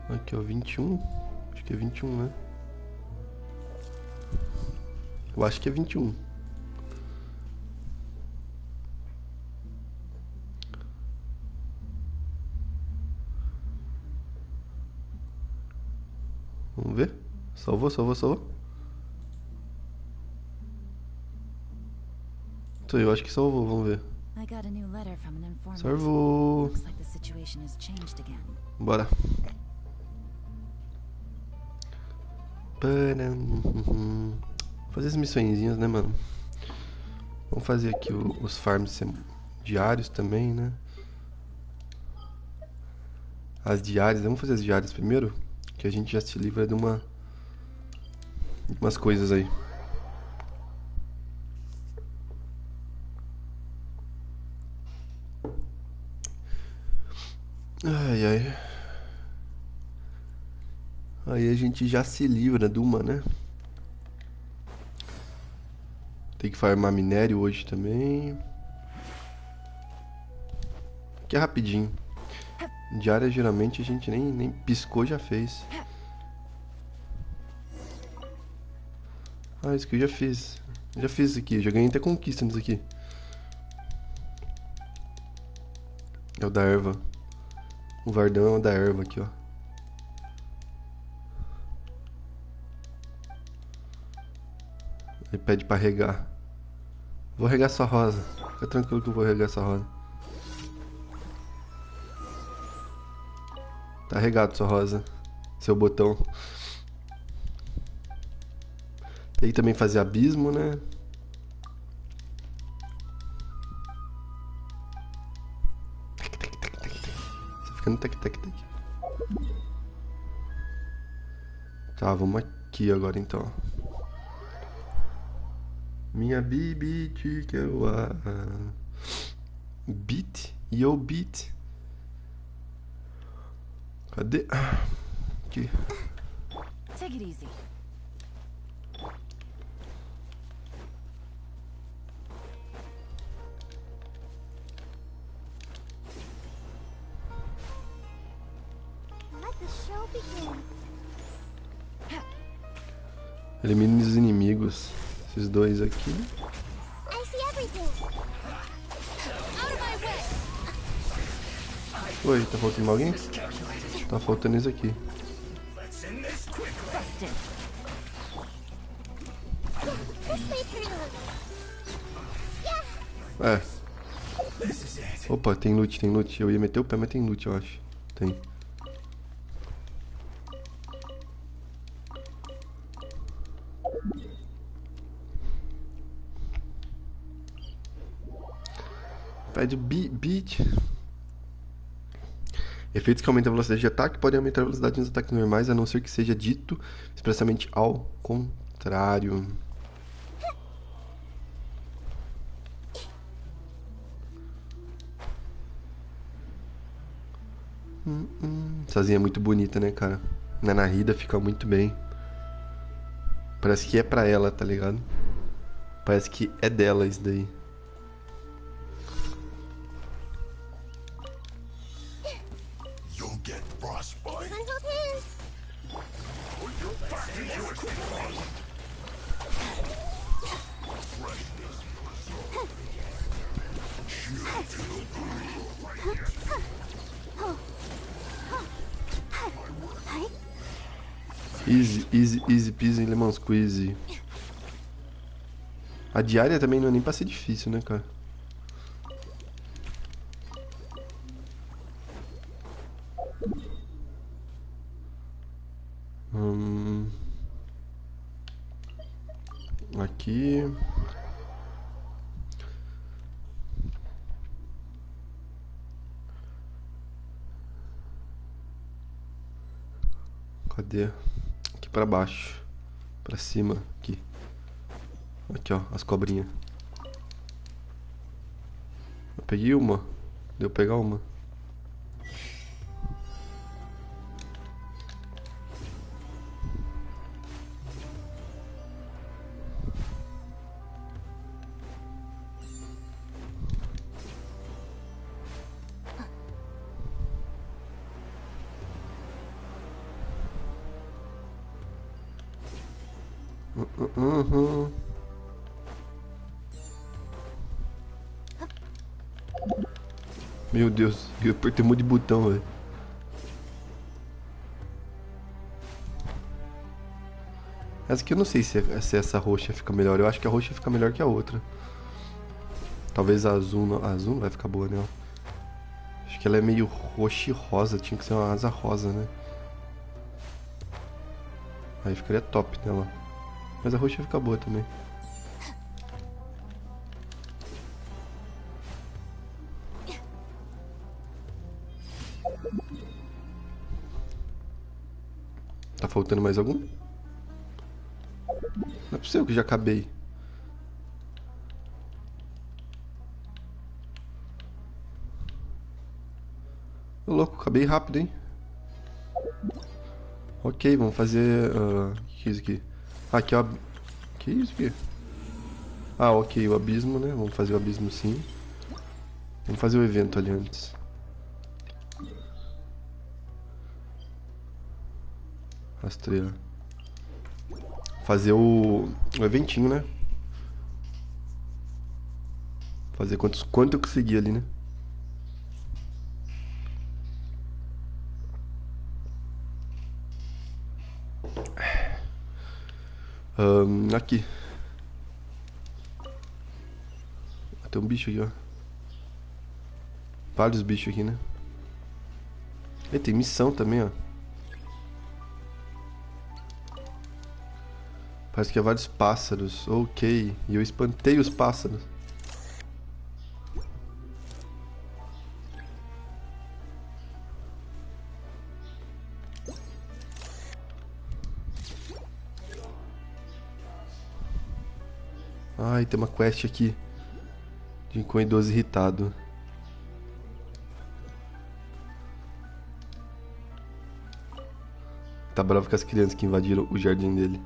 Aqui, ó, 21. Acho que é 21, né? Eu acho que é 21. Vamos ver. Salvou. Então, eu acho que salvou, vamos ver. Salvou. Bora. Fazer as missõezinhas, né, mano? Vamos fazer aqui os farms diários também, né? As diárias, vamos fazer as diárias primeiro, que a gente já se livra de umas coisas aí. Ai. Aí a gente já se livra de uma, né? Tem que farmar minério hoje também. Que é rapidinho. Diária geralmente a gente nem piscou, já fez. Ah, isso que eu já fiz. Já fiz isso aqui, já ganhei até conquista nisso aqui. É o da erva. O Vardão é o da erva aqui, ó. Ele pede pra regar. Vou regar sua rosa. Fica tranquilo que eu vou regar sua rosa. Tá regado sua rosa. Seu botão. Tem que também fazer abismo, né? Tá ficando tec. Tá, vamos aqui agora então. Minha beat que eu beat? Yo beat. Cadê? Aqui. Take it easy. Let the show begin. Elimine os inimigos. Esses dois aqui. I see everything. Out of my way. Oi, tá faltando alguém? Tá faltando isso aqui. É. Opa, tem loot. Eu ia meter o pé, mas tem loot, eu acho. Tem. Pede beat. Efeitos que aumentam a velocidade de ataque podem aumentar a velocidade nos ataques normais, a não ser que seja dito expressamente ao contrário. Essazinha é muito bonita, né, cara? Na narrida fica muito bem. Parece que é pra ela, tá ligado? Parece que é dela isso daí. Easy peasy lemon squeezy. A diária também não é nem pra ser difícil, né, cara? Aqui. Cadê? Aqui pra baixo. Pra cima, aqui. Aqui, ó, as cobrinhas. Eu peguei uma. Deu pegar uma. Uhum. Meu Deus, eu apertei um monte de botão, velho. Essa aqui eu não sei se essa roxa fica melhor. Eu acho que a roxa fica melhor que a outra. Talvez a azul não. A azul não vai ficar boa nela. Acho que ela é meio roxa e rosa. Tinha que ser uma asa rosa, né? Aí ficaria top nela. Mas a roxa fica boa também. Tá faltando mais algum? Não é possível que já acabei. Ô louco, acabei rápido, hein? Ok, vamos fazer... que é isso aqui? Ah, aqui, ó. Que isso aqui? Ah, ok, o abismo, né? Vamos fazer o abismo sim. Vamos fazer o evento ali antes. Rastrear. Fazer o eventinho, né? Fazer quanto eu conseguir ali, né? Aqui. Tem um bicho aqui, ó. Vários bichos aqui, né? E tem missão também, ó. Parece que é vários pássaros. Ok. E eu espantei os pássaros. Ai, tem uma quest aqui. De com idoso irritado. Tá bravo com as crianças que invadiram o jardim dele.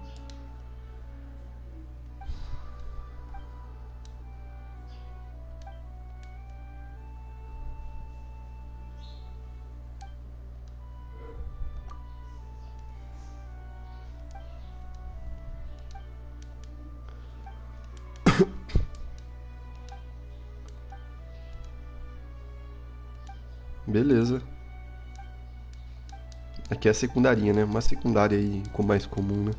Beleza. Aqui é a secundarinha, né? Uma secundária aí com mais comum, né?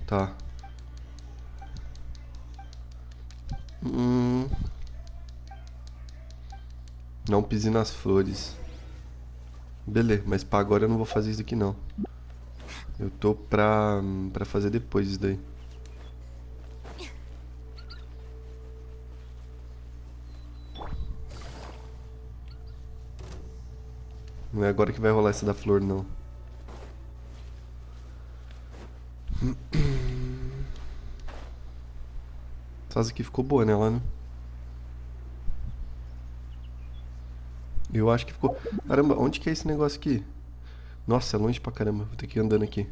Tá. Não pise nas flores. Beleza, mas pra agora eu não vou fazer isso aqui não. Eu tô pra fazer depois isso daí. Não é agora que vai rolar essa da flor, não. Essa asa aqui ficou boa nela, né? Eu acho que ficou... Caramba, onde que é esse negócio aqui? Nossa, é longe pra caramba. Vou ter que ir andando aqui.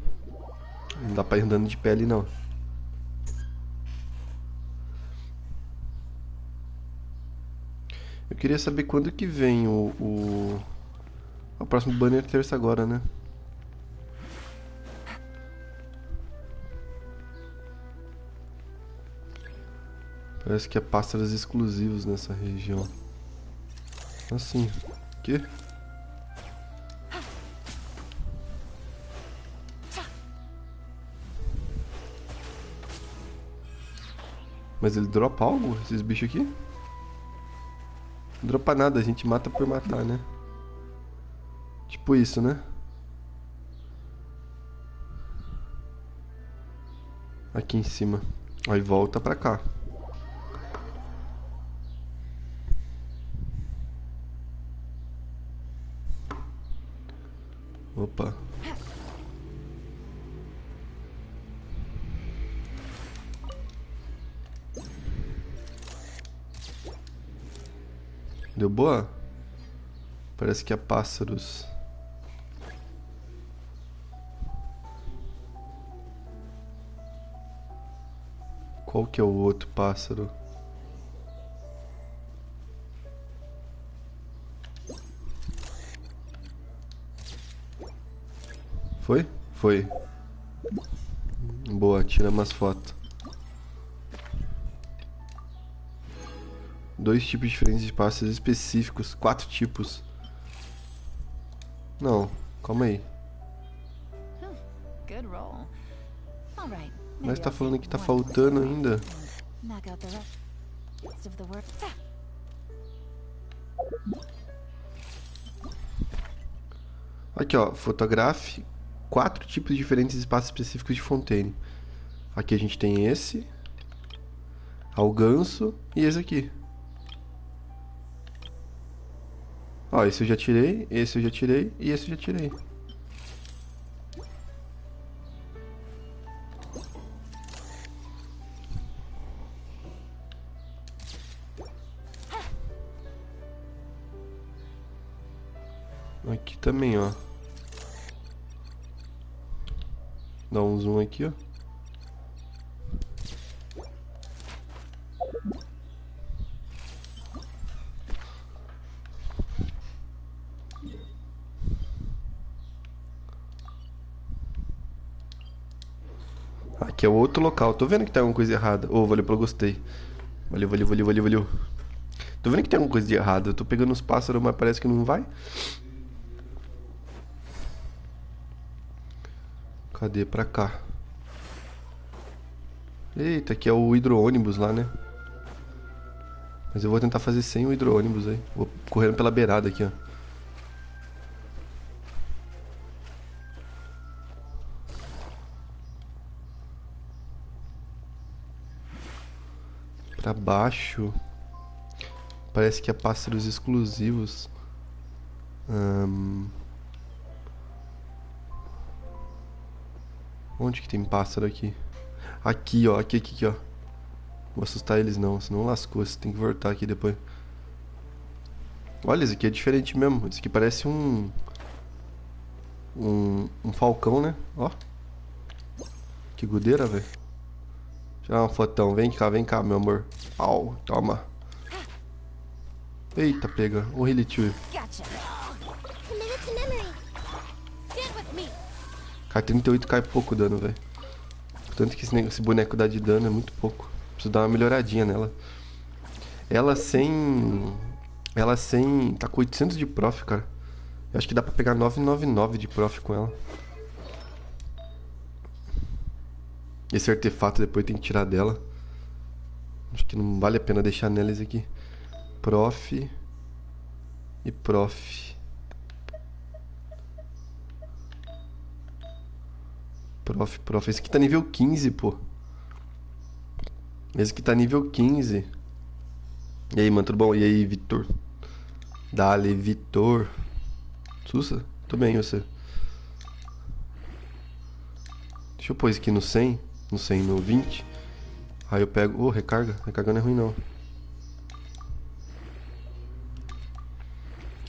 Não dá pra ir andando de pé ali, não. Eu queria saber quando que vem o próximo banner terça agora, né? Parece que é pássaros exclusivos nessa região. Assim. Que? Mas ele dropa algo? Esses bichos aqui? Não dropa nada, a gente mata por matar, né? Tipo isso, né? Aqui em cima. Aí volta pra cá. Opa. Deu boa? Parece que é pássaros. Qual que é o outro pássaro? Foi? Foi. Boa, tira umas fotos. 2 tipos diferentes de pastas específicos. 4 tipos. Não, calma aí. Good roll. All right. Mas tá falando que tá faltando ainda. Knock out the rest of the work. Aqui, ó, fotografe 4 tipos diferentes de espaços específicos de Fontaine. Aqui a gente tem esse, ao ganso e esse aqui. Ó, esse eu já tirei, esse eu já tirei e esse eu já tirei. Aqui também, ó. Dá um zoom aqui, ó. Aqui é o outro local. Tô vendo que tem alguma coisa errada. Ô, valeu pelo gostei. Valeu, valeu, valeu, valeu, valeu. Tô vendo que tem alguma coisa de errado. Eu tô pegando os pássaros, mas parece que não vai. Cadê? Pra cá. Eita, aqui é o hidro-ônibus lá, né? Mas eu vou tentar fazer sem o hidro-ônibus aí. Vou correndo pela beirada aqui, ó. Pra baixo. Parece que é pássaros exclusivos. Onde que tem pássaro aqui? Aqui, ó. Aqui, ó. Vou assustar eles não, senão lascou. Você tem que voltar aqui depois. Olha, esse aqui é diferente mesmo. Esse aqui parece um falcão, né? Ó. Que godeira, velho. Tirar uma fotão. Vem cá, meu amor. Au, toma. Eita, pega. O Hilitio. Gotcha. Commit it to memory. Stand with me. Cara, 38 cai pouco dano, velho. Tanto que esse boneco dá de dano é muito pouco. Preciso dar uma melhoradinha nela. Ela sem... Tá com 800 de prof, cara. Eu acho que dá pra pegar 999 de prof com ela. Esse artefato depois tem que tirar dela. Acho que não vale a pena deixar neles aqui. Prof. E prof. Prof. Esse aqui tá nível 15, pô. Esse aqui tá nível 15. E aí, mano, tudo bom? E aí, Vitor? Dale, Vitor. Sussa? Tô bem, você? Deixa eu pôr isso aqui no 100. No 100, no 20. Aí eu pego... recarga. Recarga não é ruim, não.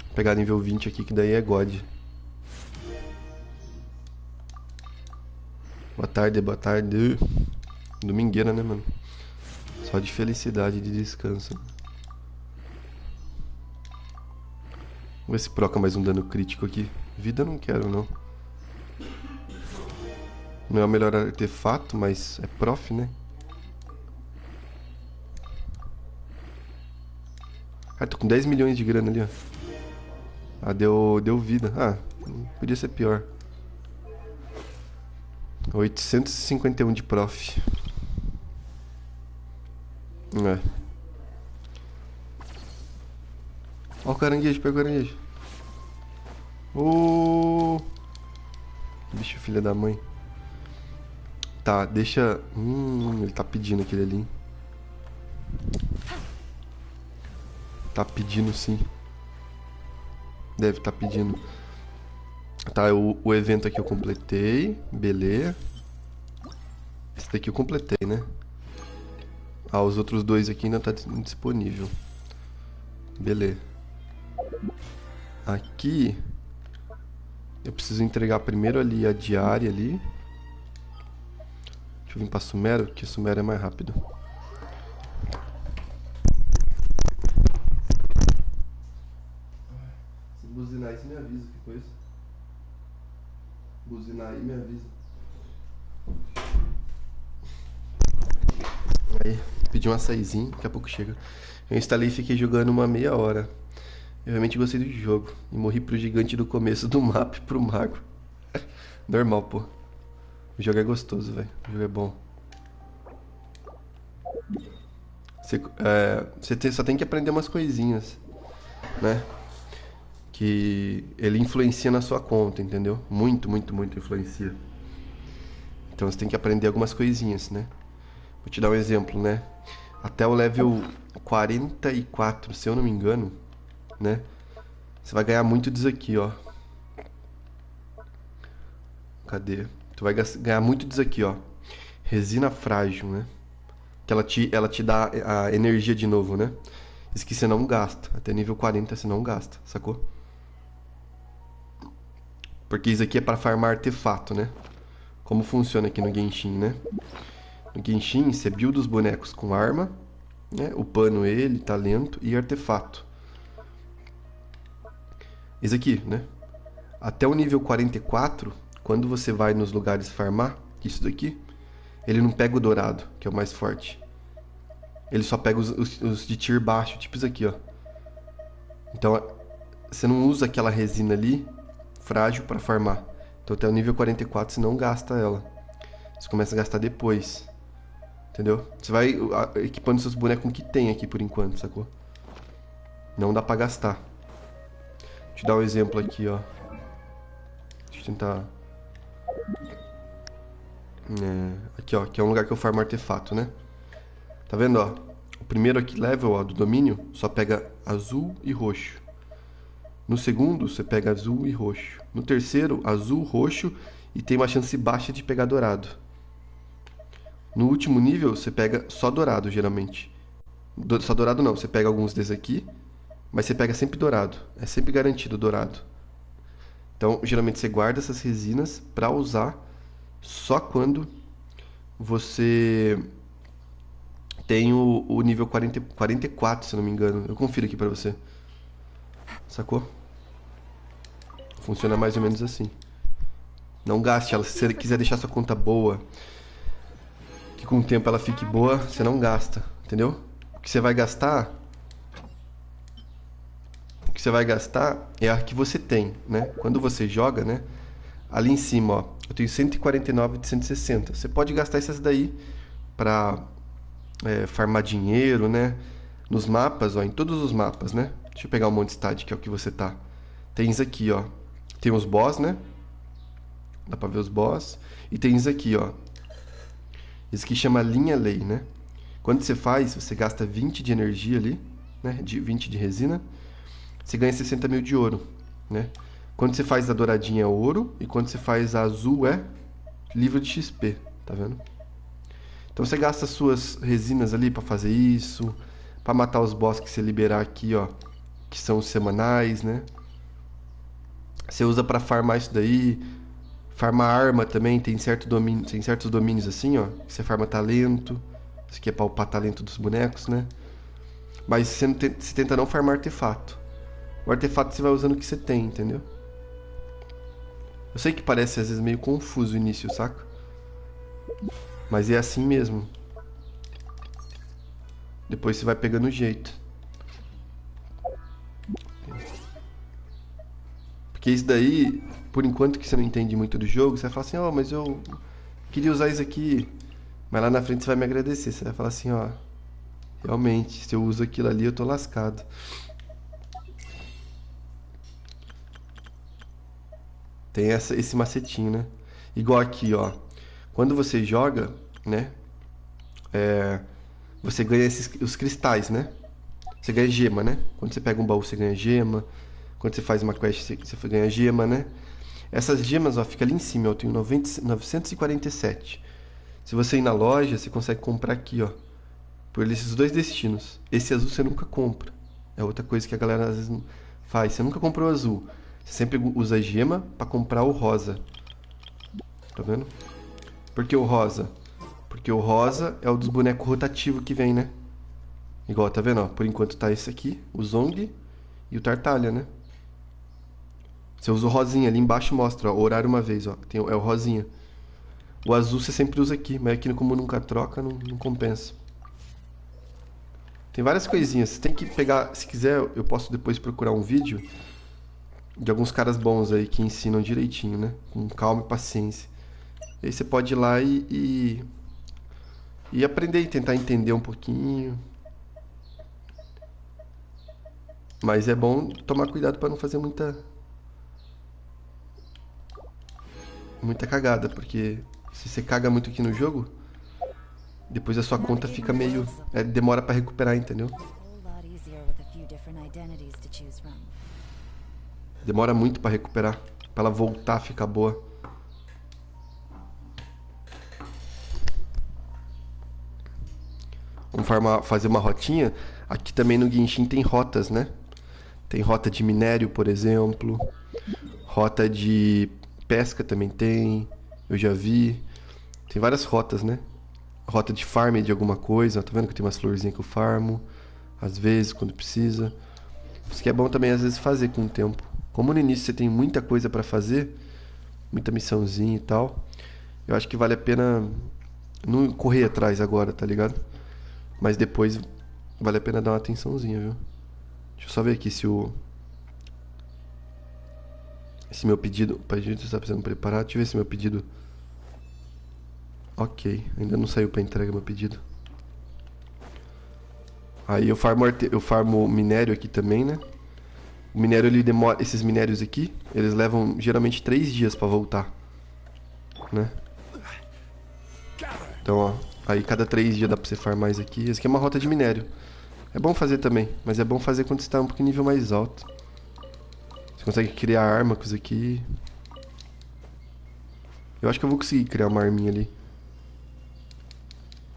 Vou pegar nível 20 aqui, que daí é God. Boa tarde, boa tarde. Domingueira, né, mano? Só de felicidade e de descanso. Vamos ver se proca mais um dano crítico aqui. Vida eu não quero, não. Não é o melhor artefato, mas é prof, né? Ah, tô com 10 milhões de grana ali, ó. Ah, deu vida. Ah, podia ser pior. 851 de prof. É. Ó o caranguejo, pega o caranguejo. Ô! Bicho, filha da mãe. Tá, deixa... ele tá pedindo aquele ali. Tá pedindo sim. Deve tá pedindo. Tá, o evento aqui eu completei. Beleza. Esse daqui eu completei, né? Ah, os outros dois aqui ainda tá disponível. Beleza. Aqui eu preciso entregar primeiro ali a diária ali. Deixa eu vir pra Sumero, que Sumero é mais rápido. Se buzinar isso me avisa, que coisa. buzinar aí, me avisa. Aí, pedi um açaizinho, daqui a pouco chega. Eu instalei e fiquei jogando uma meia hora. Eu realmente gostei do jogo. E morri pro gigante do começo do mapa e pro mago. Normal, pô. O jogo é gostoso, velho. O jogo é bom. Você só tem que aprender umas coisinhas, né? Que ele influencia na sua conta, entendeu? Muito, muito, muito influencia. Então você tem que aprender algumas coisinhas, né? Vou te dar um exemplo, né? Até o level 44, se eu não me engano, né? Você vai ganhar muito disso aqui, ó. Cadê? Tu vai ganhar muito disso aqui, ó. Resina frágil, né? Que ela te dá a energia de novo, né? Isso que você não gasta. Até nível 40 você não gasta, sacou? Porque isso aqui é pra farmar artefato, né? Como funciona aqui no Genshin, né? No Genshin, você builda os bonecos com arma, né? Upando ele, talento e artefato. Isso aqui, né? Até o nível 44, quando você vai nos lugares farmar, isso daqui, ele não pega o dourado, que é o mais forte. Ele só pega os de tier baixo, tipo isso aqui, ó. Então, você não usa aquela resina ali, frágil, pra farmar. Então, até o nível 44, você não gasta ela. Você começa a gastar depois. Entendeu? Você vai equipando seus bonecos com o que tem aqui, por enquanto, sacou? Não dá pra gastar. Vou te dar um exemplo aqui, ó. Deixa eu tentar... Aqui, ó, que é um lugar que eu farmo artefato, né? Tá vendo, ó? O primeiro aqui, level, ó, do domínio, só pega azul e roxo. No segundo, você pega azul e roxo. No terceiro, azul, roxo e tem uma chance baixa de pegar dourado. No último nível, você pega só dourado, geralmente. Só dourado não, você pega alguns desses aqui, mas você pega sempre dourado. É sempre garantido dourado. Então, geralmente você guarda essas resinas pra usar só quando você tem o nível 44, se eu não me engano. Eu confiro aqui pra você. Sacou? Funciona mais ou menos assim. Não gaste ela. Se você quiser deixar sua conta boa, que com o tempo ela fique boa, você não gasta. Entendeu? O que você vai gastar... O que você vai gastar é a que você tem, né? Quando você joga, né? Ali em cima, ó. Eu tenho 149 de 160. Você pode gastar essas daí pra farmar dinheiro, né? Nos mapas, ó. Em todos os mapas, né? Deixa eu pegar o Mondstadt, que é o que você tá. Tem isso aqui, ó. Tem os boss, né? Dá pra ver os boss. E tem isso aqui, ó. Isso aqui chama linha lei, né? Quando você faz, você gasta 20 de energia ali, né? 20 de resina. Você ganha 60 mil de ouro, né? Quando você faz a douradinha é ouro. E quando você faz a azul é livro de XP, tá vendo? Então você gasta suas resinas ali pra fazer isso. Pra matar os boss que você liberar aqui, ó. Que são os semanais, né? Você usa pra farmar isso daí. Farmar arma também, tem certos domínios assim, ó. Que você farma talento. Isso aqui é pra upar talento dos bonecos, né? Mas você tenta não farmar artefato. O artefato você vai usando o que você tem, entendeu? Eu sei que parece às vezes meio confuso o início, saca? Mas é assim mesmo. Depois você vai pegando o jeito. Porque isso daí, por enquanto que você não entende muito do jogo, você vai falar assim, ó, mas eu queria usar isso aqui. Mas lá na frente você vai me agradecer. Você vai falar assim, ó, realmente, se eu uso aquilo ali, eu tô lascado. Tem esse macetinho, né? Igual aqui, ó. Quando você joga, né? Você ganha os cristais, né? Você ganha gema, né? Quando você pega um baú, você ganha gema. Quando você faz uma quest, você ganha gema, né? Essas gemas, ó, fica ali em cima. Eu tenho 947. Se você ir na loja, você consegue comprar aqui, ó. Por esses dois destinos. Esse azul você nunca compra. É outra coisa que a galera às vezes não faz. Você nunca comprou o azul. Você sempre usa gema pra comprar o rosa. Tá vendo? Por que o rosa? Porque o rosa é o dos bonecos rotativos que vem, né? Igual, tá vendo? Ó, por enquanto tá esse aqui, o Zong e o Tartalha, né? Você usa o rosinha, ali embaixo mostra, ó, horário uma vez, ó. É o rosinha. O azul você sempre usa aqui, mas aqui como nunca troca, não compensa. Tem várias coisinhas. Você tem que pegar, se quiser, eu posso depois procurar um vídeo de alguns caras bons aí que ensinam direitinho, né? Com calma e paciência. E aí você pode ir lá e aprender e tentar entender um pouquinho. Mas é bom tomar cuidado para não fazer muita cagada, porque se você caga muito aqui no jogo, depois a sua conta fica meio... demora para recuperar, entendeu? Demora muito para recuperar, para ela voltar a ficar boa. Vamos fazer uma rotinha. Aqui também no Genshin tem rotas, né? Tem rota de minério, por exemplo. Rota de pesca também tem. Eu já vi. Tem várias rotas, né? Rota de farm de alguma coisa. Tá vendo que tem umas florzinhas que eu farmo? Às vezes, quando precisa. Isso que é bom também, às vezes, fazer com o tempo. Como no início você tem muita coisa pra fazer, muita missãozinha e tal, eu acho que vale a pena não correr atrás agora, tá ligado? Mas depois vale a pena dar uma atençãozinha, viu? Deixa eu só ver aqui se esse meu pedido... O pedido está precisando preparar. Deixa eu ver se meu pedido... Ok, ainda não saiu pra entrega meu pedido. Aí eu farmo minério aqui também, né? O minério, ele demora... Esses minérios aqui, eles levam geralmente 3 dias pra voltar, né? Então, ó, aí cada 3 dias dá pra você farmar mais aqui. Esse aqui é uma rota de minério. É bom fazer também, mas é bom fazer quando você tá um pouquinho nível mais alto. Você consegue criar arma com isso aqui. Eu acho que eu vou conseguir criar uma arminha ali.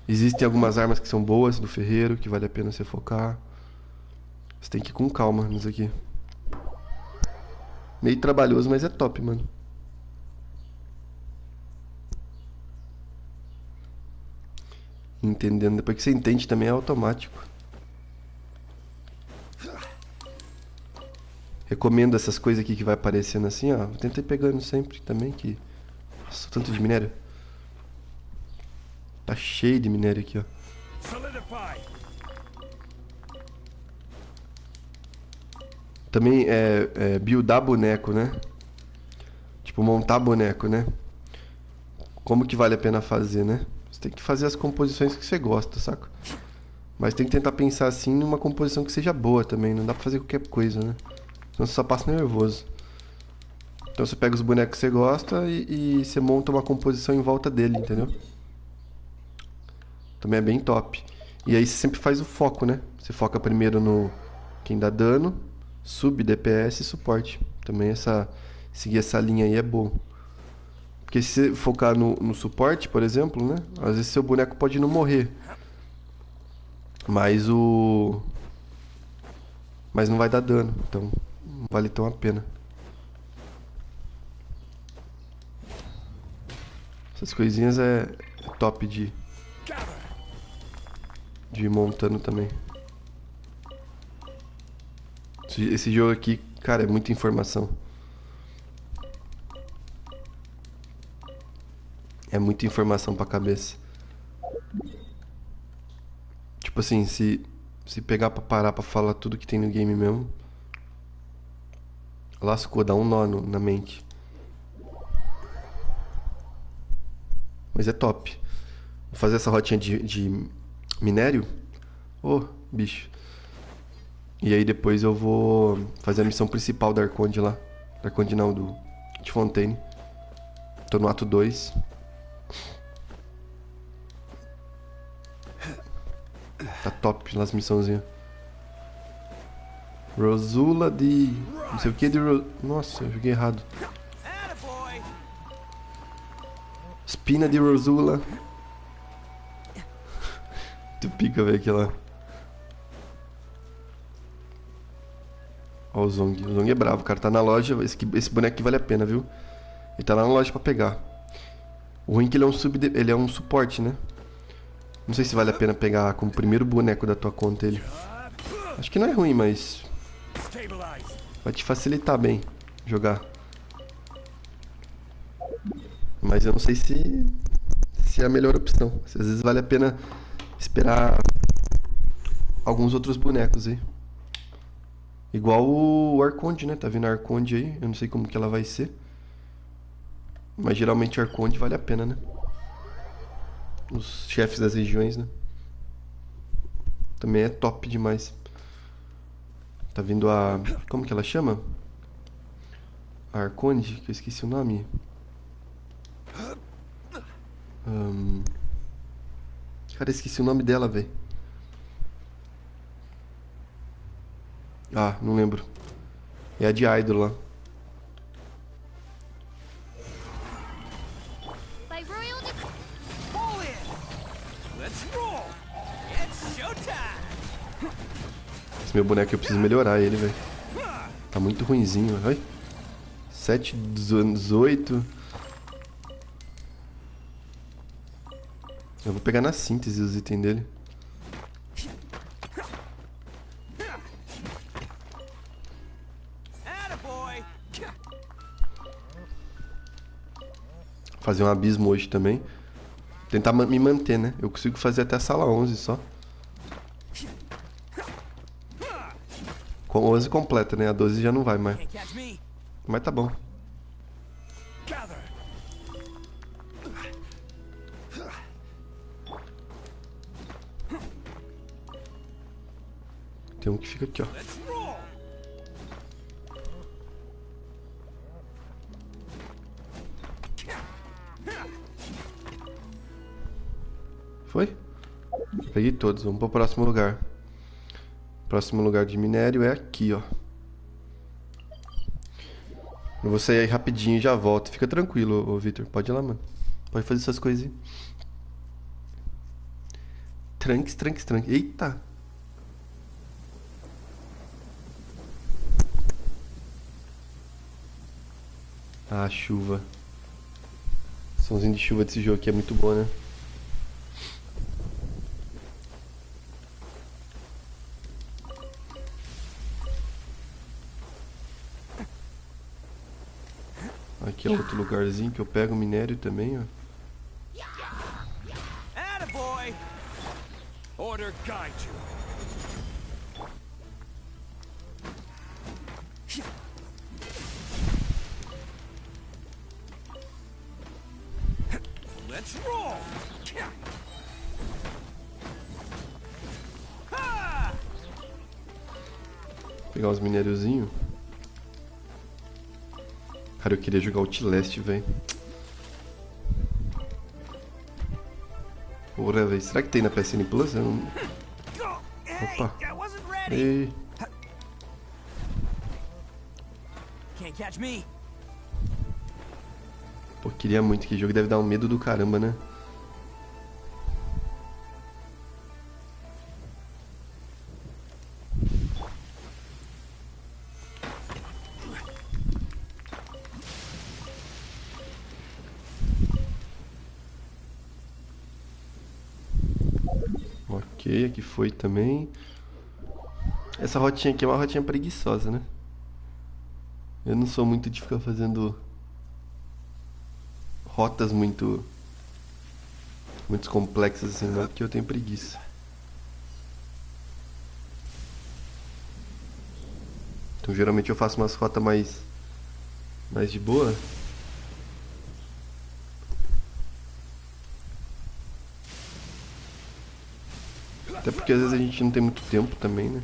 Existem algumas armas que são boas do ferreiro, que vale a pena você focar. Você tem que ir com calma nisso aqui. Meio trabalhoso, mas é top, mano. Entendendo. Depois que você entende também é automático. Recomendo essas coisas aqui que vai aparecendo assim, ó. Tentei pegando sempre também, que... Nossa, tanto de minério. Tá cheio de minério aqui, ó. Também é buildar boneco, né? Tipo, montar boneco, né? Como que vale a pena fazer, né? Você tem que fazer as composições que você gosta, saca? Mas tem que tentar pensar assim numa composição que seja boa também. Não dá pra fazer qualquer coisa, né? Senão você só passa nervoso. Então você pega os bonecos que você gosta e você monta uma composição em volta dele, entendeu? Também é bem top. E aí você sempre faz o foco, né? Você foca primeiro no quem dá dano, sub, DPS e suporte. Também seguir essa linha aí é bom. Porque se você focar no suporte, por exemplo, né? Às vezes seu boneco pode não morrer. Mas não vai dar dano. Então não vale tão a pena. Essas coisinhas é top de ir montando também. Esse jogo aqui, cara, é muita informação. É muita informação pra cabeça. Tipo assim, se pegar pra parar pra falar tudo que tem no game mesmo, lascou, dá um nó na mente. Mas é top. Vou fazer essa rotinha de minério. Ô, bicho. E aí depois eu vou fazer a missão principal da Arconde lá. Da Arconde não, de Fontaine. Tô no ato 2. Tá top nas missãozinhas. Rosula de... Não sei o que de... Nossa, eu joguei errado. Espina de Rosula. Tu pica, velho, aquela... Ó o Zong. O Zong é bravo, cara. Tá na loja. Esse boneco aqui vale a pena, viu? Ele tá lá na loja pra pegar. O ruim é que ele é um suporte, né? Não sei se vale a pena pegar como primeiro boneco da tua conta ele. Acho que não é ruim, mas... vai te facilitar bem jogar. Mas eu não sei se é a melhor opção. Às vezes vale a pena esperar alguns outros bonecos aí. Igual o Arconde, né? Tá vindo a Arconde aí. Eu não sei como que ela vai ser. Mas geralmente Arconde vale a pena, né? Os chefes das regiões, né? Também é top demais. Tá vindo a... Como que ela chama? A Arconde, que eu esqueci o nome. Cara, eu esqueci o nome dela, velho. Ah, não lembro. É a de Idol lá. By royal Pull in. Let's roll. It's showtime. Esse meu boneco eu preciso melhorar ele, velho. Tá muito ruinzinho, vai. 7, 18. Eu vou pegar na síntese os itens dele. Attaboy. Fazer um abismo hoje também. Tentar me manter, né? Eu consigo fazer até a sala 11 só. Com 11 completa, né? A 12 já não vai mais. Can't catch me. Mas tá bom. Gather. Tem um que fica aqui, ó. Let's roll. Foi? Peguei todos. Vamos pro próximo lugar. Próximo lugar de minério é aqui, ó. Eu vou sair aí rapidinho e já volto. Fica tranquilo, ô Victor. Pode ir lá, mano. Pode fazer essas coisas aí. Tranques, tranques, tranques. Eita! Ah, chuva. Somzinho de chuva desse jogo aqui é muito bom, né? Aqui é outro lugarzinho que eu pego minério também, ó. Attaboy. Order guide you. Let's roll. Ha! Pegar uns minériozinhos. Cara, eu queria jogar Outlast, velho. Porra, velho. Será que tem na PSN Plus? Eu não... Opa. I wasn't ready. Ei. Can't catch me. Pô, queria muito. Que jogo deve dar um medo do caramba, né? Ok, aqui foi também. Essa rotinha aqui é uma rotinha preguiçosa, né? Eu não sou muito de ficar fazendo rotas muito complexas assim, não, porque eu tenho preguiça. Então geralmente eu faço umas rotas mais de boa. Até porque às vezes a gente não tem muito tempo também, né?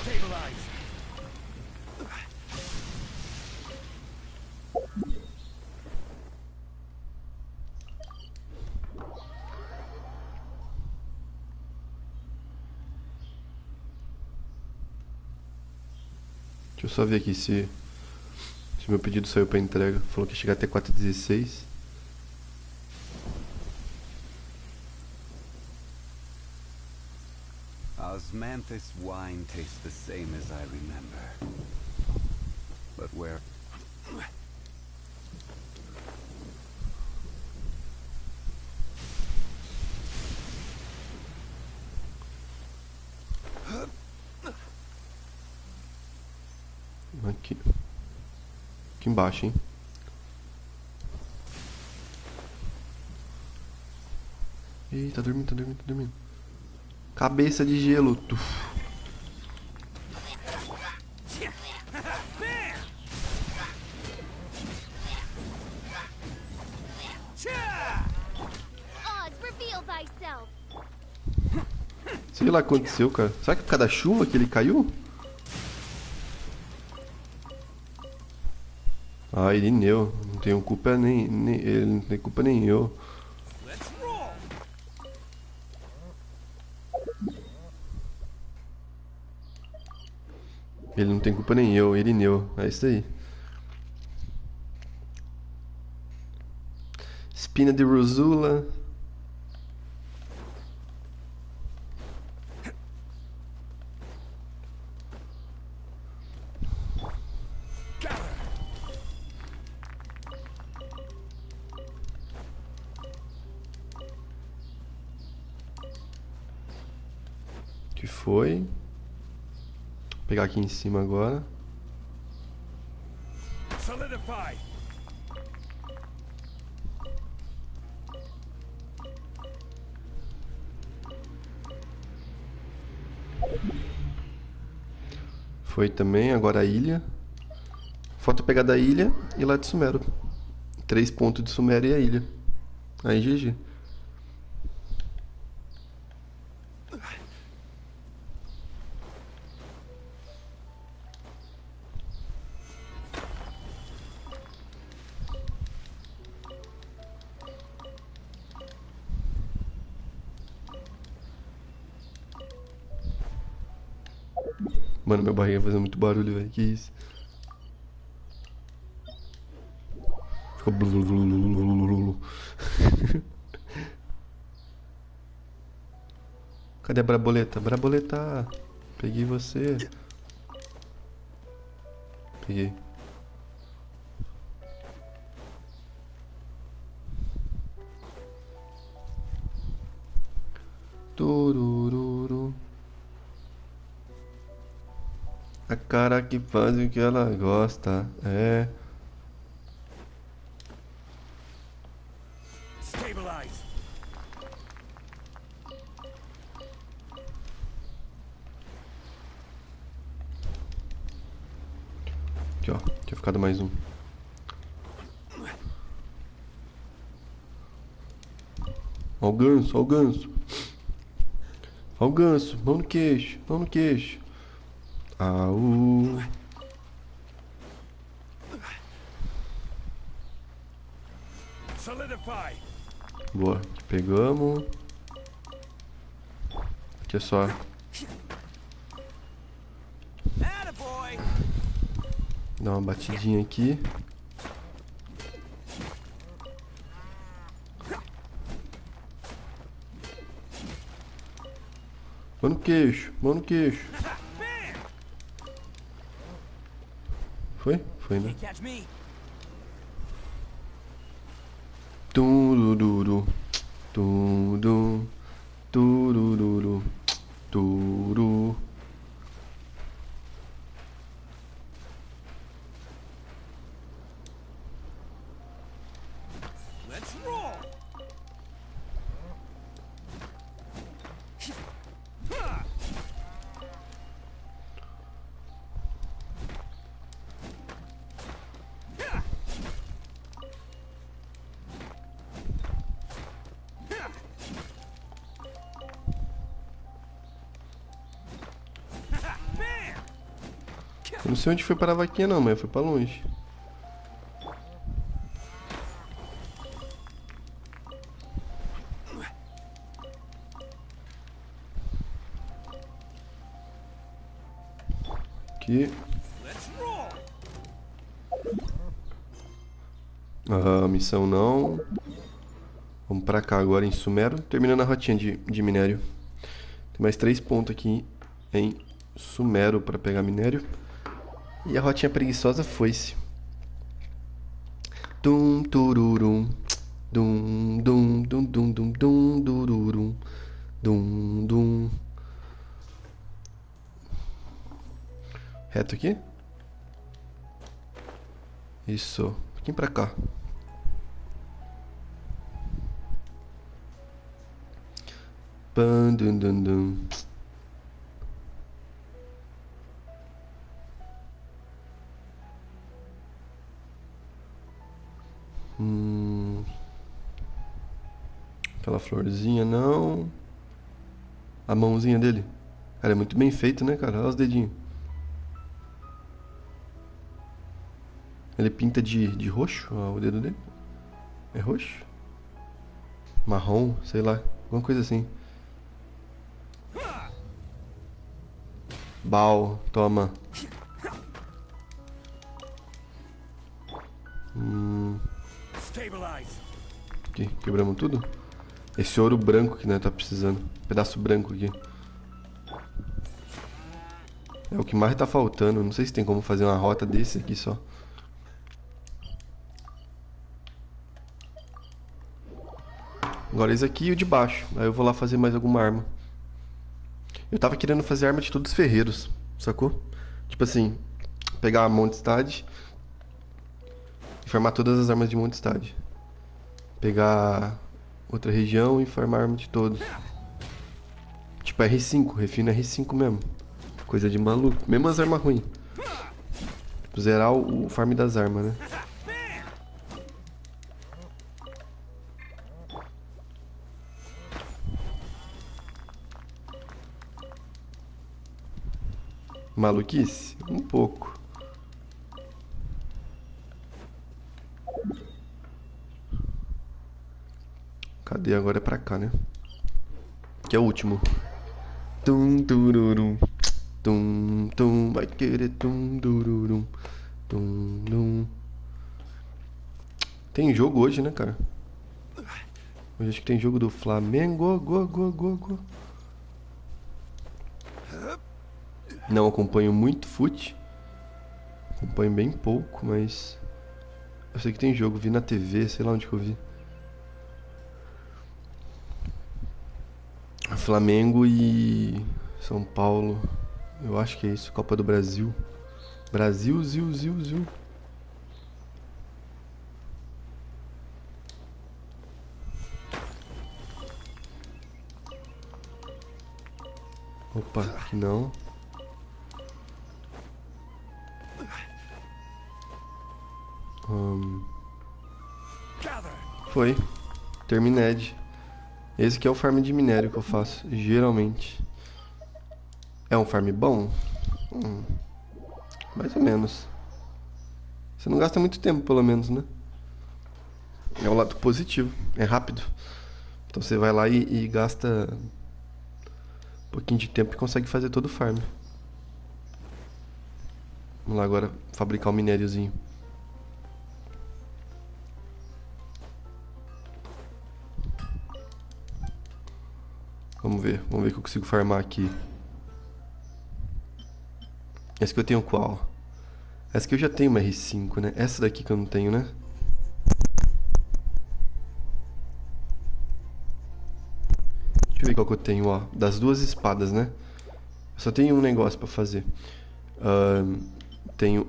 Stabilize. Deixa eu só ver aqui se meu pedido saiu pra entrega. Falou que ia chegar até 4h16. Osmanthus wine tastes the same as I remember. But where... Aqui. Aqui embaixo, hein? Ih, tá dormindo, tá dormindo, tá dormindo. Cabeça de gelo. Tuf. Oz, reveal thyself. Sei lá o que aconteceu, cara. Será que é por causa da chuva que ele caiu? Ah, ele neu. Não tenho culpa nem ele, não tem culpa nem eu. Let's roll. Ele não tem culpa nem eu, ele neu. É isso aí. Espina de Rosula. Que foi? Vou pegar aqui em cima agora. Solidify. Foi também, agora a ilha. Falta pegar da ilha e lá de Sumero. 3 pontos de Sumero e a ilha. Aí GG. Mano, minha barriga fazendo muito barulho, velho. Que isso? Ficou blululululululu. Cadê a Braboleta? Braboleta! Peguei você. Peguei. Turururu. A cara que faz o que ela gosta. É. Stabilize. Aqui, ó. Tinha ficado mais um. Ó o ganso, ó o ganso. Ó o ganso. Mão no queixo, mão no queixo. Au. Solidify. Boa. Pegamos. Aqui é só. Attaboy. Dar uma batidinha aqui. Mão no queixo, mão no queixo. Bam. Foi? Foi, né? Can't catch me. Turururu. Turu. Turururu. Turu. Let's roll. Eu não sei onde foi parar a vaquinha não, mas foi pra longe. Aqui. Let's roll. Ah, missão não. Vamos pra cá agora em Sumero. Terminando a rotinha de minério. Tem mais 3 pontos aqui em Sumero pra pegar minério. E a rotinha preguiçosa foi-se. Dum tururum. Dum dum dum dum dum dum dururum. Dum dum. Reto aqui? Isso. Um pouquinho pra cá. Pam, dum, dum, dum. Aquela florzinha, não. A mãozinha dele. Cara, é muito bem feito, né, cara? Olha os dedinhos. Ele pinta de roxo, ó, o dedo dele. É roxo? Marrom, sei lá. Alguma coisa assim. Bal, toma. Stabilize. Aqui, quebramos tudo? Esse ouro branco que nós tá precisando. Pedaço branco aqui. É o que mais tá faltando. Não sei se tem como fazer uma rota desse aqui só. Agora esse aqui e o de baixo. Aí eu vou lá fazer mais alguma arma. Eu tava querendo fazer arma de todos os ferreiros, sacou? Tipo assim, pegar a Mondstadt e formar todas as armas de Mondstadt. Pegar outra região e formar arma de todos. Tipo R5, refino R5 mesmo. Coisa de maluco. Mesmo as armas ruins. Tipo, zerar o farm das armas, né? Maluquice? Um pouco. Cadê? Agora é pra cá, né? Que é o último. Tum, tururum. Tum, tum. Vai querer tum, tururum. Tum, tum. Tem jogo hoje, né, cara? Hoje acho que tem jogo do Flamengo. Go. Não acompanho muito fute. Acompanho bem pouco, mas eu sei que tem jogo. Vi na TV, sei lá onde que eu vi. Flamengo e São Paulo. Eu acho que é isso. Copa do Brasil. Brasil, ziu. Opa, aqui não. Foi. Termined. Esse aqui é o farm de minério que eu faço, geralmente. É um farm bom? Mais ou menos. Você não gasta muito tempo, pelo menos, né? É o lado positivo. É rápido. Então você vai lá e gasta um pouquinho de tempo e consegue fazer todo o farm. Vamos lá agora fabricar um minériozinho. Vamos ver o que eu consigo farmar aqui. Essa que eu tenho qual? Essa que eu já tenho uma R5, né? Essa daqui que eu não tenho, né? Deixa eu ver qual que eu tenho, ó. Das duas espadas, né? Eu só tenho um negócio pra fazer.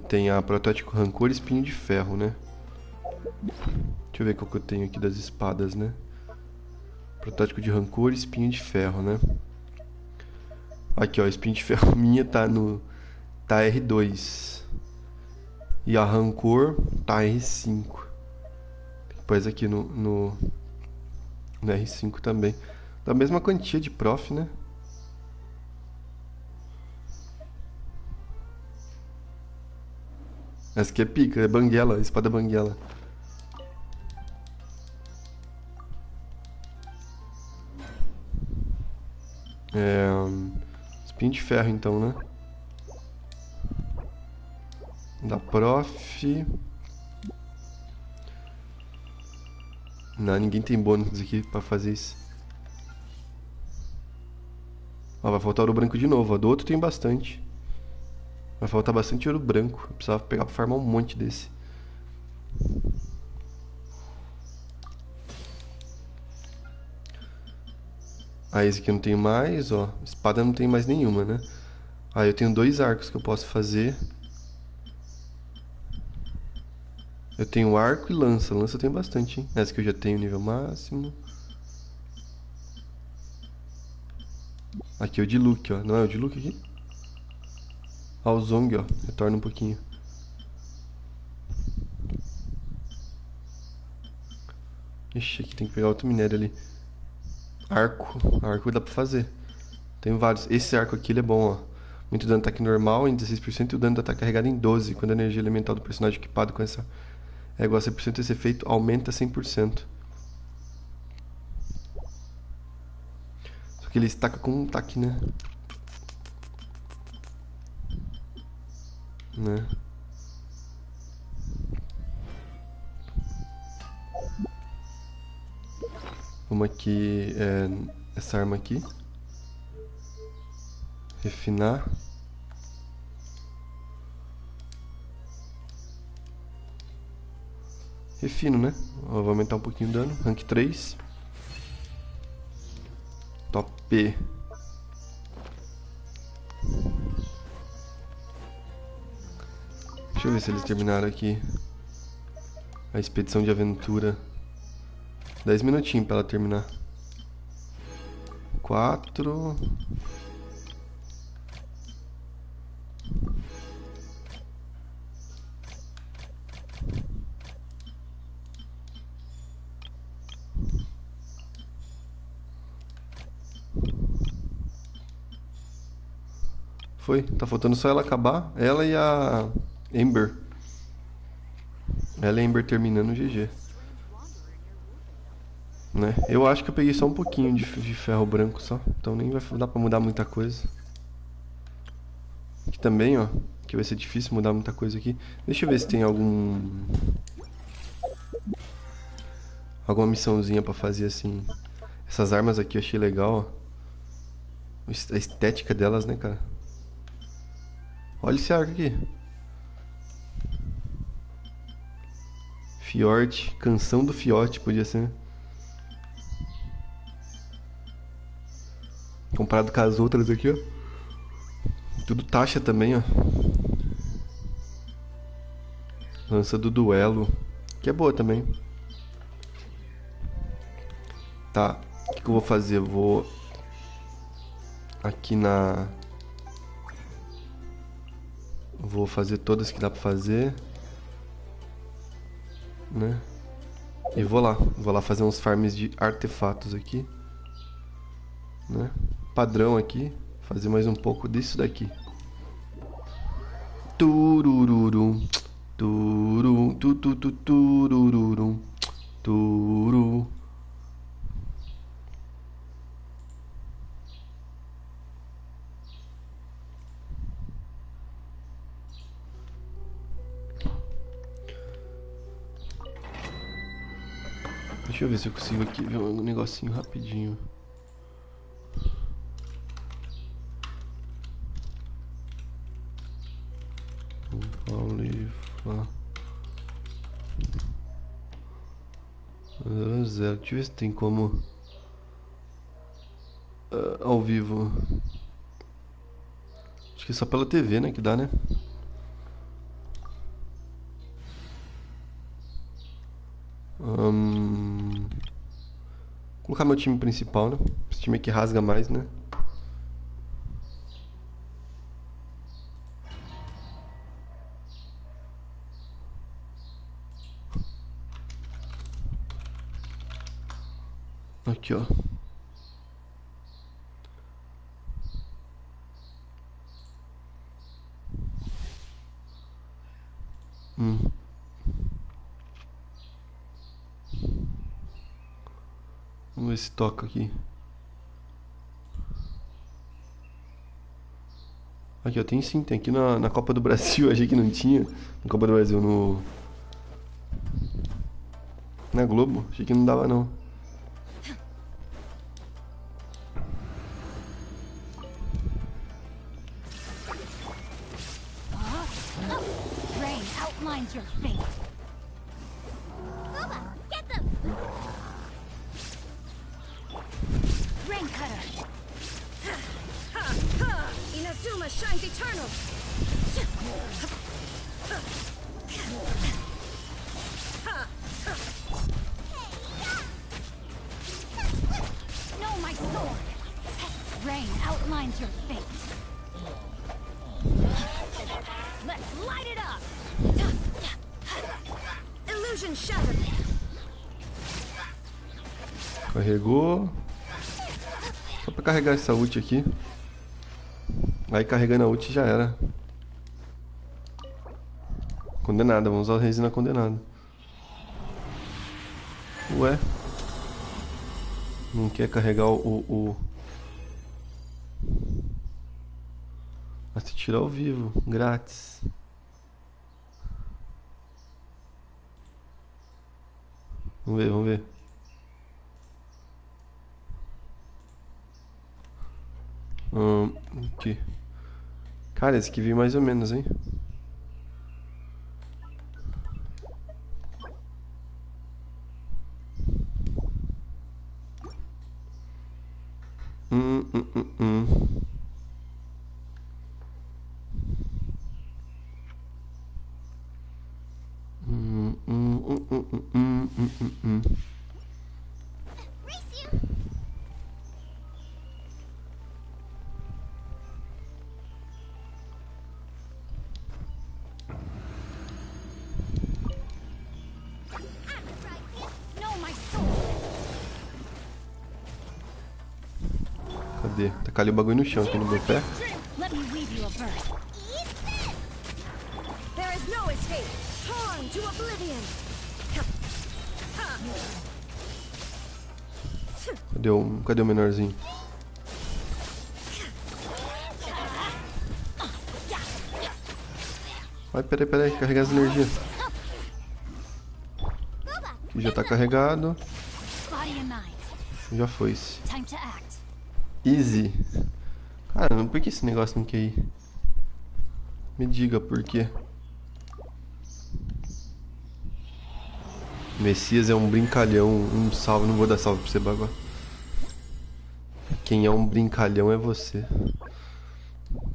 Tem a protótipo rancor e espinho de ferro, né? Deixa eu ver qual que eu tenho aqui das espadas, né? Protótipo de rancor e espinho de ferro, né? Aqui, ó, espinho de ferro minha tá R2. E a rancor tá R5. Depois aqui no R5 também. Da mesma quantia de prof, né? Essa aqui é pica, é banguela, espada banguela. Espinho de ferro então, né? Da prof. Não, ninguém tem bônus aqui pra fazer isso. Ó, vai faltar ouro branco de novo, ó. Do outro tem bastante. Vai faltar bastante ouro branco. Eu precisava pegar pra farmar um monte desse. Aí esse aqui eu não tenho mais, ó. Espada não tem mais nenhuma, né? Aí eu tenho 2 arcos que eu posso fazer. Eu tenho arco e lança. Lança eu tenho bastante, hein? Essa que eu já tenho nível máximo. Aqui é o de Luke, ó. Não é o de Luke aqui? Ah, o Zong, ó. Retorna um pouquinho. Ixi, aqui tem que pegar outro minério ali. Arco. Arco dá pra fazer. Tem vários. Esse arco aqui, ele é bom, ó. Muito dano de ataque normal em 16% e o dano de ataque carregado em 12%. Quando a energia elemental do personagem equipado com essa é igual a 100%, esse efeito aumenta 100%. Só que ele estaca com um ataque, né? Vamos aqui, essa arma aqui. Refinar. Refino, né? Ó, vou aumentar um pouquinho o dano. Rank 3. Top. Deixa eu ver se eles terminaram aqui. A expedição de aventura. 10 minutinhos pra ela terminar. 4. Foi, tá faltando só ela acabar. Ela e a Ember. Ela e a Ember terminando o GG. Né? Eu acho que eu peguei só um pouquinho de ferro branco só. Então nem vai dar pra mudar muita coisa. Aqui também, ó. Que vai ser difícil mudar muita coisa aqui. Deixa eu ver se tem alguma missãozinha pra fazer assim. Essas armas aqui eu achei legal, ó. A estética delas, né, cara? Olha esse arco aqui. Fjord. Canção do Fjord, podia ser, né? Comparado com as outras aqui, ó. Tudo taxa também, ó. Lança do duelo. Que é boa também. Tá. O que eu vou fazer? Eu vou... Aqui na... Vou fazer todas que dá pra fazer. Né? E vou lá fazer uns farms de artefatos aqui. Né? Padrão aqui. Fazer mais um pouco disso daqui. Turururu. Turu. Turururu. Turu. Deixa eu ver se eu consigo aqui ver um negocinho rapidinho. Zero. Deixa eu ver se tem como ao vivo. Acho que é só pela TV, né, que dá, né? Colocar meu time principal, né? Esse time aqui rasga mais, né? Aqui, ó. Vamos ver se toca aqui. Aqui, ó, tem sim, tem aqui na Copa do Brasil. Achei que não tinha. Na Copa do Brasil, na Globo. Achei que não dava, não. Rain outlines your fate. Bubba, get them! Rain cutter. Inazuma shines eternal. Know my sword. Rain out. Illusion shattered. Carregou. Só pra carregar essa ult aqui. Aí carregando a ult já era. Condenada, vamos usar a resina condenada. Ué. Não quer carregar o... Assistir ao vivo, grátis. Vamos ver, vamos ver. Aqui. Cara, esse aqui veio mais ou menos, hein? Race you. Know my soul. Cadê? Tacar ali o bagulho no chão aqui no meu pé. Let me weave you a verse. There is no escape. Torn to oblivion. Cadê o menorzinho? Vai, peraí, carregar as energias. Aqui já tá carregado. Body and mind. Já foi. Time to act. Easy. Cara, por que esse negócio não quer ir? Me diga por quê. Messias é um brincalhão, um salve, não vou dar salve pra você, bagulho. Quem é um brincalhão é você.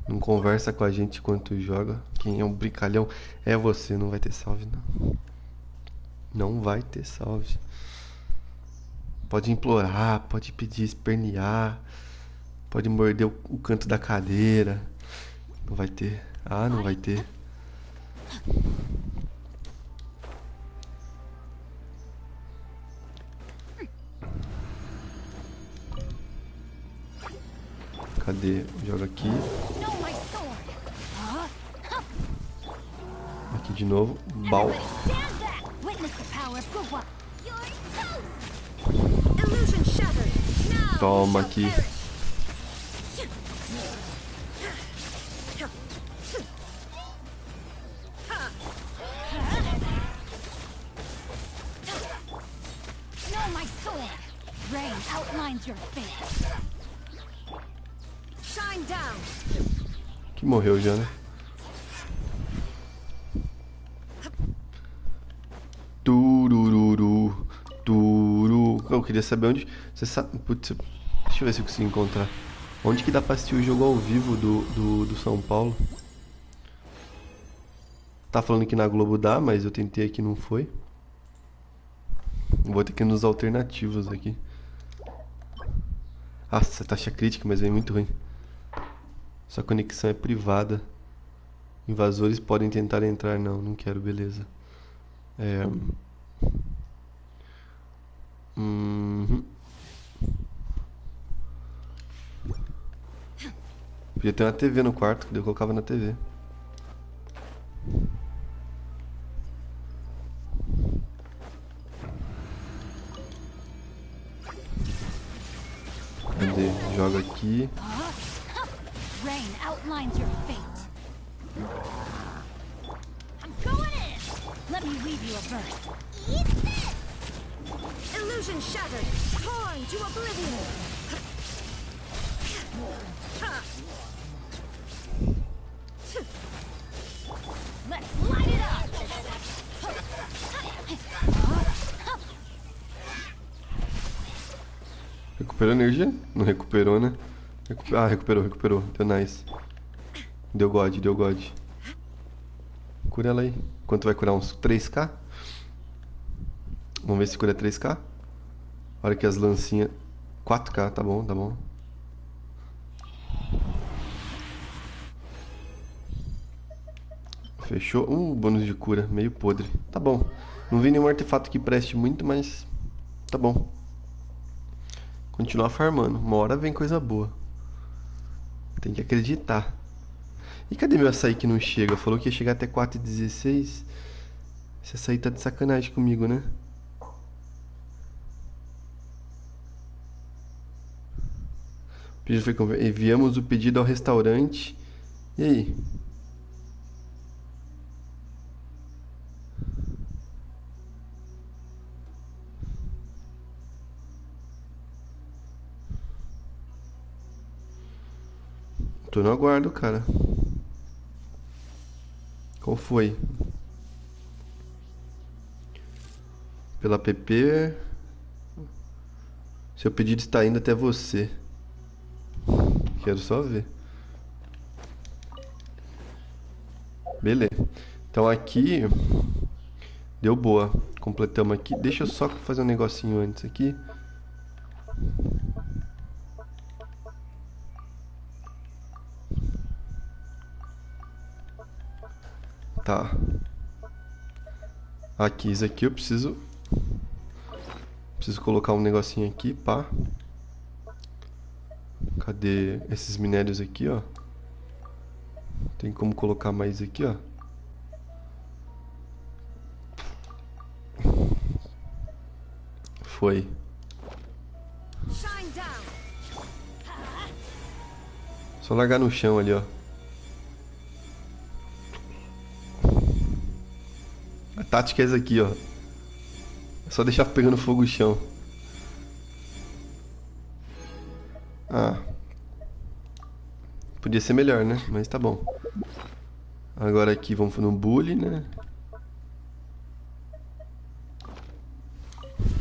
Não conversa com a gente enquanto joga. Quem é um brincalhão é você, não vai ter salve não. Não vai ter salve. Pode implorar, pode pedir espernear, pode morder o canto da cadeira. Não vai ter. Ah, não vai ter. Cadê? Joga aqui. Know my sword. Aqui de novo. Bal. Stand back. Witness the power of good one. You're toast. Illusion shattered. Now Toma you aqui. shall perish. Know my sword. Rain outlines your fate. Shine down. Que morreu já, né? Turururu. Turu. Eu queria saber onde. Você sabe. Putz, deixa eu ver se eu consigo encontrar. Onde que dá pra assistir o jogo ao vivo do São Paulo? Tá falando que na Globo dá, mas eu tentei aqui e não foi. Vou ter que ir nos alternativos aqui. Nossa, taxa crítica, mas vem muito ruim. Sua conexão é privada. Invasores podem tentar entrar. Não, não quero, beleza. Podia ter uma TV no quarto, que eu colocava na TV. Cadê? Joga aqui. Rain outlines your fate. I'm going in. Let me weave you a verse. Eat this. Illusion shattered. Torn to oblivion. Let's light it up. Recuperou energia? Não recuperou, né? Ah, recuperou. Deu nice. Deu God. Cura ela aí. Quanto vai curar? Uns 3k? Vamos ver se cura 3k. Olha que as lancinhas... 4k, tá bom. Fechou. Bônus de cura. Meio podre. Tá bom. Não vi nenhum artefato que preste muito, mas tá bom. Continuar farmando. Uma hora vem coisa boa. Tem que acreditar. E cadê meu açaí que não chega? Falou que ia chegar até 4h16. Esse açaí tá de sacanagem comigo, né? Enviamos o pedido ao restaurante. E aí? Tô no aguardo, cara. Qual foi? Pela app. Seu pedido está indo até você. Quero só ver. Beleza. Então aqui deu boa. Completamos aqui. Deixa eu só fazer um negocinho antes aqui. Tá. Aqui, isso aqui eu preciso colocar um negocinho aqui, pá. Cadê esses minérios aqui, ó? Tem como colocar mais aqui, ó. Foi. Só largar no chão ali, ó. A tática é essa aqui, ó. É só deixar pegando fogo no chão. Ah. Podia ser melhor, né? Mas tá bom. Agora aqui vamos no bully, né?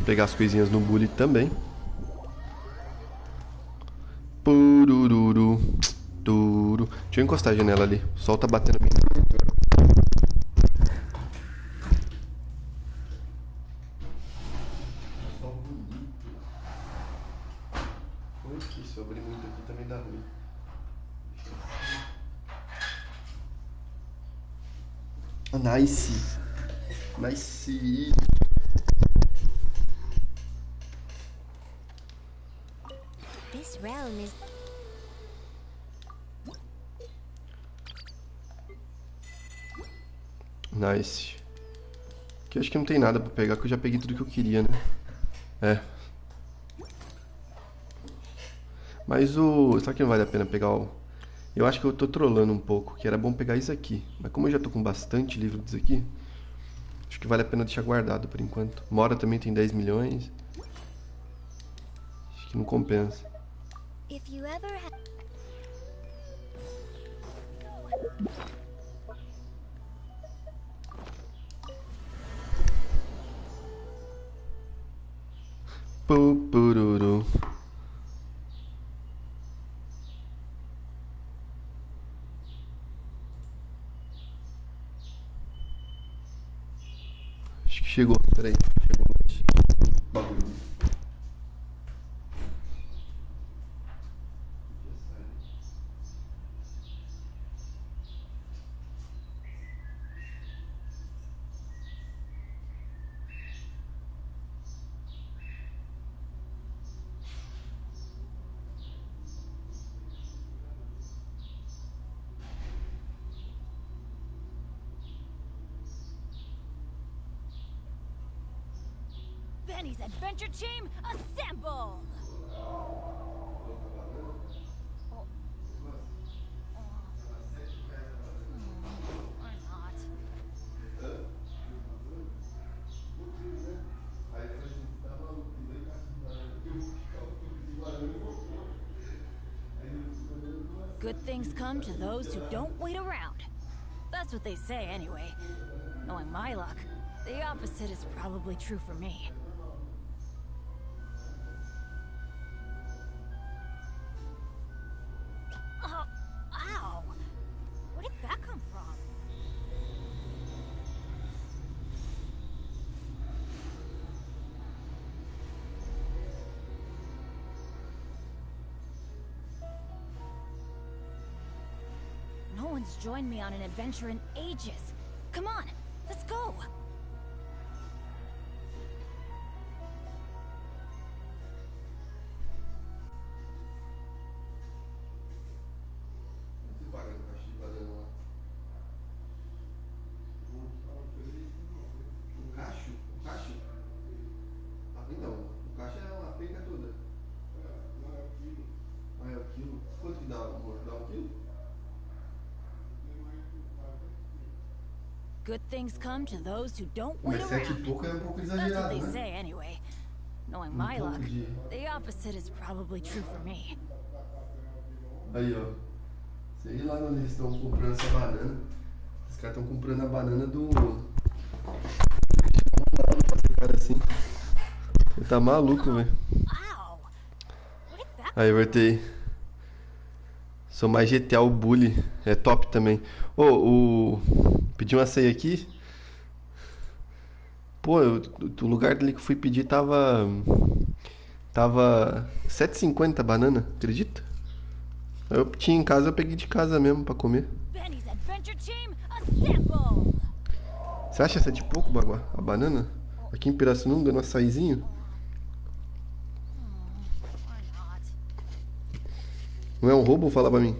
Pegar as coisinhas no bully também. Purururu. Turu. Deixa eu encostar a janela ali. O sol tá batendo bem. Se eu abrir muito aqui também dá ruim. Nice. Nice. This realm is Nice. Aqui acho que não tem nada pra pegar, porque eu já peguei tudo que eu queria, né? É. Mas o... Será que não vale a pena pegar o... Eu acho que eu tô trolando um pouco, que era bom pegar isso aqui. Mas como eu já tô com bastante livro disso aqui, acho que vale a pena deixar guardado por enquanto. Mora também tem 10 milhões. Acho que não compensa. if you ever had Pururu. Acho que chegou. Peraí. Chegou. Bagulho. Benny's adventure team, assemble! Or not. Good things come to those who don't wait around. That's what they say anyway. Knowing my luck, the opposite is probably true for me. Oh, ow! Where did that come from? No one's joined me on an adventure in ages. Come on, let's go. Good things come to those who don't wait Mas 7 e around. pouco é um pouco That's what exagerado, they né? say anyway. Knowing my pouco luck, de... the opposite is probably true for me. Aí, ó. Sei lá onde eles estão comprando essa banana. Os caras estão comprando a banana do... Esse cara assim. Ele tá maluco, velho. Wow. What if that... Aí, eu voltei. Sou mais GTA, o Bully. É top também. Ô, pedi uma ceia aqui. Pô, o lugar dele que eu fui pedir tava 7,50 a banana, acredita? Aí eu tinha em casa, eu peguei de casa mesmo pra comer. Benny's Adventure Team, assemble! Você acha 7 e pouco, Bagua, a banana? Aqui em Pirassununga, no açaizinho? Or not. Não é um roubo? Fala pra mim.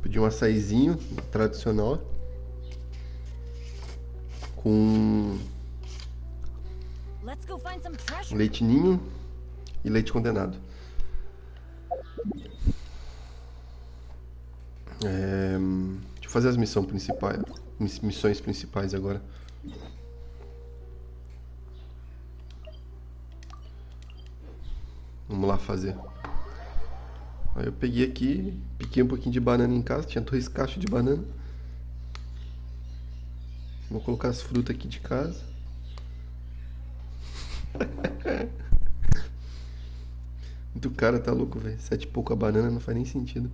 Pedi um açaizinho tradicional com Let's go find some treasure. leite ninho e leite condenado. Deixa eu fazer as missões principais agora. Vamos lá fazer. Aí eu peguei aqui, piquei um pouquinho de banana em casa, tinha 2 cachos de banana. Vou colocar as frutas aqui de casa. Muito cara, tá louco, velho. 7 e pouco a banana, não faz nem sentido.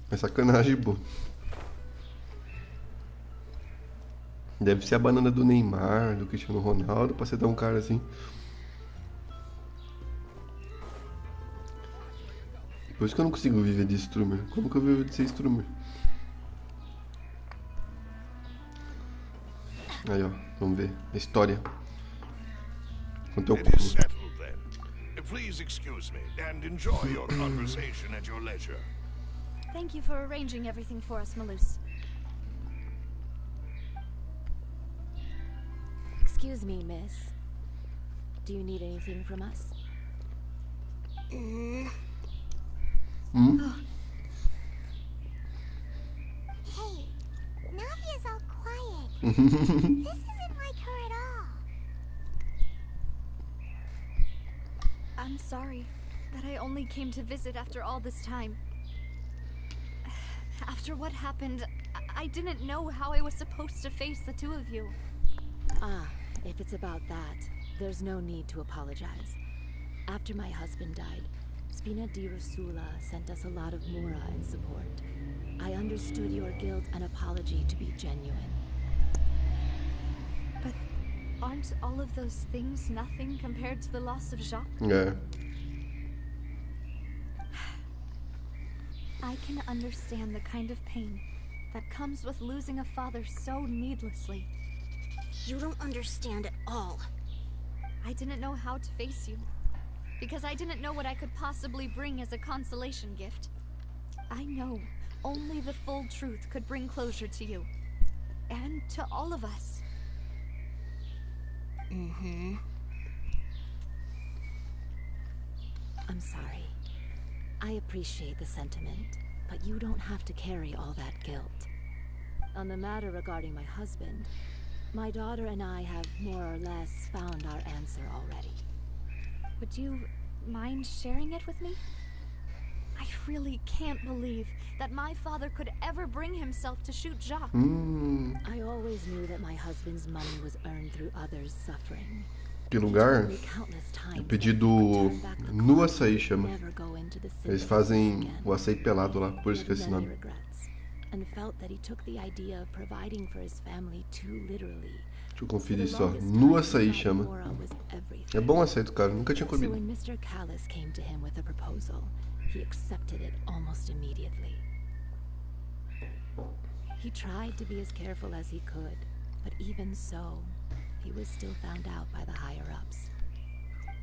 É sacanagem, pô. Deve ser a banana do Neymar, do Cristiano Ronaldo, pra você dar um cara assim. Por isso que eu não consigo viver de streamer. Como que eu vivo de ser streamer? Aí, ó. Vamos ver. A história. Quanto eu It is como. settled then. Please excuse me and enjoy your conversation at your leisure. Thank you for arranging everything for us, Malus. Excuse me, miss. Do you need anything from us? Hey, Navia's all quiet. This isn't like her at all. I'm sorry that I only came to visit after all this time. After what happened, I didn't know how I was supposed to face the two of you. Ah, if it's about that, there's no need to apologize. After my husband died, Spina di Rasula sent us a lot of mura and support. I understood your guilt and apology to be genuine. But aren't all of those things nothing compared to the loss of Jacques? É. I can understand the kind of pain that comes with losing a father so needlessly. You don't understand at all. I didn't know how to face you, because I didn't know what I could possibly bring as a consolation gift. I know only the full truth could bring closure to you, and to all of us. I'm sorry. I appreciate the sentiment, but you don't have to carry all that guilt. On the matter regarding my husband, my daughter and I have more or less found our answer already. Would you mind sharing it with me? I really can't believe that my father could ever bring himself to shoot Jacques. I always knew that my husband's money was earned through others' suffering. Que lugar? Eu pedi do no açaí, chama. Eles fazem o açaí pelado lá, por isso que é esse nome. And felt that he took the idea of providing for his family too literally. Deixa eu conferir só. No açaí chama. É bom o açaí do cara, nunca tinha So comido. when Mr. Callis came to him with a proposal, he accepted it almost immediately. He tried to be as careful as he could, but even so, he was still found out by the higher-ups.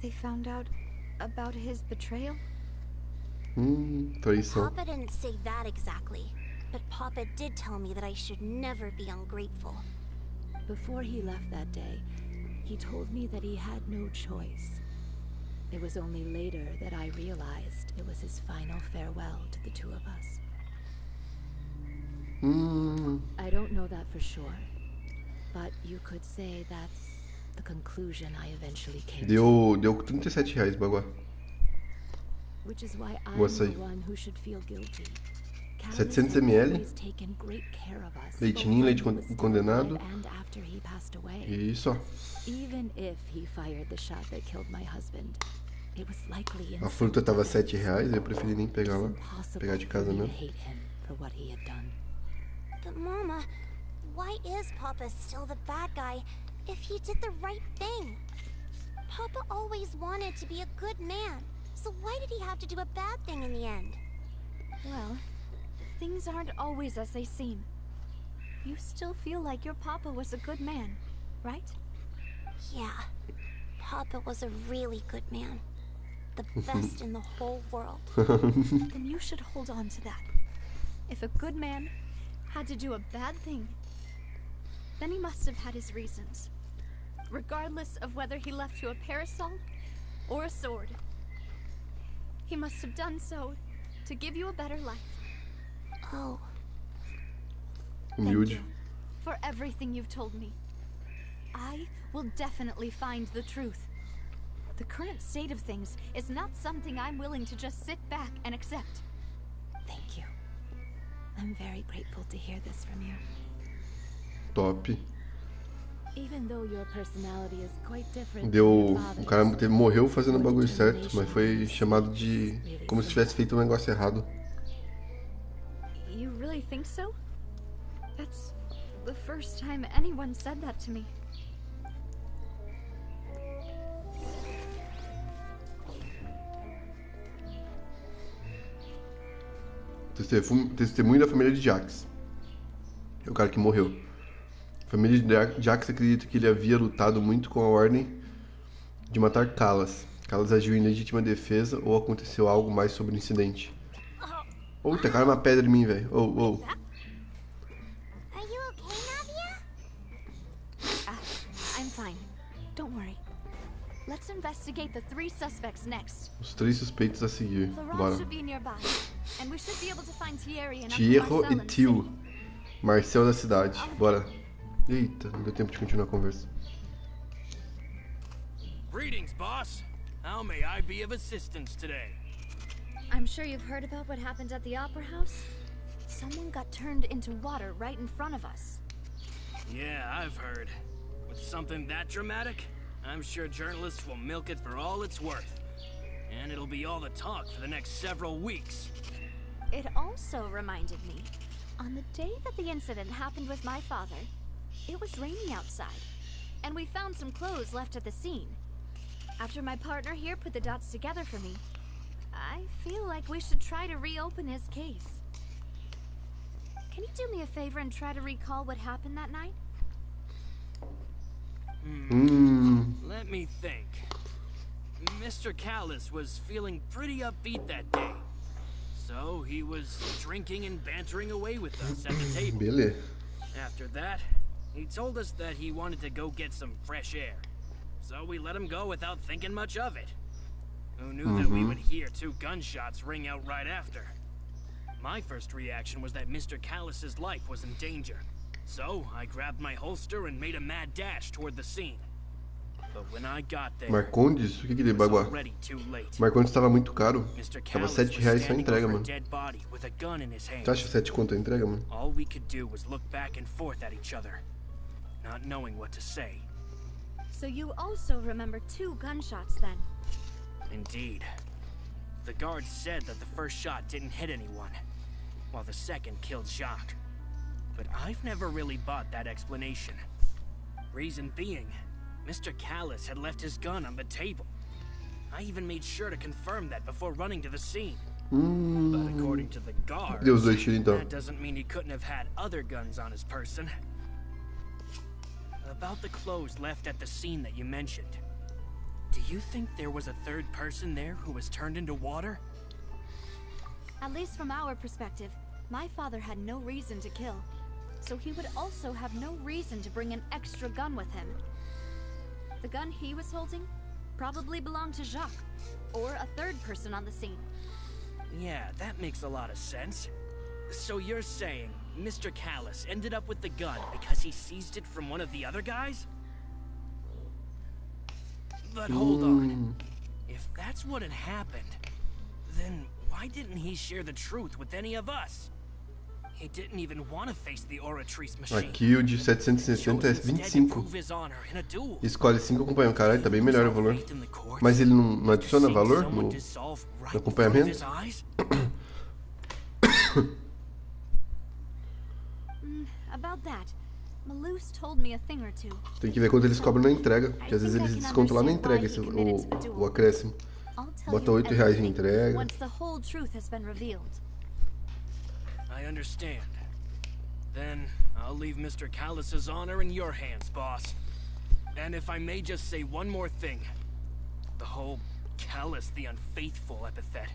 They found out about his betrayal? Traição. Papa didn't say that exactly, but Papa did tell me that I should never be ungrateful. Before he left that day, he told me that he had no choice. It was only later that I realized it was his final farewell to the two of us. I don't know that for sure, but you could say that's the conclusion I eventually came to. Deu R$37, bagulho. Which is why I'm What's the that? one who should feel guilty. 700 ml. Leitinho, leite condenado. Isso, ó. Even if he fired the shot that killed my husband, it was likely A fruta tava R$7, eu preferi nem pegar lá. Pegar de casa mesmo. But Mama, why is Papa still the bad guy if he did the right thing? Papa always wanted to be a good man, so why did he have to do a bad thing in the end? Well, things aren't always as they seem. You still feel like your papa was a good man, right? Yeah, Papa was a really good man. The best in the whole world. Then you should hold on to that. If a good man had to do a bad thing, then he must have had his reasons. Regardless of whether he left you a parasol or a sword. He must have done so to give you a better life. Oh, Thank Humilde. you for everything you've told me. I will definitely find the truth. The current state of things is not something I'm willing to just sit back and accept. Thank you. I'm very grateful to hear this from you. Top. Even though your personality is quite different Deu. from your O cara father's, morreu fazendo o bagulho certo, mas foi chamado de. Como se tivesse feito um negócio errado. You really think so? That's the first time anyone said that to me. Testemunho da família de Jax. É o cara que morreu. A família de Jax acredita que ele havia lutado muito com a ordem de matar Callas. Callas agiu em legítima defesa ou aconteceu algo mais sobre o incidente. Eita, caiu uma pedra em mim, velho. Oh. are you okay, Navia? I'm fine. Don't worry. Let's investigate the 3 suspects next. Os 3 suspeitos a seguir. Laurent Bora. should be nearby, and we should be able to find Thierry and Tierro Marcel e in the Tio. city. Marcel da cidade. Bora. Eita, não deu tempo de continuar a conversa. Greetings, boss. How may I be of assistance today? I'm sure you've heard about what happened at the Opera House. Someone got turned into water right in front of us. Yeah, I've heard. With something that dramatic, I'm sure journalists will milk it for all it's worth. And it'll be all the talk for the next several weeks. It also reminded me, on the day that the incident happened with my father, it was raining outside, and we found some clothes left at the scene. After my partner here put the dots together for me, I feel like we should try to reopen his case. Can you do me a favor and try to recall what happened that night? Let me think. Mr. Callis was feeling pretty upbeat that day. So he was drinking and bantering away with us at the table. Beleza. After that, he told us that he wanted to go get some fresh air. So we let him go without thinking much of it. Who knew that we would hear 2 gunshots ring out right after? My first reaction was that Mr. Callis's life was in danger. So I grabbed my holster and made a mad dash toward the scene. But when I got there, Marcondes? O que it deu was bagulho? already too late. Marcondes estava muito caro. Mr. Tava Callis R$7 was só standing entrega, over a mano. dead body with a gun in his hand. Tu acha 7 conto a entrega, mano? All we could do was look back and forth at each other, not knowing what to say. So you also remember 2 gunshots then? Indeed. The guard said that the first shot didn't hit anyone, while the second killed Jacques. But I've never really bought that explanation. Reason being, Mr. Callis had left his gun on the table. I even made sure to confirm that before running to the scene. But according to the guard, Deu os 2 tiros então. that doesn't mean he couldn't have had other guns on his person. About the clothes left at the scene that you mentioned. Do you think there was a 3rd person there who was turned into water? At least from our perspective, my father had no reason to kill. So he would also have no reason to bring an extra gun with him. The gun he was holding probably belonged to Jacques, or a third person on the scene. Yeah, that makes a lot of sense. So you're saying Mr. Callus ended up with the gun because he seized it from one of the other guys? But hold on. If that's what had happened, then why didn't he share the truth with any of us? He didn't even want to face the Oratrice machine. Aqui o de 760 é 25. Escolhe 5 acompanhamentos. Caralho, tá bem melhor o valor. Mas ele não adiciona valor no acompanhamento? About that, Malus told me a thing or two. Tem que ver quanto eles cobram na entrega, porque às vezes eles descontam lá na entrega o acréscimo. Bota R$8 de entrega. Once the whole truth has been revealed. I understand. Then I'll leave Mr. Callus's honor in your hands, boss. And if I may just say one more thing, the whole Callus the Unfaithful epithet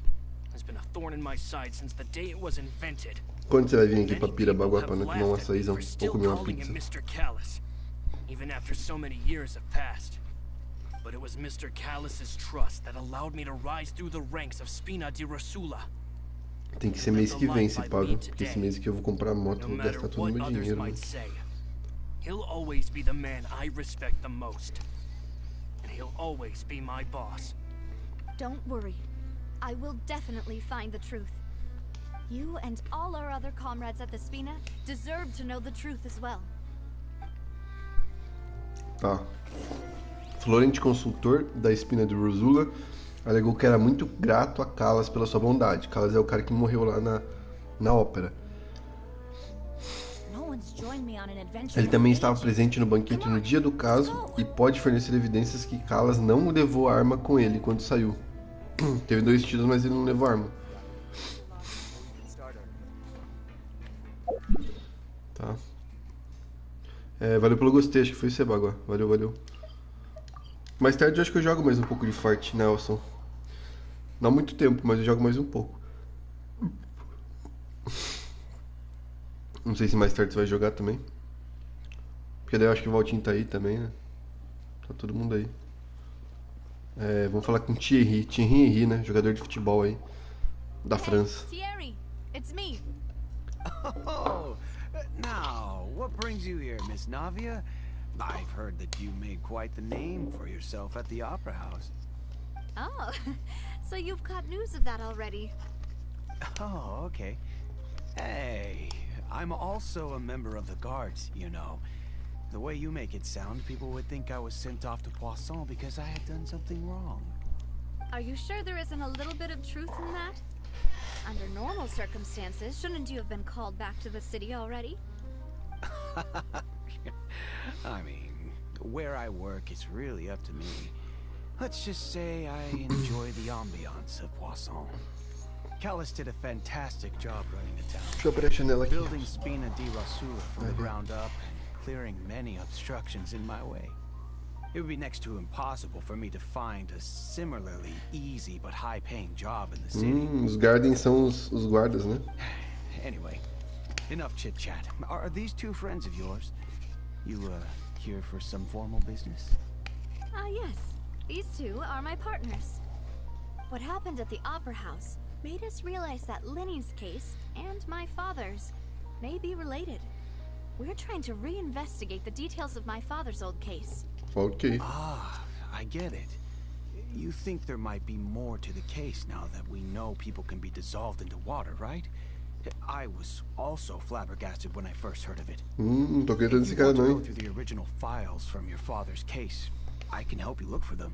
has been a thorn in my side since the day it was invented. Quando você vai vir aqui pra Pirabaguá pra comer um açaizão ou comer uma pizza? Mr. Callus, even after so many years have passed. But it was Mr. Callus's trust that allowed me to rise through the ranks of Spina di Rosula. Tem que ser mês que vem se paga, porque esse mês que eu vou comprar a moto, vou gastar todo o meu dinheiro. Né? He'll always be the man I respect the most. And he'll always be my boss. Don't worry. I will definitely find the truth. You and all our other comrades at the Spina deserve to know the truth as well. Tá. Florente, consultor da Spina de Rosula, alegou que era muito grato a Callas pela sua bondade. Callas é o cara que morreu lá na ópera. Ele também estava presente no banquete no dia do caso e pode fornecer evidências que Callas não levou a arma com ele quando saiu. Teve 2 tiros, mas ele não levou a arma. Tá. Valeu pelo gostei, acho que foi o Seba agora. Valeu. Mais tarde eu acho que eu jogo mais um pouco de Forte, Nelson. Não há muito tempo, mas eu jogo mais um pouco. Não sei se mais tarde você vai jogar também. Porque daí eu acho que o Valtinho tá aí também, né? Tá todo mundo aí. Vamos falar com Thierry Henry, né? Jogador de futebol aí. Da França. Thierry, it's me. Oh, now, what brings you here, Miss Navia? I've heard that you made quite the name for yourself at the Opera House. Oh, so you've caught news of that already. Oh, okay. Hey, I'm also a member of the guards, you know. The way you make it sound, people would think I was sent off to Poisson because I had done something wrong. Are you sure there isn't a little bit of truth in that? Under normal circumstances, shouldn't you have been called back to the city already? I mean, where I work is really up to me. Let's just say I enjoy the ambiance of Poisson. Callus did a fantastic job running the town. Deixa eu abrir a janela aqui. Building Spina di Rosula from the ground up and clearing many obstructions in my way. It would be next to impossible for me to find a similarly easy but high-paying job in the city. Os guardians são os guardas, né? Anyway, enough chit-chat. Are these 2 friends of yours? You, here for some formal business? Yes. These 2 are my partners. What happened at the Opera House made us realize that Lenny's case and my father's may be related. We're trying to reinvestigate the details of my father's old case. Ok. Ah, I get it. You think there might be more to the case now that we know people can be dissolved into water, right? I was also flabbergasted when I first heard of it. Tô querendo esse cara If you não, want to go through the original files from your father's case, I can help you look for them.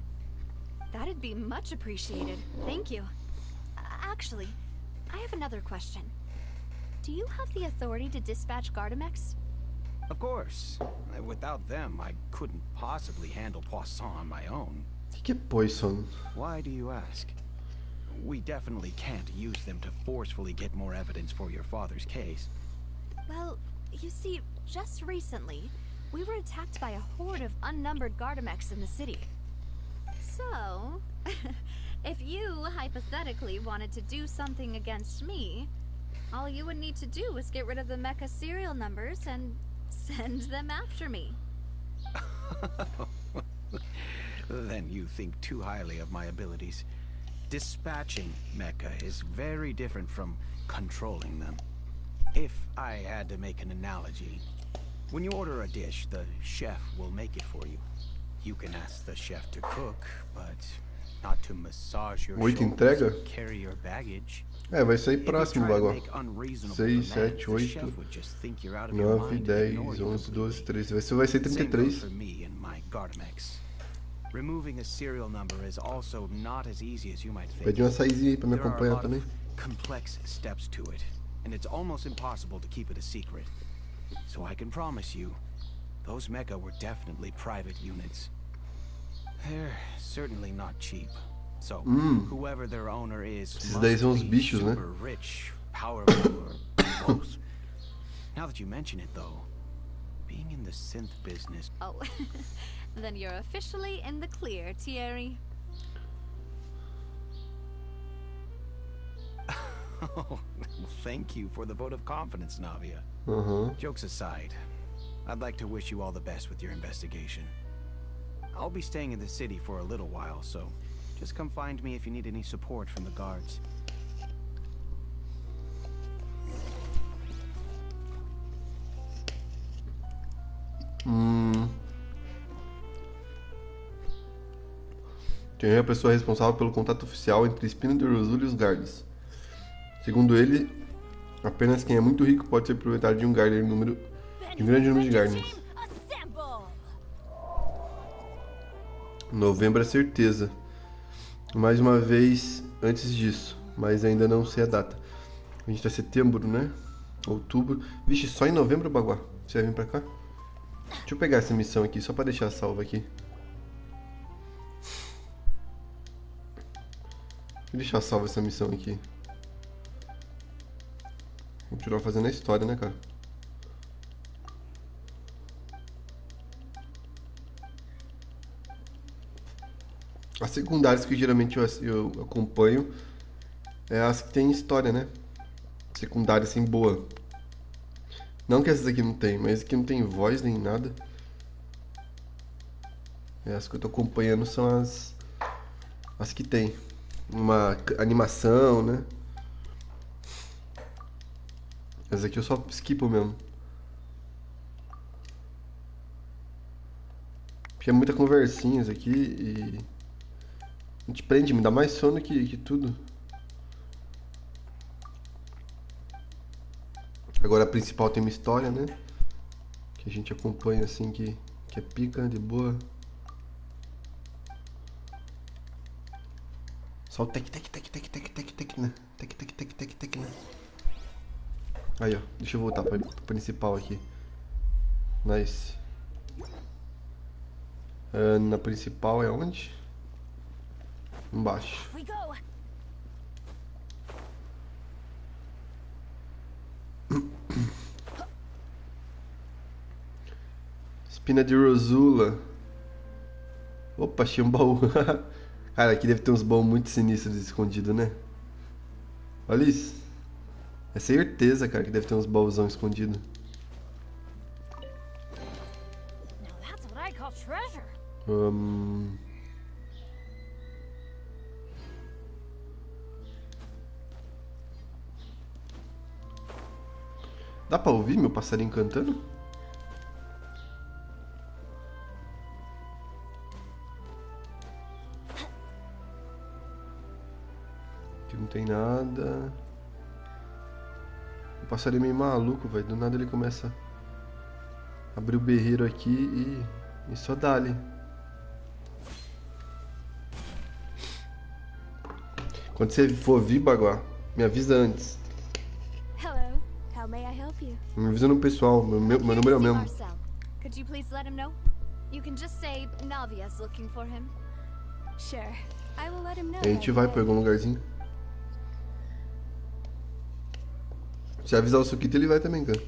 That'd be much appreciated. Thank you. Actually, I have another question. Do you have the authority to dispatch Gardamex? Of course. Without them, I couldn't possibly handle Poisson on my own. O que é Poisson? Why do you ask? We definitely can't use them to forcefully get more evidence for your father's case. Well, you see, just recently, we were attacked by a horde of unnumbered Gardamex in the city. So, If you hypothetically wanted to do something against me, all you would need to do is get rid of the mecha serial numbers and send them after me. Then you think too highly of my abilities. Dispatching mecha is very different from controlling them. If I had to make an analogy, when you order a dish, the chef will make it for you. You can ask the chef to cook, but not to massage your shoulders, carry your baggage. É, vai sair próximo agora. 6, 7, 8, 9, 10, 11, 12, 13. Vai ser 33. Pede uma saizinha aí pra me acompanhar também. Complex steps to it, and it's almost impossible to keep it a secret. So I can promise you, those mecha were definitely private units. They're certainly not cheap. So, whoever their owner is Esses daí são os bichos, né? super rich, powerful, or both. Now that you mention it, though, being in the synth business... Oh, then you're officially in the clear, Thierry. Oh, thank you for the vote of confidence, Navia. Jokes aside, I'd like to wish you all the best with your investigation. I'll be staying in the city for a little while, so just come find me if you need any support from the guards. Quem é a pessoa responsável pelo contato oficial entre Espina de Rosula e os guardas? Segundo ele, apenas quem é muito rico pode ser proprietário de um grande número de gardens. Novembro é certeza. Mais uma vez antes disso, mas ainda não sei a data. A gente tá em setembro, né? Outubro. Vixe, só em novembro, Baguá. Você vai vir pra cá? Deixa eu pegar essa missão aqui, só pra deixar salva aqui. Vou deixar salva essa missão aqui. Vou continuar fazendo a história, né, cara? As secundárias que geralmente eu acompanho é as que tem história, né? Secundária assim boa. Não que essas aqui não tem, mas aqui não tem voz nem nada. As que eu tô acompanhando são as que tem uma animação, né? Essas aqui eu só skipo mesmo. Porque é muita conversinha isso aqui e... a gente prende, me dá mais sono que tudo. Agora a principal tem uma história, né? Que a gente acompanha assim, que é pica, de boa. Só o tec, né? Tec, né? Aí, ó. Deixa eu voltar para o principal aqui. Nice. Na principal é onde? Embaixo. Espina de Rosula. Opa, achei um baú. Cara, aqui deve ter uns baús muito sinistros escondidos, né? Olha isso. É certeza, cara, que deve ter uns baúzão escondidos. Dá pra ouvir meu passarinho cantando? Aqui não tem nada. O passarinho é meio maluco, velho. Do nada ele começa a abrir o berreiro aqui e só dá ali. Quando você for vir, Baguá, me avisa antes. How may I help you? Me avisa no pessoal, meu número é o mesmo. Could you please let him know? You can just say Navia's looking for him. Sure, I will let him know. E a gente vai pra algum lugarzinho. Se avisar o Sukita, ele vai também, cara.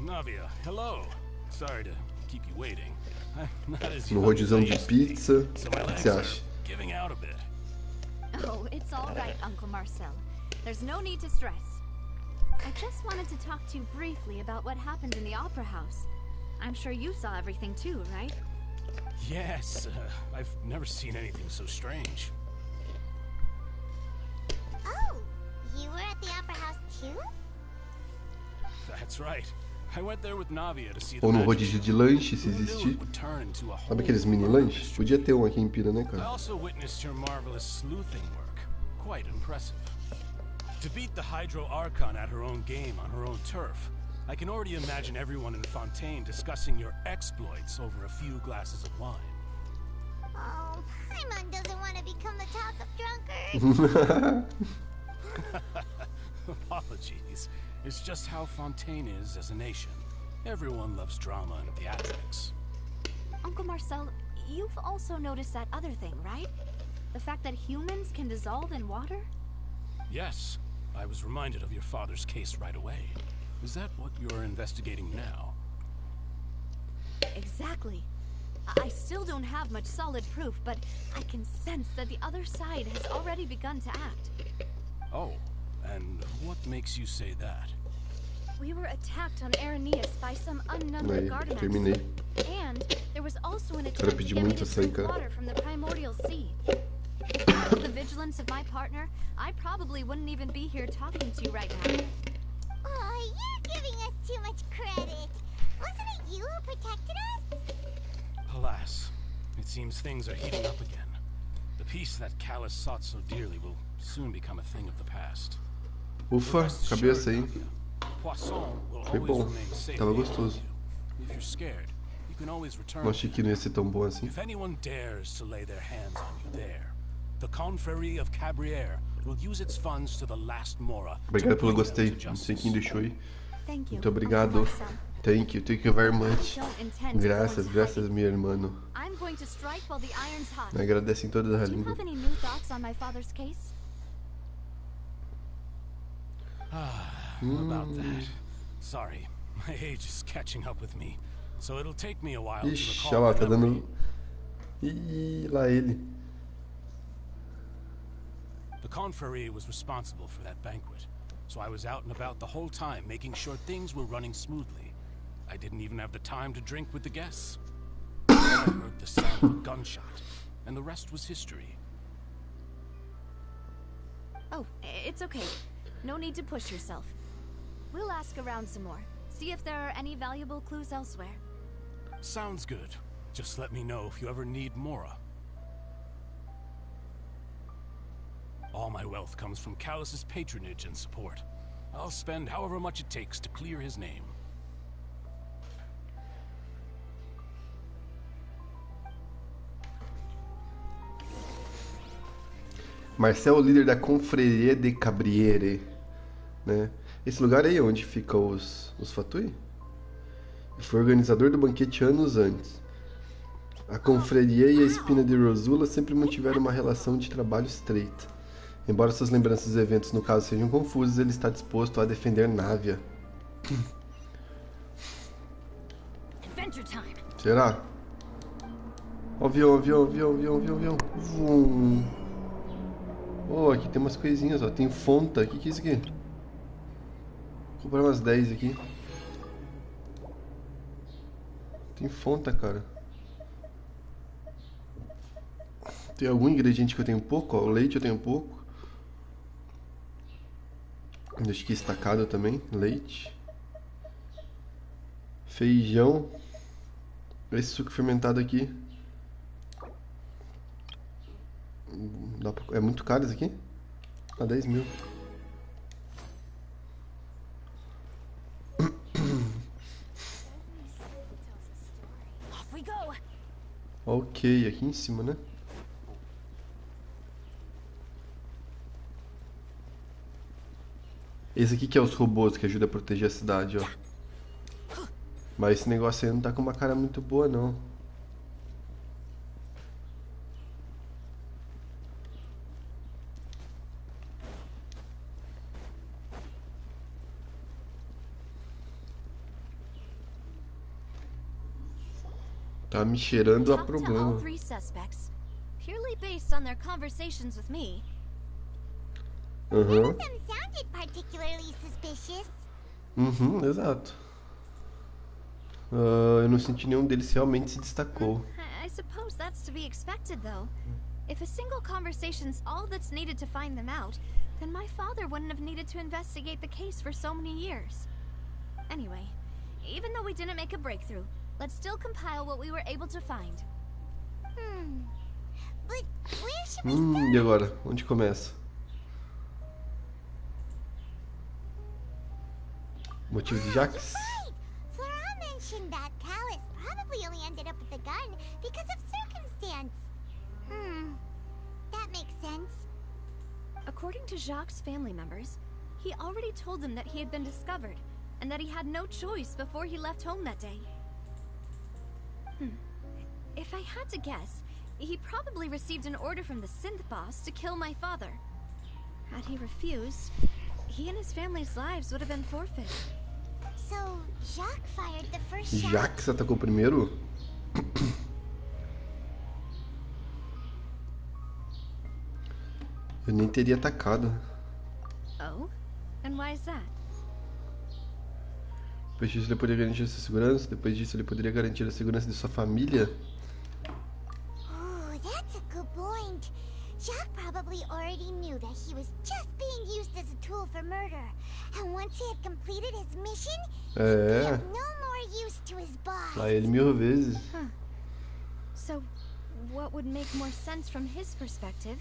Navia, hello. Sorry to keep you waiting. No rodizão de pizza. O que você acha? giving out a bit. Oh, it's all right, Uncle Marcel. There's no need to stress. I just wanted to talk to you briefly about what happened in the Opera House. I'm sure you saw everything too, right? Yes, I've never seen anything so strange. Oh, you were at the Opera House too? That's right. I went there with Navia to see the Ou no magic rodízio de show. lanche, se Who knew existir. it would turn into a Sabe whole aqueles mini world lanches? mystery? Podia ter um aqui em Pira, né, I cara? also witnessed your marvelous sleuthing work. Quite impressive. To beat the Hydro Archon at her own game on her own turf, I can already imagine everyone in Fontaine discussing your exploits over a few glasses of wine. Oh, Paimon doesn't want to become the talk of drunkards. Apologies. It's just how Fontaine is as a nation. Everyone loves drama and theatrics. Uncle Marcel, you've also noticed that other thing, right? The fact that humans can dissolve in water? Yes, I was reminded of your father's case right away. Is that what you're investigating now? Exactly. I still don't have much solid proof, but I can sense that the other side has already begun to act. Oh, and what makes you say that? We were attacked on Arrhenius by some unnumbered Aí, Gardenax. terminei. And there was also an Cara, attempt to pedi get me muito to essa aí, drink cara. water from the primordial sea. Without the vigilance of my partner, I probably wouldn't even be here talking to you right now. Oh, you're giving us too much credit. Wasn't it you who protected us? Alas, it seems things are heating up again. The peace that Callus sought so dearly will soon become a thing of the past. Ufa, Rest cabeça assured, aí. Navia, Poisson will Foi always bom. remain safe Tava here gostoso. with you. If you're scared, you can always return. Não achei que não ia ser tão bom assim. If anyone dares to lay their hands on you there, the Confrérie of Cabrières will use its funds to the last Mora. Obrigado to pelo bring them gostei. to Não sei justice. quem deixou aí. Thank you. Muito obrigado. Uncle Marcel. Thank you very much. I don't intend to go Graças, into graças, hiding. meu irmão. I'm going to strike while the iron's hot. Me agradece em toda a Do you língua. have any new thoughts on my father's case? About that. Sorry, my age is catching up with me, so it'll take me a while to Ixi, recall olha lá, my tá memory. dando... Ih, lá ele. The Confrérie was responsible for that banquet, so I was out and about the whole time making sure things were running smoothly. I didn't even have the time to drink with the guests. Then I heard the sound of a gunshot, and the rest was history. Oh, it's okay. No need to push yourself. We'll ask around some more. See if there are any valuable clues elsewhere. Sounds good. Just let me know if you ever need Mora. All my wealth comes from Callus's patronage and support. I'll spend however much it takes to clear his name. Marcel, o líder da Confrérie de Cabrières, né? Esse lugar aí é onde fica os Fatui? Foi organizador do banquete anos antes. A Confrérie e a Espina de Rosula sempre mantiveram uma relação de trabalho estreita. Embora suas lembranças dos eventos no caso sejam confusas, ele está disposto a defender Navia. Será? Avião. Vum. Oh, aqui tem umas coisinhas, ó. Tem fonta. O que é isso aqui? Vou comprar umas 10 aqui. Tem fonta, cara. Tem algum ingrediente que eu tenho pouco, ó. O leite eu tenho pouco. Acho que estacado também. Leite. Feijão. Esse suco fermentado aqui. É muito caro isso aqui? Ah, 10 mil. Ok, aqui em cima, né? Esse aqui que é os robôs que ajudam a proteger a cidade, ó. Mas esse negócio aí não tá com uma cara muito boa, não. Tá me cheirando a Talked to all problema. 3 suspects. Purely based on their conversations with me. None of them sounded particularly suspicious. Exato. Eu não senti nenhum deles realmente se destacou. I suppose that's to be expected, though. If a single conversation's all that's needed to find them out, then my father wouldn't have needed to investigate the case for so many years. Anyway, even though we didn't make a breakthrough, let's still compile what we were able to find. But where should we start? E agora? Onde começa? Motivo de Jax? Right! Flora mentioned that Callus probably only ended up with the gun because of circumstance. That makes sense. According to Jacques' family members, he already told them that he had been discovered, and that he had no choice before he left home that day. If I had to guess, he probably received an order from the synth boss to kill my father. Had he refused, he and his family's lives would have been forfeit. So, Jacques fired the first shot. Jax atacou primeiro? Eu nem teria atacado. Oh? And why is that? Depois disso ele poderia garantir a sua segurança. Depois disso ele poderia garantir a segurança de sua família. Oh, that's a good point. Jacques probably already knew that he was just being used as a tool for murder. And once he had completed his mission, he'd have no more use to his boss. Lá ele 1000 vezes. So, what would make more sense from his perspective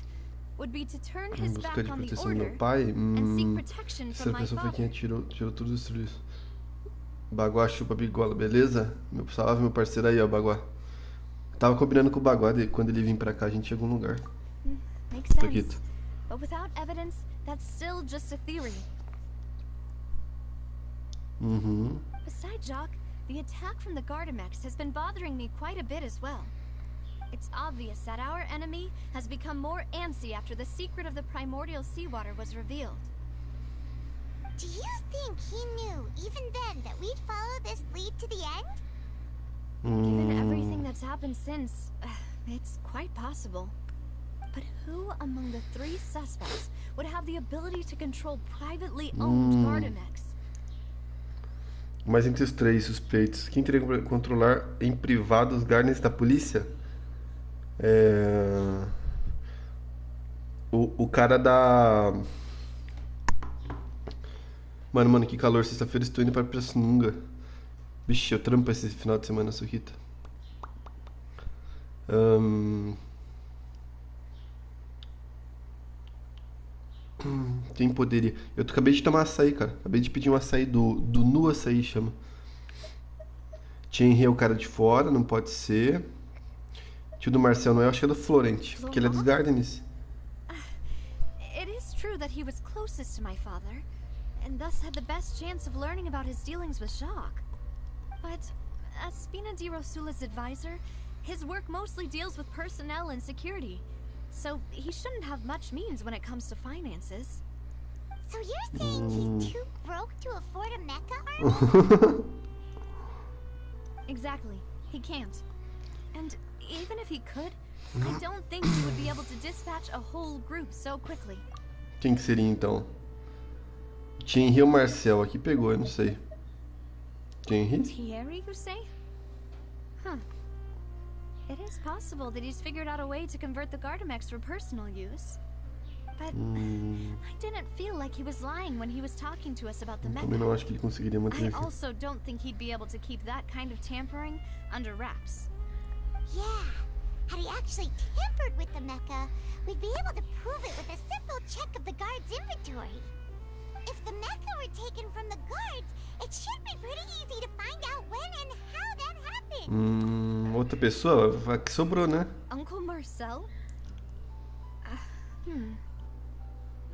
would be to turn Em his busca back de on the proteção do order meu pai. and seek protection Essa from my pessoa foi quem father. tirou tudo dos trilhos. Baguá chupa bigola, beleza? Meu salve, meu parceiro aí, ó, Baguá. Tava combinando com o Baguá quando ele vir pra cá, a gente chega em algum lugar. Makes sense. Paquito. But without evidence, that's still just a theory. Besides Jacques, the attack from the Gardamex has been bothering me quite a bit as well. It's obvious that our enemy has become more antsy after the secret of the primordial seawater was revealed. Do you think he knew, even then, that we'd follow this lead to the end? Given everything that's happened since, it's quite possible. But who among the three suspects would have the ability to control privately owned Gardamex? Mas entre os três suspeitos, quem teria que controlar em privado os Garnets da polícia? O cara da... Mano, que calor. Sexta-feira estou indo pra Pirassununga. Vixe, eu trampo esse final de semana, Suquita. Quem poderia? Eu acabei de tomar açaí, cara. Acabei de pedir um açaí do Nu Açaí, chama. Henry é o cara de fora, não pode ser. Tio do Marcel não é, eu acho que é do Florent, porque ele é dos Gardens. It is true that he was closest to my father, and thus had the best chance of learning about his dealings with Jacques. But as Spina di Rosula's advisor, his work mostly deals with personnel and security, so he shouldn't have much means when it comes to finances. So you're saying he's too broke to afford a mecha army? Exactly. He can't. And even if he could, I don't think he would be able to dispatch a whole group so quickly. Quem que seria então? Henry ou Marcel? Aqui pegou, eu não sei. Henry? Thierry, you say? Huh. It is possible that he's figured out a way to convert the Gardamex for personal use. But I didn't feel like he was lying when he was talking to us about the Também não mecha. acho que ele conseguiria manter I aqui. also don't think he'd be able to keep that kind of tampering under wraps. Yeah. Had he actually tampered with the mecha, we'd be able to prove it with a simple check of the guard's inventory. If the mecha were taken from the guards, it should be pretty easy to find out when and how that happened. Outra pessoa? A que sobrou, né? Uncle Marcel?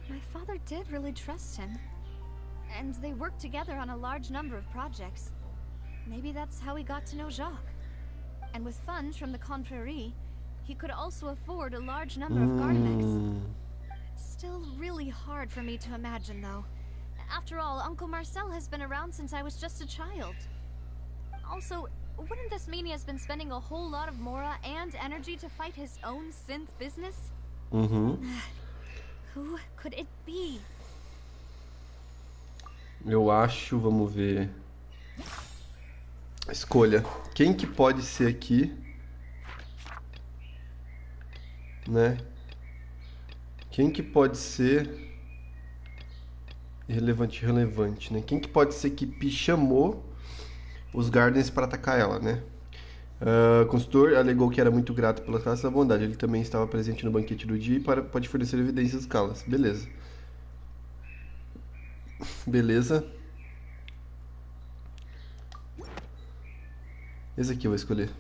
My father did really trust him. And they worked together on a large number of projects. Maybe that's how he got to know Jacques. And with funds from the Confrérie, he could also afford a large number of Gardamex. It's still really hard for me to imagine, though. After all, Uncle Marcel has been around since I was just a child. Also, Wouldn't this mean he has been spending a whole lot of mora and energy to fight his own synth business? Uhum. Who could it be? Eu acho, vamos ver. Escolha. Quem que pode ser aqui? Né? Quem que pode ser irrelevante, né? Quem que pode ser que chamou os Gardens para atacar ela, né? O consultor alegou que era muito grato pela classe da bondade. Ele também estava presente no banquete do dia e pode fornecer evidências calas. Beleza. Beleza. Esse aqui eu vou escolher.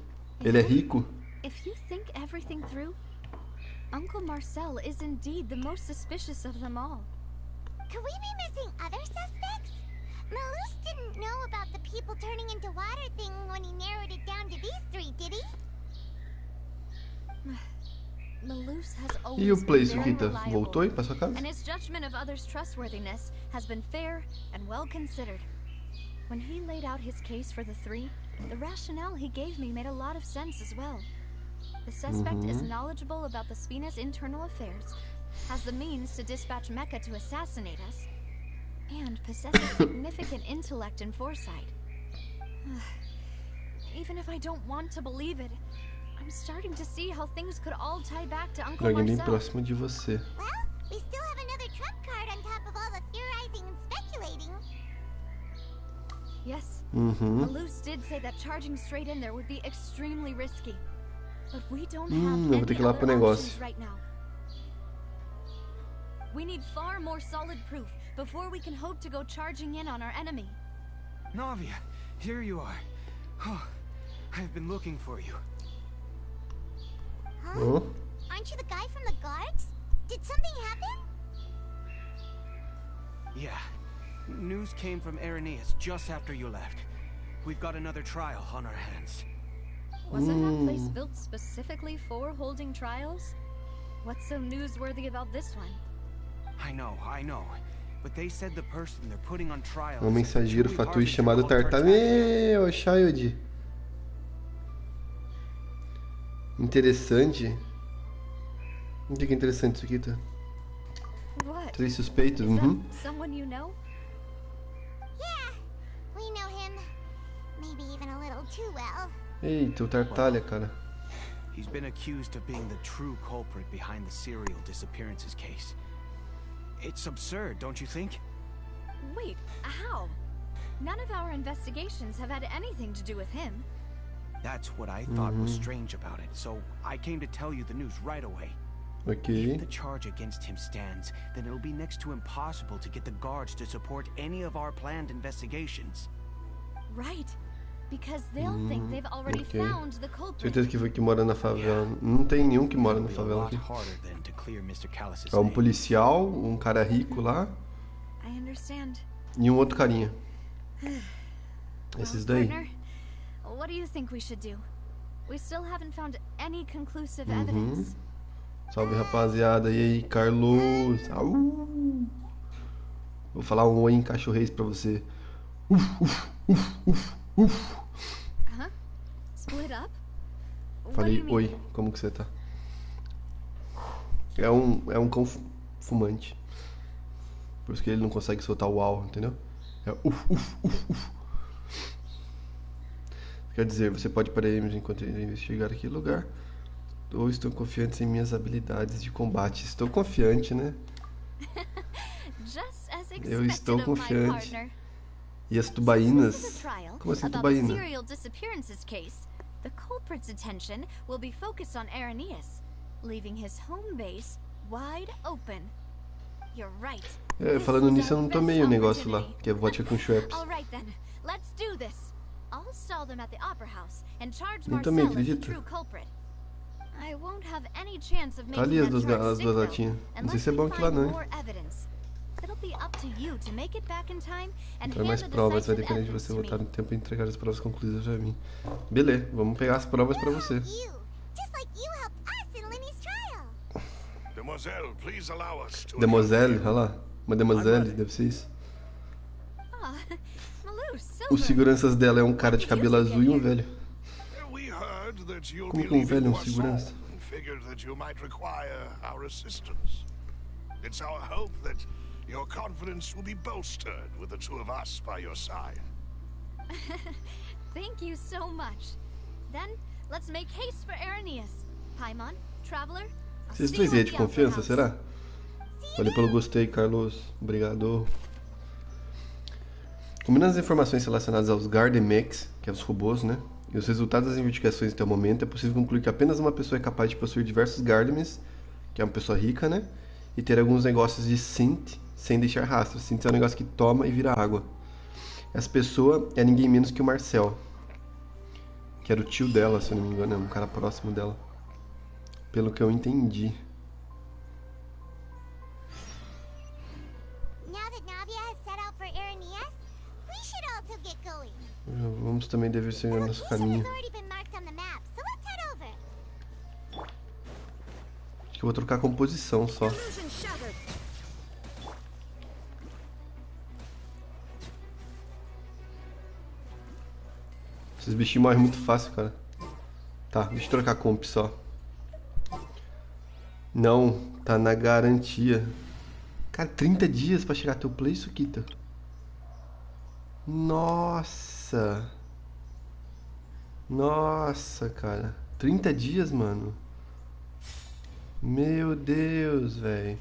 Ele é rico? If you think everything through, Uncle Marcel is indeed the most suspicious of them all. Could we be missing other suspects? Malus didn't know about the people turning into water thing when he narrowed it down to these three, did he? Malus has E always o been Place, very Rita? reliable, Voltou aí pra sua casa? and his judgment of others' trustworthiness has been fair and well considered. When he laid out his case for the three, the rationale he gave me made a lot of sense as well. The suspect is knowledgeable about the Spina's internal affairs, has the means to dispatch Mecha to assassinate us, and possesses significant intellect and foresight. Even if I don't want to believe it, I'm starting to see how things could all tie back to Uncle Alguém bem Marcel. próximo de você. Well, we still have another trump card on top of all the theorizing and speculating. Yes, Uhum. Malus did say that charging straight in there would be extremely risky. But we don't eu have vou ter any que ir lá pro other negócio. options right now. We need far more solid proof before we can hope to go charging in on our enemy. Navia, here you are. Oh, I've been looking for you. Huh? Oh. Aren't you the guy from the guards? Did something happen? Yeah. News came from Irenaeus just after you left. We've got another trial on our hands. Wasn't that place built specifically for holding trials? What's so newsworthy about this one? I know. But they said the person they're putting on trial Um is a mensageiro truly fatui harbinger chamado called Tartar. Meu, Child. Interessante. O que é interessante isso aqui, tá? What? 3 suspeitos. Is that Uhum. someone you know? Yeah, we know him. Maybe even a little too well. Eita, o Tartalha, cara. He's been accused of being the true culprit behind the serial disappearances case. It's absurd, don't you think? Wait, how? None of our investigations have had anything to do with him. That's what I thought was strange about it, so I came to tell you the news right away. Ok. If the charge against him stands, then it'll be next to impossible to get the guards to support any of our planned investigations. Right. Because they'll think they've already ok. found the culprit. Certeza que foi que mora na favela. Não tem nenhum que mora na It'll be a favela lot aqui. harder then to clear Mr. Callus's É um name. policial, um cara rico lá I understand. e um outro carinha. Esses daí. Partner, what do you think we should do? We still haven't found any conclusive evidence. Salve, rapaziada. E aí, Carlos? Au! Vou falar um oi em cachorrês pra você. Split up? What do Falei you mean? oi, como que você tá? É um cão fumante. Por isso que ele não consegue soltar o uau, entendeu? É Quer dizer, você pode parar enquanto investigar aquele lugar. Ou estou confiante em minhas habilidades de combate. Estou confiante, né? Just as Eu estou expected of my confiante. partner. E as This is a tubaínas? trial Como assim, about tubaína? the serial disappearances case. The culprit's attention will be focused on Irenaeus, leaving his home base wide open. You're right. É, This falando is nisso, eu our não tomei best o negócio lá, opportunity. que é vodka com Schweppes. All right then, let's do this. I'll stall them at the opera house and charge Nem Marcel tomei, as the acredita? true culprit. I won't have any chance of Tá making ali as that duas, charge as stick, duas though, latinhas. Não sei unless se é we bom aquilo lá find não, hein? more evidence. It'll be up to you to make it back in time and Então hand mais the provas, vai decisive depender de evidence você to voltar me. no tempo e entregar as provas concluídas pra mim. Beleza, vamos pegar as provas pra você. You, just like you helped us in Lenny's trial. Demoiselle, please allow us to... Demoiselle, olha lá. Uma demoiselle, deve ser isso. Ah, Malus, Os Silver. seguranças dela é um cara de cabelo azul e um velho. heard that you'll Como be que um velho é leaving um segurança? Poisson and figured that you might require our assistance. It's our hope that your confidence will be bolstered with the two of us by your side. Thank you so much. Then, let's make haste for Arrhenius. Paimon, Traveler, I'll Vocês see dois you aí at de the confiança, Opera será? House. Valeu pelo gostei, Carlos. Obrigado. Combinando as informações relacionadas aos Garden Mechs, que é os robôs, né? E os resultados das investigações até o momento, é possível concluir que apenas uma pessoa é capaz de possuir diversos Gardens, que é uma pessoa rica, né? E ter alguns negócios de synth sem deixar rastro. Synth é um negócio que toma e vira água. Essa pessoa é ninguém menos que o Marcel, que era o tio dela, se eu não me engano, é um cara próximo dela. Pelo que eu entendi. Vamos também dever seguir nosso caminho. Acho que eu vou trocar a composição só. Esses bichinhos morrem muito fácil, cara. Tá, deixa eu trocar a comp só. Não, tá na garantia. Cara, 30 dias pra chegar até o Play, Suquita. Nossa. Nossa, cara. 30 dias, mano. Meu Deus, velho.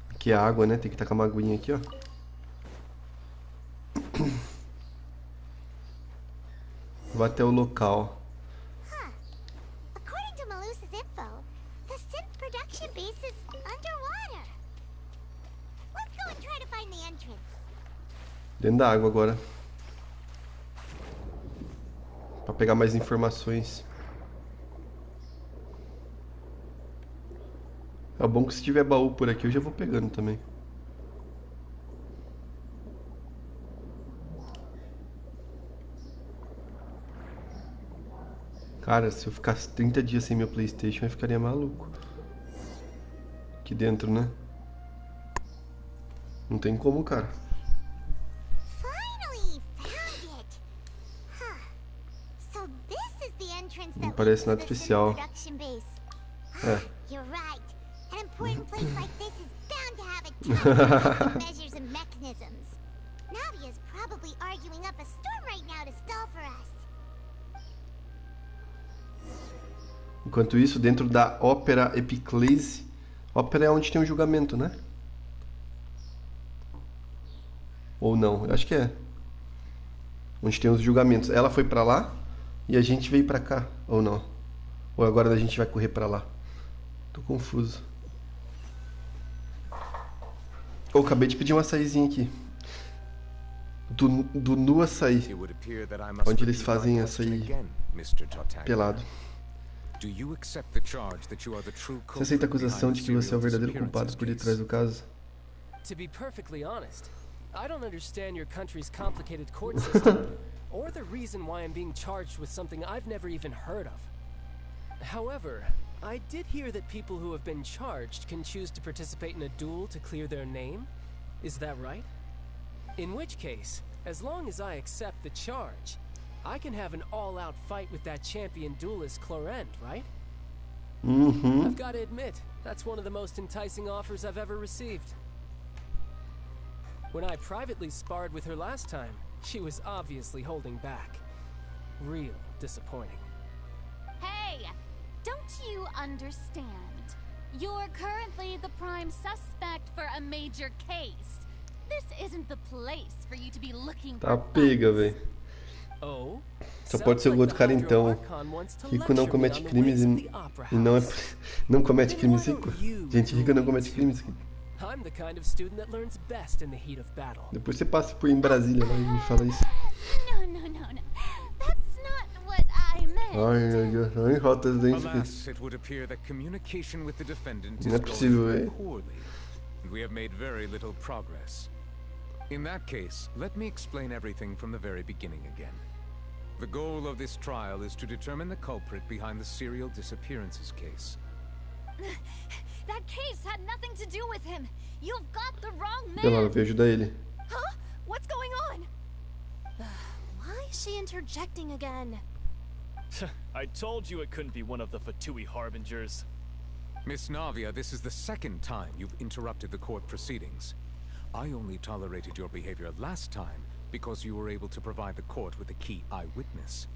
Aqui é água, né? Tem que tacar uma aguinha aqui, ó. Vou até o local. Dentro da água agora. Pra pegar mais informações. É bom que se tiver baú por aqui eu já vou pegando também. Cara, se eu ficasse 30 dias sem meu PlayStation eu ficaria maluco. Aqui dentro, né? Não tem como, cara. Não parece nada especial. É. Enquanto isso, dentro da Ópera Epiclese, Ópera é onde tem o julgamento, né? Ou não? Eu acho que é. Onde tem os julgamentos. Ela foi pra lá e a gente veio pra cá, ou não? Ou agora a gente vai correr pra lá? Tô confuso. Oh, acabei de pedir um açaizinho aqui. Do Nu Açaí. Onde eles fazem açaí pelado. Você aceita a acusação de que você é o verdadeiro culpado por detrás do caso? To be perfectly honest, I don't understand your country's complicated court system, or the reason why I'm being charged with something I've never even heard of. However, I did hear that people who have been charged can choose to participate in a duel to clear their name. Is that right? In which case, as long as I accept the charge, I can have an all-out fight with that champion duelist Clorent, right? I've got to admit, that's one of the most enticing offers I've ever received. When I privately sparred with her last time, she was obviously holding back. Real disappointing. Hey! Don't you understand? You're currently the prime suspect for a major case. This isn't the place for you to be looking Tá for pega, velho. Oh? Só pode ser o outro cara então. Rico não comete crimes e não comete crimes rico. Gente rica não comete crimes. I'm the kind of student that learns best in the heat of battle. Depois você passa por em Brasília lá e me fala isso. No. That's not what I meant. Ai, rota os dentes. Alas, it would appear that communication with the defendant Não é is possível, going velho. poorly, and we have made very little progress. In that case, let me explain everything from the very beginning again. The goal of this trial is to determine the culprit behind the serial disappearances case. That case had nothing to do with him. You've got the wrong Ela man. veio ajudar ele. Huh? What's going is she interjecting again? I told you it couldn't be one of the Fatui harbingers. Miss Navia, this is the second time you've interrupted the court proceedings. I only tolerated your behavior last time because you were able to provide the court with a key eyewitness.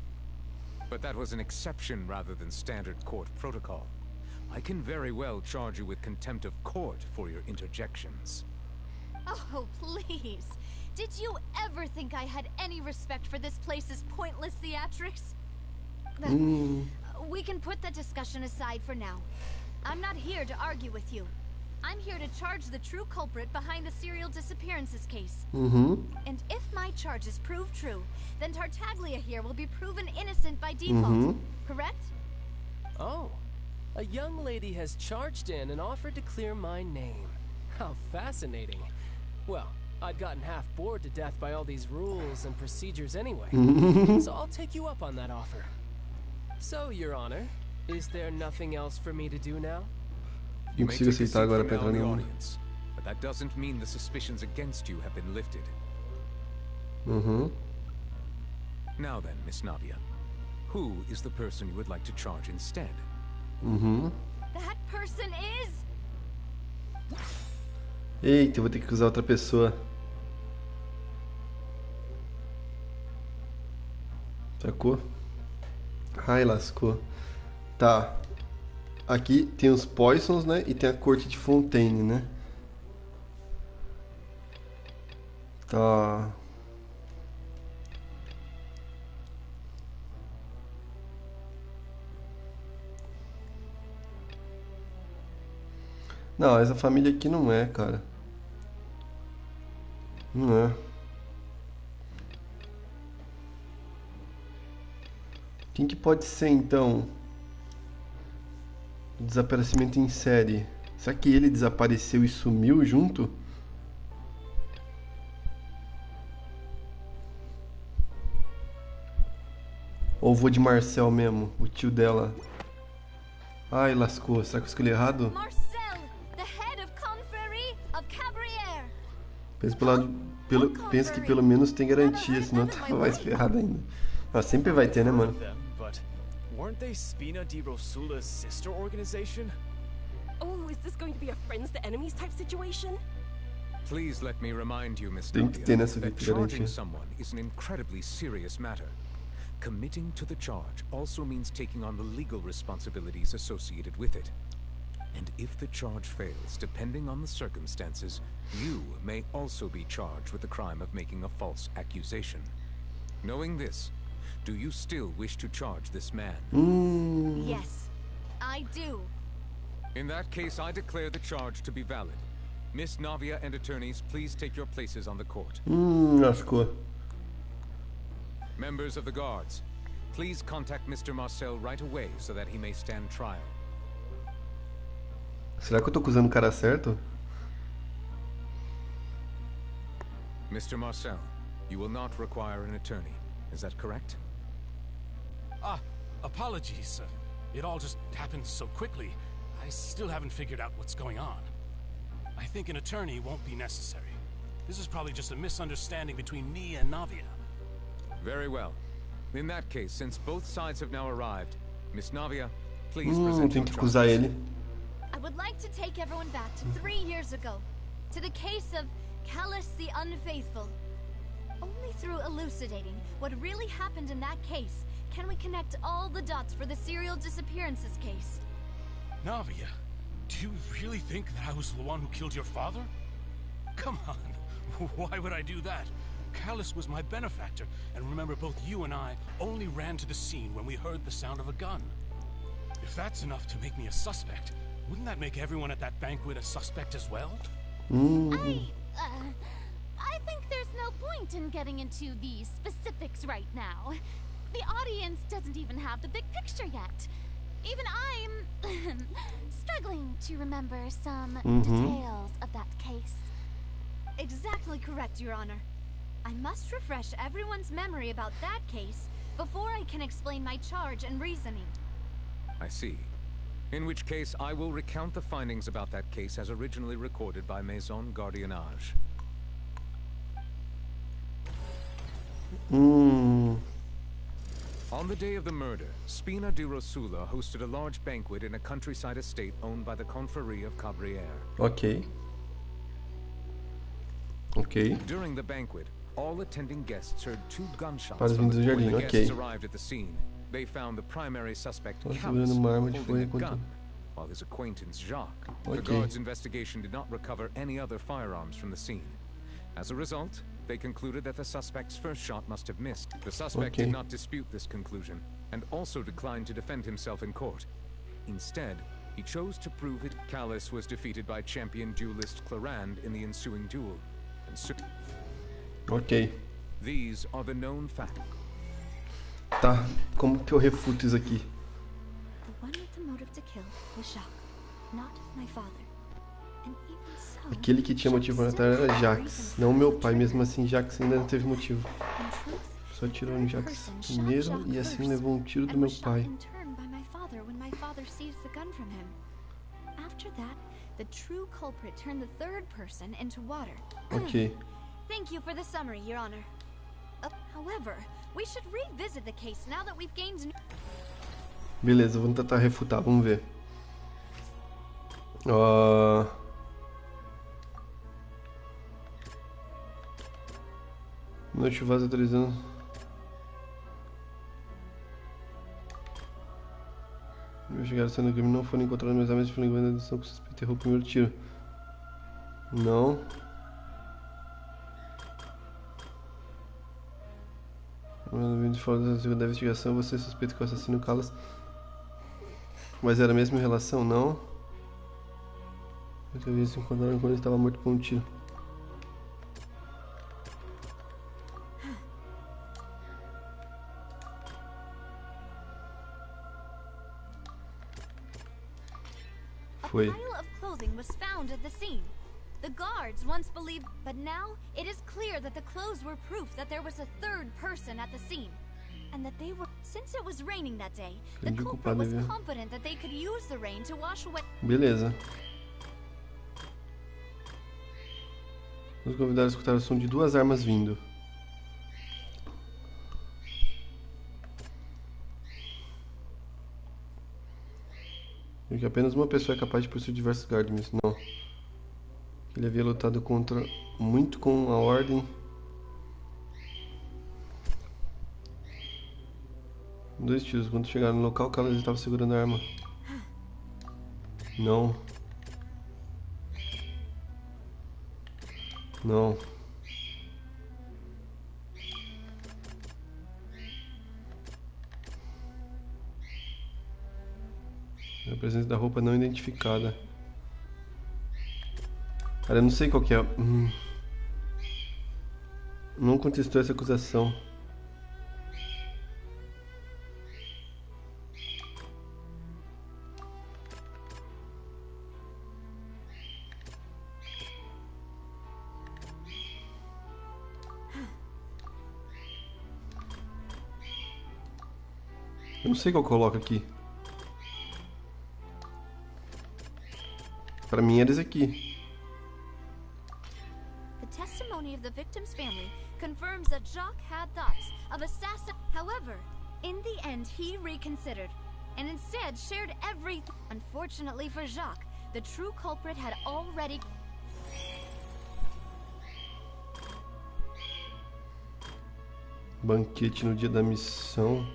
But that was an exception rather than standard court protocol. I can very well charge you with contempt of court for your interjections. Oh, please. Did you ever think I had any respect for this place's pointless theatrics? We can put that discussion aside for now. I'm not here to argue with you. I'm here to charge the true culprit behind the serial disappearances case. And if my charges prove true, then Tartaglia here will be proven innocent by default. Correct? Oh, a young lady has charged in and offered to clear my name. How fascinating. Well, I'd gotten half bored to death by all these rules and procedures anyway. So I'll take you up on that offer. So, Your Honor, is there nothing else for me to do now? You may take a seat for now in the audience, but that doesn't mean the suspicions against you have been lifted. Now then, Miss Navia, who is the person you would like to charge instead? That person is... Eita, eu vou ter que usar outra pessoa. Sacou? Ai, lascou. Tá. Aqui tem os Poisons, né? E tem a corte de Fontaine, né? Tá. Não, essa família aqui não é, cara. Não é. Quem que pode ser, então? Desaparecimento em série. Será que ele desapareceu e sumiu junto? Ou o vô de Marcel mesmo, o tio dela? Ai, lascou. Será que eu escolhi errado? Penso que pelo menos tem garantia, senão tava mais ferrado ainda. Mas sempre vai ter, né, mano? Weren't they Spina di Rosula's sister organization? Oh, is this going to be a friends to enemies type situation? Please let me remind you, Miss Tem que ter nessa Navia, that charging someone is an incredibly serious matter. Committing to the charge also means taking on the legal responsibilities associated with it. And if the charge fails, depending on the circumstances, you may also be charged with the crime of making a false accusation. Knowing this, do you still wish to charge this man? Yes, I do. In that case, I declare the charge to be valid. Miss Navia and attorneys, please take your places on the court. Lascou. Members of the guards, please contact Mr. Marcel right away so that he may stand trial. Será que eu tô acusando o cara certo? Mr. Marcel, you will not require an attorney. Is that correct? Apologies. It all just happened so quickly. I still haven't figured out what's going on. I think an attorney won't be necessary. This is probably just a misunderstanding between me and Navia. Very well. In that case, since both sides have now arrived, Miss Navia, please present your tem que acusar ele. I would like to take everyone back to 3 years ago, to the case of Callus the Unfaithful. Only through elucidating what really happened in that case can we connect all the dots for the serial disappearances case. Navia, do you really think that I was the one who killed your father? Come on, why would I do that? Callus was my benefactor, and remember both you and I only ran to the scene when we heard the sound of a gun. If that's enough to make me a suspect, wouldn't that make everyone at that banquet a suspect as well? I think there's no point in getting into the specifics right now. The audience doesn't even have the big picture yet. Even I'm struggling to remember some details of that case. Exactly correct, Your Honor. I must refresh everyone's memory about that case before I can explain my charge and reasoning. I see. In which case, I will recount the findings about that case as originally recorded by Maison Gardiennage. On the day of the murder, Spina di Rosula hosted a large banquet in a countryside estate owned by the Confrérie of Cabrières. Ok. Ok. During the banquet, all attending guests heard 2 gunshots. Para os vindos do jardim, when the ok. guests arrived at the scene, they found the primary suspect Callus segurando uma arma de holding a fogo gun, while his acquaintance Jacques. The Ok. guards' investigation did not recover any other firearms from the scene. As a result, they concluded that the suspect's first shot must have missed. The suspect Okay. did not dispute this conclusion, and also declined to defend himself in court. Instead, he chose to prove it. Callus was defeated by champion duelist Clarande in the ensuing duel. Ok. These are the known facts. Tá, como que eu refuto isso aqui? The one with the motive to kill was Jacques, not my father. And even so, Aquele que tinha motivo para matar era Jax, não meu pai. Mesmo assim, Jax ainda não teve motivo. Só tirou no Jax primeiro e assim levou um tiro do meu pai. in turn by my father when my father seized the gun from him. After that, the true culprit turned the third person into water. Ok. Thank you for the summary, Your Honor. However, we should revisit the case now that we've gained. Beleza, vamos tentar refutar, vamos ver. Noite chuvosa autorizando. Investigaram sendo crime, não foram encontrados meus amigos de flagrante com suspeito errou o primeiro tiro. Não. Vindo de fora da segunda investigação, você suspeita que o assassino Callus. Mas era mesmo em relação? Não. Eu vi se encontraram quando ele estava morto por um tiro. Foi. A pile of clothing was found at the scene. The guards once believed, but now it is clear that the clothes were proof that there was a third person at the scene. And that they were, since it was raining that day, the culprit was confident that they could use the rain to wash away. Beleza. Os convidados escutaram o som de 2 armas vindo. E que apenas uma pessoa é capaz de possuir diversos guardas. Não. Ele havia lutado muito com a ordem. Dois tiros. Quando chegaram no local, Callus estava segurando a arma. Não. Não. A presença da roupa não identificada. Cara, eu não sei qual que é. Não contestou essa acusação. Eu não sei qual coloca aqui. Pra mim era esse aqui. The testimony of the victim's family confirms that Jacques had thoughts of assassin. However, in the end, he reconsidered and instead shared everything. Unfortunately for Jacques, the true culprit had already. Banquete no dia da missão.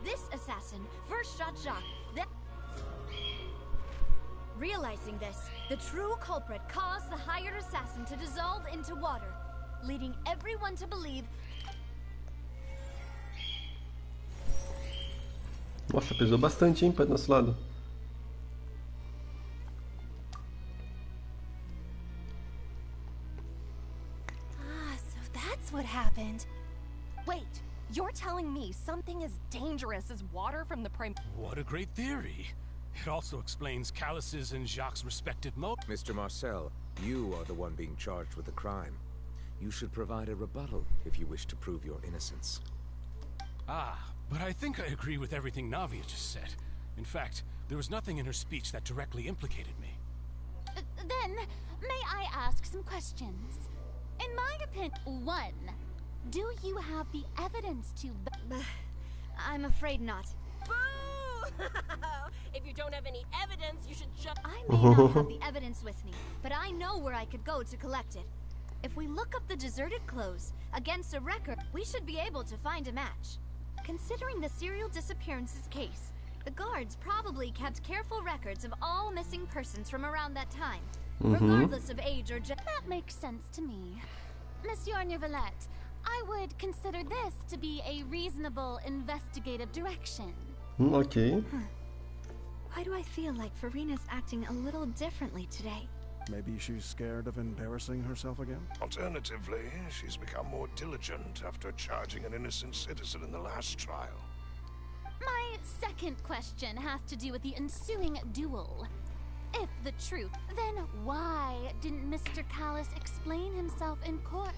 This assassin first shot Jacques, then. Realizing this, the true culprit caused the hired assassin to dissolve into water, leading everyone to believe. Nossa, pesou bastante, hein, para nosso lado. Ah, so that's what happened. Wait, You're telling me something as dangerous as water from the What a great theory. It also explains Callus's and Jacques' respective motives. Mr. Marcel, you are the one being charged with the crime. You should provide a rebuttal if you wish to prove your innocence. Ah, but I think I agree with everything Navia just said. In fact, there was nothing in her speech that directly implicated me. Then, may I ask some questions? In my opinion, 1, do you have the evidence to... I'm afraid not. Boo! If you don't have any evidence, you should just... I may not have the evidence with me, but I know where I could go to collect it. If we look up the deserted clothes against a record, we should be able to find a match. Considering the serial disappearances case, the guards probably kept careful records of all missing persons from around that time, regardless of age or gender. That makes sense to me. Monsieur Neuvillette, I would consider this to be a reasonable investigative direction. Okay. Why do I feel like Farina's acting a little differently today? Maybe she's scared of embarrassing herself again? Alternatively, she's become more diligent after charging an innocent citizen in the last trial. My second question has to do with the ensuing duel. If the truth, then why didn't Mr. Callus explain himself in court?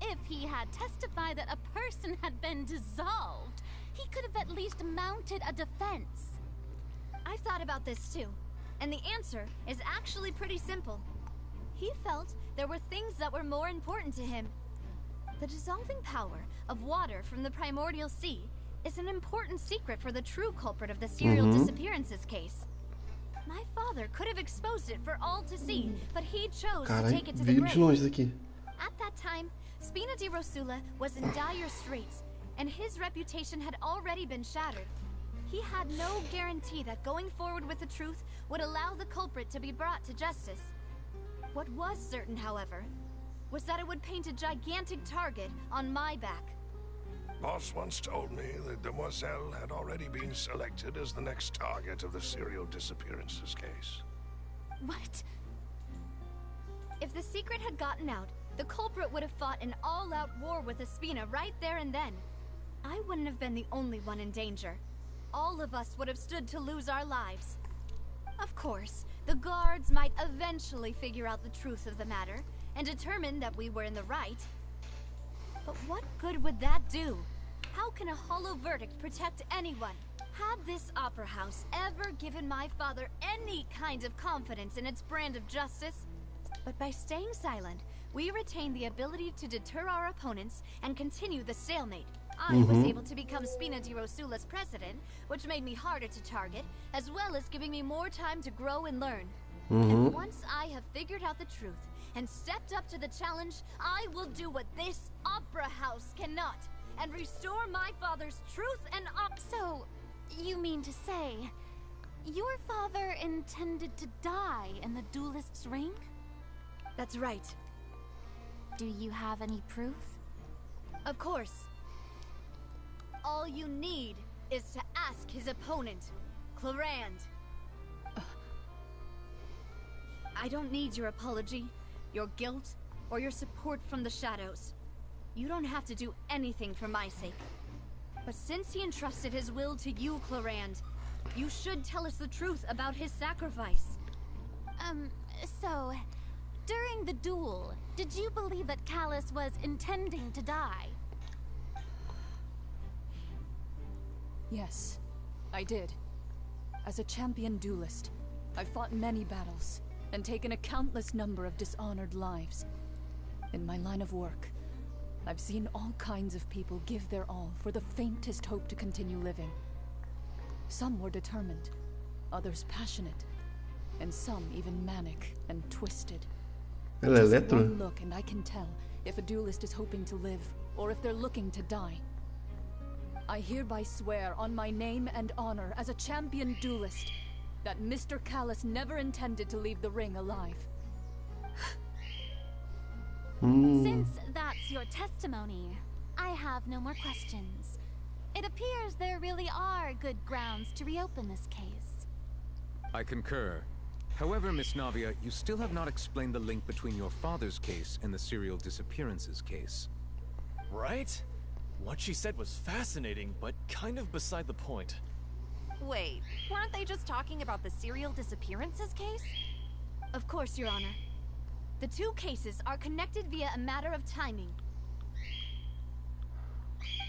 If he had testified that a person had been dissolved, he could have at least mounted a defense. I've thought about this too, and the answer is actually pretty simple. He felt there were things that were more important to him. The dissolving power of water from the primordial sea is an important secret for the true culprit of the serial disappearances case. My father could have exposed it for all to see, but he chose to take it to the grave. At that time, Spina di Rosula was in dire straits, and his reputation had already been shattered. He had no guarantee that going forward with the truth would allow the culprit to be brought to justice. What was certain, however, was that it would paint a gigantic target on my back. Boss once told me that Demoiselle had already been selected as the next target of the serial disappearances case. What? If the secret had gotten out, the culprit would have fought an all-out war with Espina right there and then. I wouldn't have been the only one in danger. All of us would have stood to lose our lives. Of course, the guards might eventually figure out the truth of the matter and determine that we were in the right. But what good would that do? How can a hollow verdict protect anyone? Had this opera house ever given my father any kind of confidence in its brand of justice? But by staying silent, we retained the ability to deter our opponents and continue the stalemate. I was able to become Spina di Rosula's president, which made me harder to target, as well as giving me more time to grow and learn. And once I have figured out the truth and stepped up to the challenge, I will do what this opera house cannot, and restore my father's truth and So, you mean to say, your father intended to die in the duelist's ring? That's right. Do you have any proof? Of course. All you need is to ask his opponent, Clarand. I don't need your apology, your guilt, or your support from the shadows. You don't have to do anything for my sake. But since he entrusted his will to you, Clarand, you should tell us the truth about his sacrifice. So, during the duel, did you believe that Callus was intending to die? Yes, I did. As a champion duelist, I've fought many battles and taken a countless number of dishonored lives. In my line of work, I've seen all kinds of people give their all for the faintest hope to continue living. Some were determined, others passionate, and some even manic and twisted. Just one look and I can tell if a duelist is hoping to live or if they're looking to die. I hereby swear on my name and honor as a champion duelist that Mr. Callus never intended to leave the ring alive. Since that's your testimony, I have no more questions. It appears there really are good grounds to reopen this case. I concur. However, Miss Navia, you still have not explained the link between your father's case and the serial disappearances case. Right? What she said was fascinating, but kind of beside the point. Wait, weren't they just talking about the serial disappearances case? Of course, Your Honor. The two cases are connected via a matter of timing.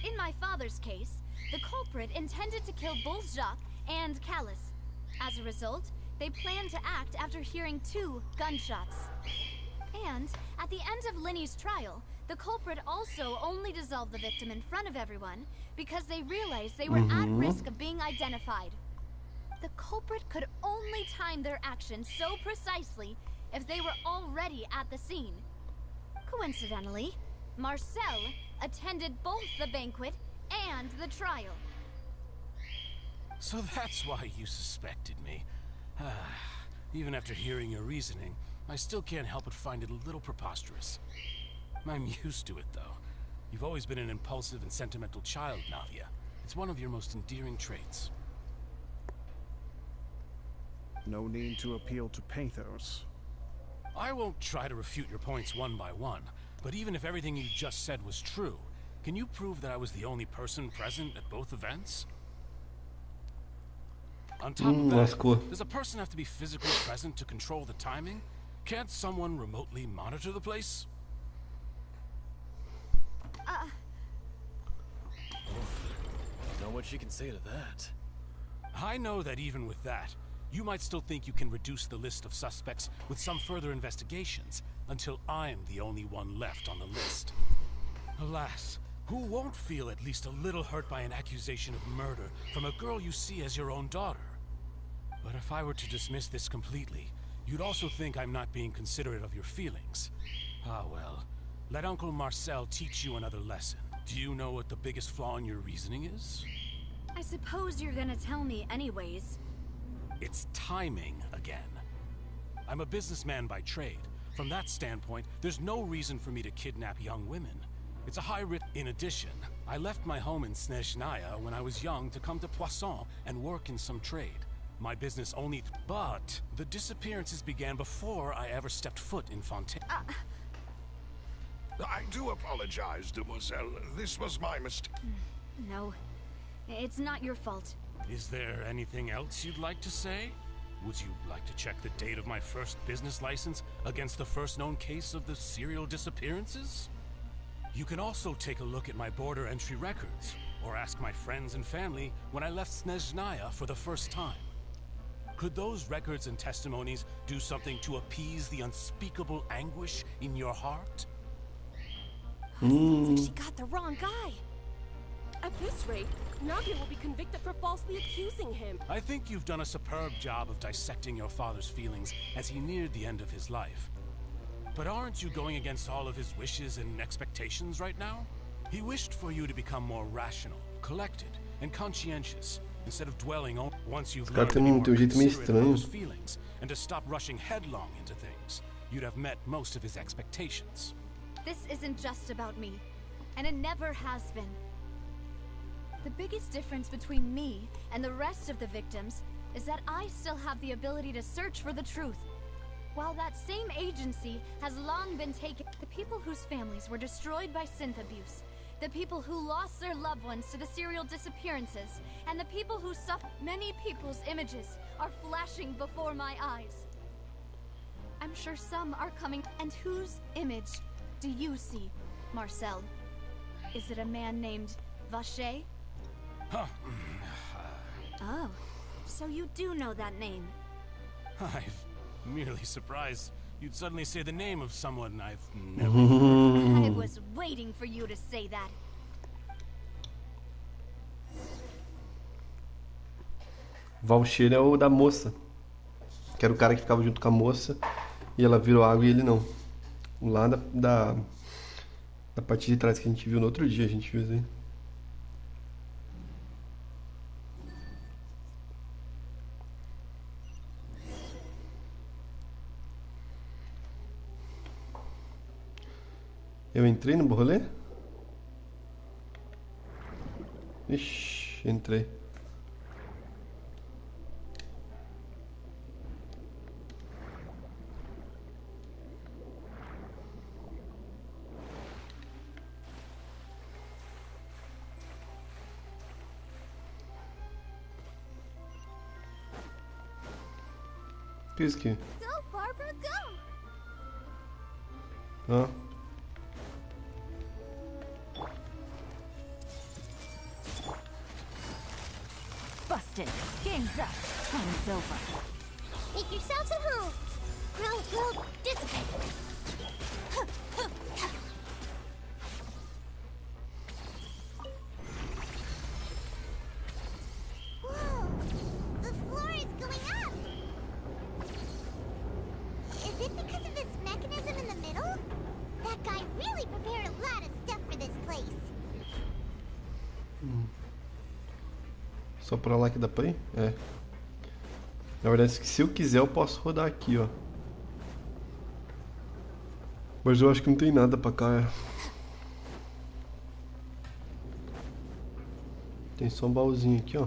In my father's case, the culprit intended to kill both Jacques and Callus. As a result, they planned to act after hearing 2 gunshots. And at the end of Linny's trial, the culprit also only dissolved the victim in front of everyone because they realized they were at risk of being identified. The culprit could only time their actions so precisely if they were already at the scene. Coincidentally, Marcel attended both the banquet and the trial. So that's why you suspected me. Even after hearing your reasoning, I still can't help but find it a little preposterous. I'm used to it, though. You've always been an impulsive and sentimental child, Navia. It's one of your most endearing traits. No need to appeal to pathos. I won't try to refute your points one by one, but even if everything you just said was true, can you prove that I was the only person present at both events? On top of that, does a person have to be physically present to control the timing? Can't someone remotely monitor the place? Know what she can say to that. I know that even with that, you might still think you can reduce the list of suspects with some further investigations, until I'm the only one left on the list. Alas, who won't feel at least a little hurt by an accusation of murder from a girl you see as your own daughter? But if I were to dismiss this completely, you'd also think I'm not being considerate of your feelings. Ah well, let Uncle Marcel teach you another lesson. Do you know what the biggest flaw in your reasoning is? I suppose you're gonna tell me anyways. It's timing again. I'm a businessman by trade. From that standpoint, there's no reason for me to kidnap young women. It's a high risk. In addition, I left my home in Snezhnaya when I was young to come to Poisson and work in some trade. My business only... But the disappearances began before I ever stepped foot in Fontaine. I do apologize, demoiselle. This was my mistake. No, it's not your fault. Is there anything else you'd like to say? Would you like to check the date of my first business license against the first known case of the serial disappearances? You can also take a look at my border entry records, or ask my friends and family when I left Snezhnaya for the first time. Could those records and testimonies do something to appease the unspeakable anguish in your heart? Sounds like she got the wrong guy. At this rate, Navia will be convicted for falsely accusing him. I think you've done a superb job of dissecting your father's feelings as he neared the end of his life. But aren't you going against all of his wishes and expectations right now? He wished for you to become more rational, collected, and conscientious, instead of dwelling on once you've learned to be more considerate of those feelings and to stop rushing headlong into things. You'd have met most of his expectations. This isn't just about me, and it never has been. The biggest difference between me and the rest of the victims is that I still have the ability to search for the truth. While that same agency has long been taken, the people whose families were destroyed by synth abuse, the people who lost their loved ones to the serial disappearances, and the people who suffered, many people's images are flashing before my eyes. I'm sure some are coming. And whose image do you see, Marcel? Is it a man named Vacher? Huh. Oh, so you do know that name. I'm merely surprised you'd suddenly say the name of someone I've never heard. I was waiting for you to say that. Valcheir é o da moça. Que era o cara que ficava junto com a moça e ela virou água e ele não. Lá da parte de trás que a gente viu no outro dia, a gente viu isso aí. Eu entrei no rolê? Ixi, entrei. Que é isso aqui? Go, Barbara, go! Ah. Busted. Game's up. Time's over. Make yourselves at home. Grow, dissipate. Whoa! The floor is going up! Is it because of this mechanism in the middle? That guy really prepared a lot of stuff for this place. Só pra lá que dá pra ir? É. Na verdade, se eu quiser, eu posso rodar aqui, ó. Mas eu acho que não tem nada pra cá, é. Tem só um baúzinho aqui, ó.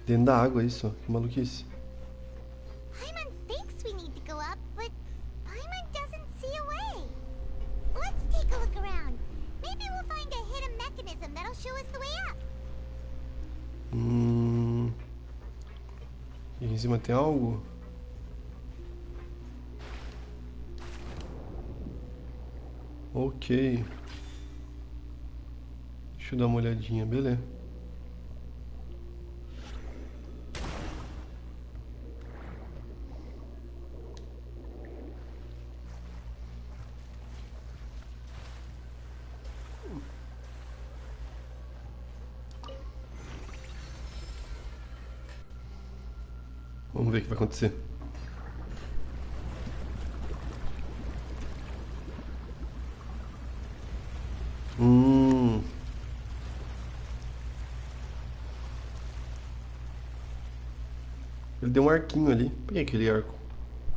Dentro da água, isso, ó. Que maluquice. Paimon thinks we need to go up, but Paimon doesn't see a way. Let's take a look around. Maybe we'll find a hidden mechanism that'll show us the way up. Aqui em cima tem algo? Ok. Deixa eu dar uma olhadinha, beleza. Vamos ver o que vai acontecer. Ele deu um arquinho ali. Por que aquele arco?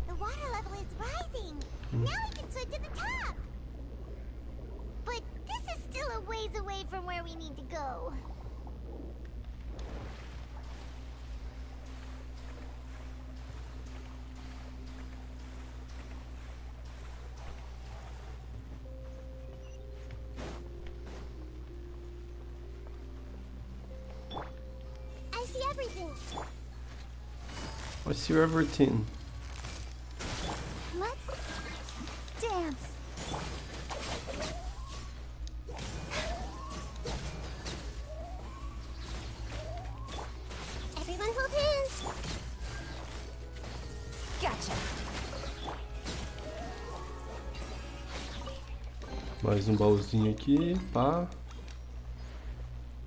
The water level is rising. Now we can swim to the top. But this is still a ways away from where we need to go. I see everything. I see everything. Let's dance. Everyone hold hands. Gotcha. Mais um baúzinho aqui, pá.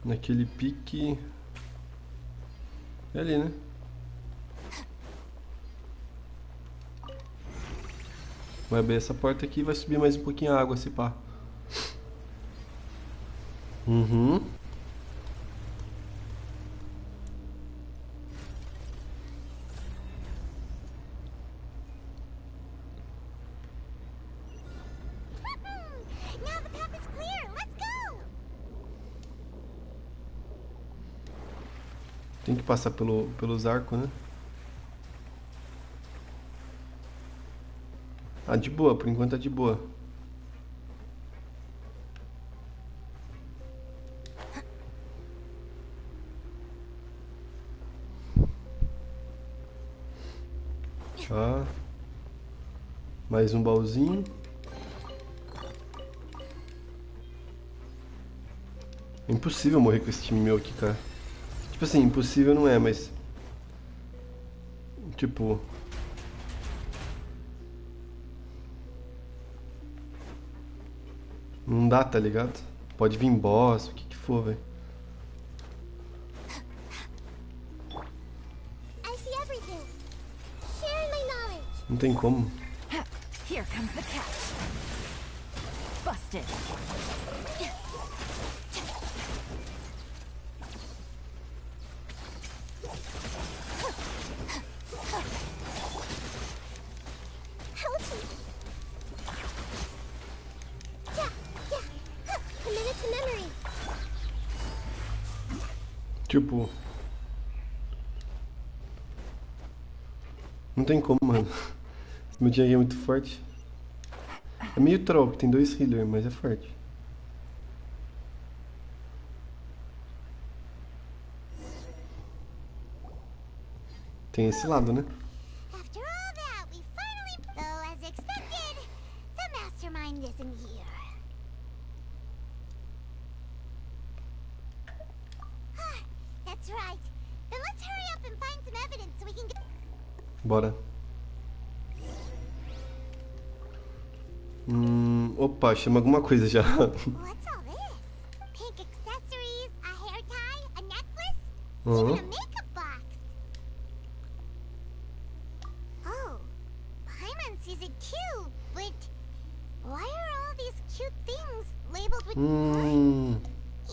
Naquele pique. É ali, né? Vai abrir essa porta aqui e vai subir mais um pouquinho a água, se pá. Now the path is clear. Let's go. Tem que passar pelos arcos, né? Ah, de boa, por enquanto é de boa. Tá. Mais um baúzinho. É impossível morrer com esse time meu aqui, cara. Tipo assim, impossível não é, mas... Tipo... Não dá, tá ligado? Pode vir boss, o que que for, velho. Não tem como. Here comes the catch. Busted. Tipo... Não tem como, mano. Esse meu time aqui é muito forte. É meio troll, que tem 2 healers, mas é forte. Tem esse lado, né? After all that, we finally, though as expected, the mastermind isn't here. That's right. Then let's hurry up and find some evidence so we can get... Bora. Opa, chama alguma coisa já. What's all this? Pink accessories, a hair tie, a necklace, even a makeup box. Oh, Paimon sees it too, but why are all these cute things labeled with... You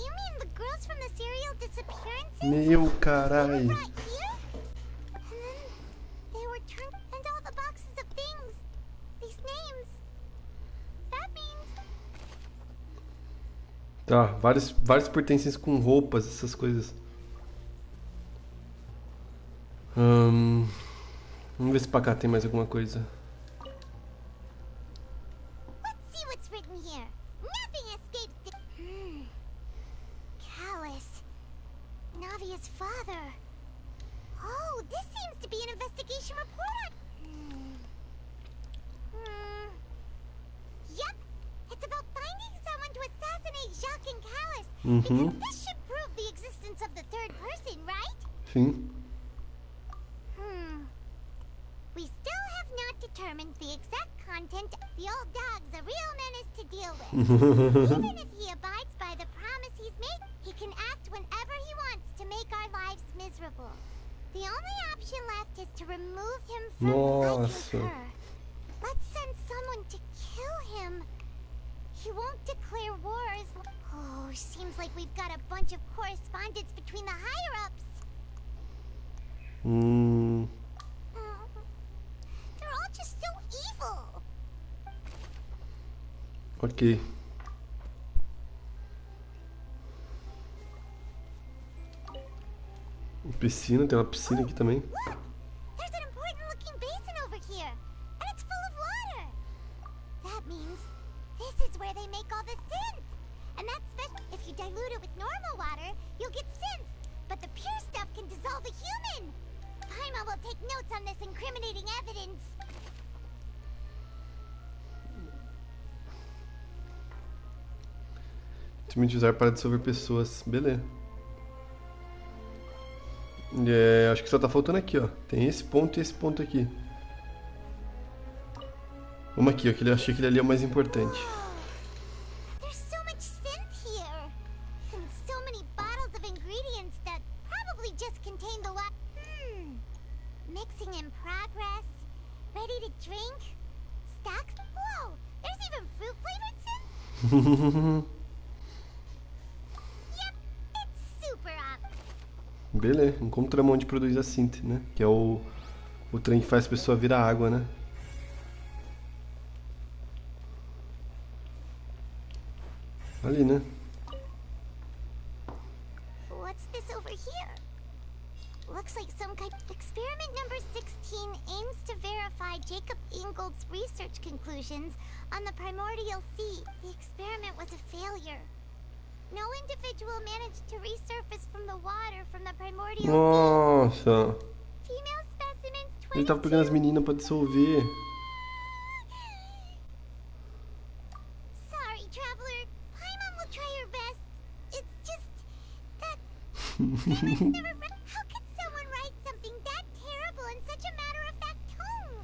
mean the girls from the serial disappearances? Meu carai. Right here? And then they were turned, and all the boxes of things, these names. That means... Tá, vários pertences com roupas, essas coisas. Vamos ver se pra cá tem mais alguma coisa. Let's see what's written here. Nothing escapes the... Callus. Navia's father. Oh, this seems to be an investigation report. Yep. It's about finding someone to assassinate Jacques and Callus. Because this should prove the existence of the third person, right? Sim. We still have not determined the exact content. The old dog's a real menace to deal with. Even if he abides by the promise he's made, he can act whenever he wants to make our lives miserable. The only option left is to remove him from her. Let's send someone to kill him. He won't declare wars. Oh, seems like we've got a bunch of correspondence between the higher-ups. They're all just so evil. Ok. Piscina, tem uma piscina aqui também. There's an important-looking basin over here, and it's full of water. That means this is where they make all the synth. And that's special. If you dilute it with normal water, you'll get synth. But the pure stuff can dissolve a human. Paimon will take notes on this incriminating evidence. Simplesmente usar para dissolver pessoas. Beleza. Acho que só tá faltando aqui, ó. Tem esse ponto e esse ponto aqui. Vamos aqui, ó. Que eu achei que ele ali é o mais importante. There's so much synth here. And so many bottles of ingredients that probably just contain the water. Mixing in progress. Ready to drink. Stacks. Whoa! There's even fruit-flavored synth. Yep, it's super up. Beleza, um contramão de produzir a synth, né? Que é o trem que faz a pessoa virar água, né? Ali, né? What's this over here? Looks like some kind. Experiment number 16 aims to verify Jacob Ingold's research conclusions on the primordial sea. The experiment was a failure. No individual managed to resurface from the water from the primordial Nossa! sea. Female specimens 22. Ele tava pegando as meninas pra dissolver. Sorry, traveler. Paimon will try her best. It's just that Paimon's never read. How could someone write something that terrible in such a matter-of-fact tone?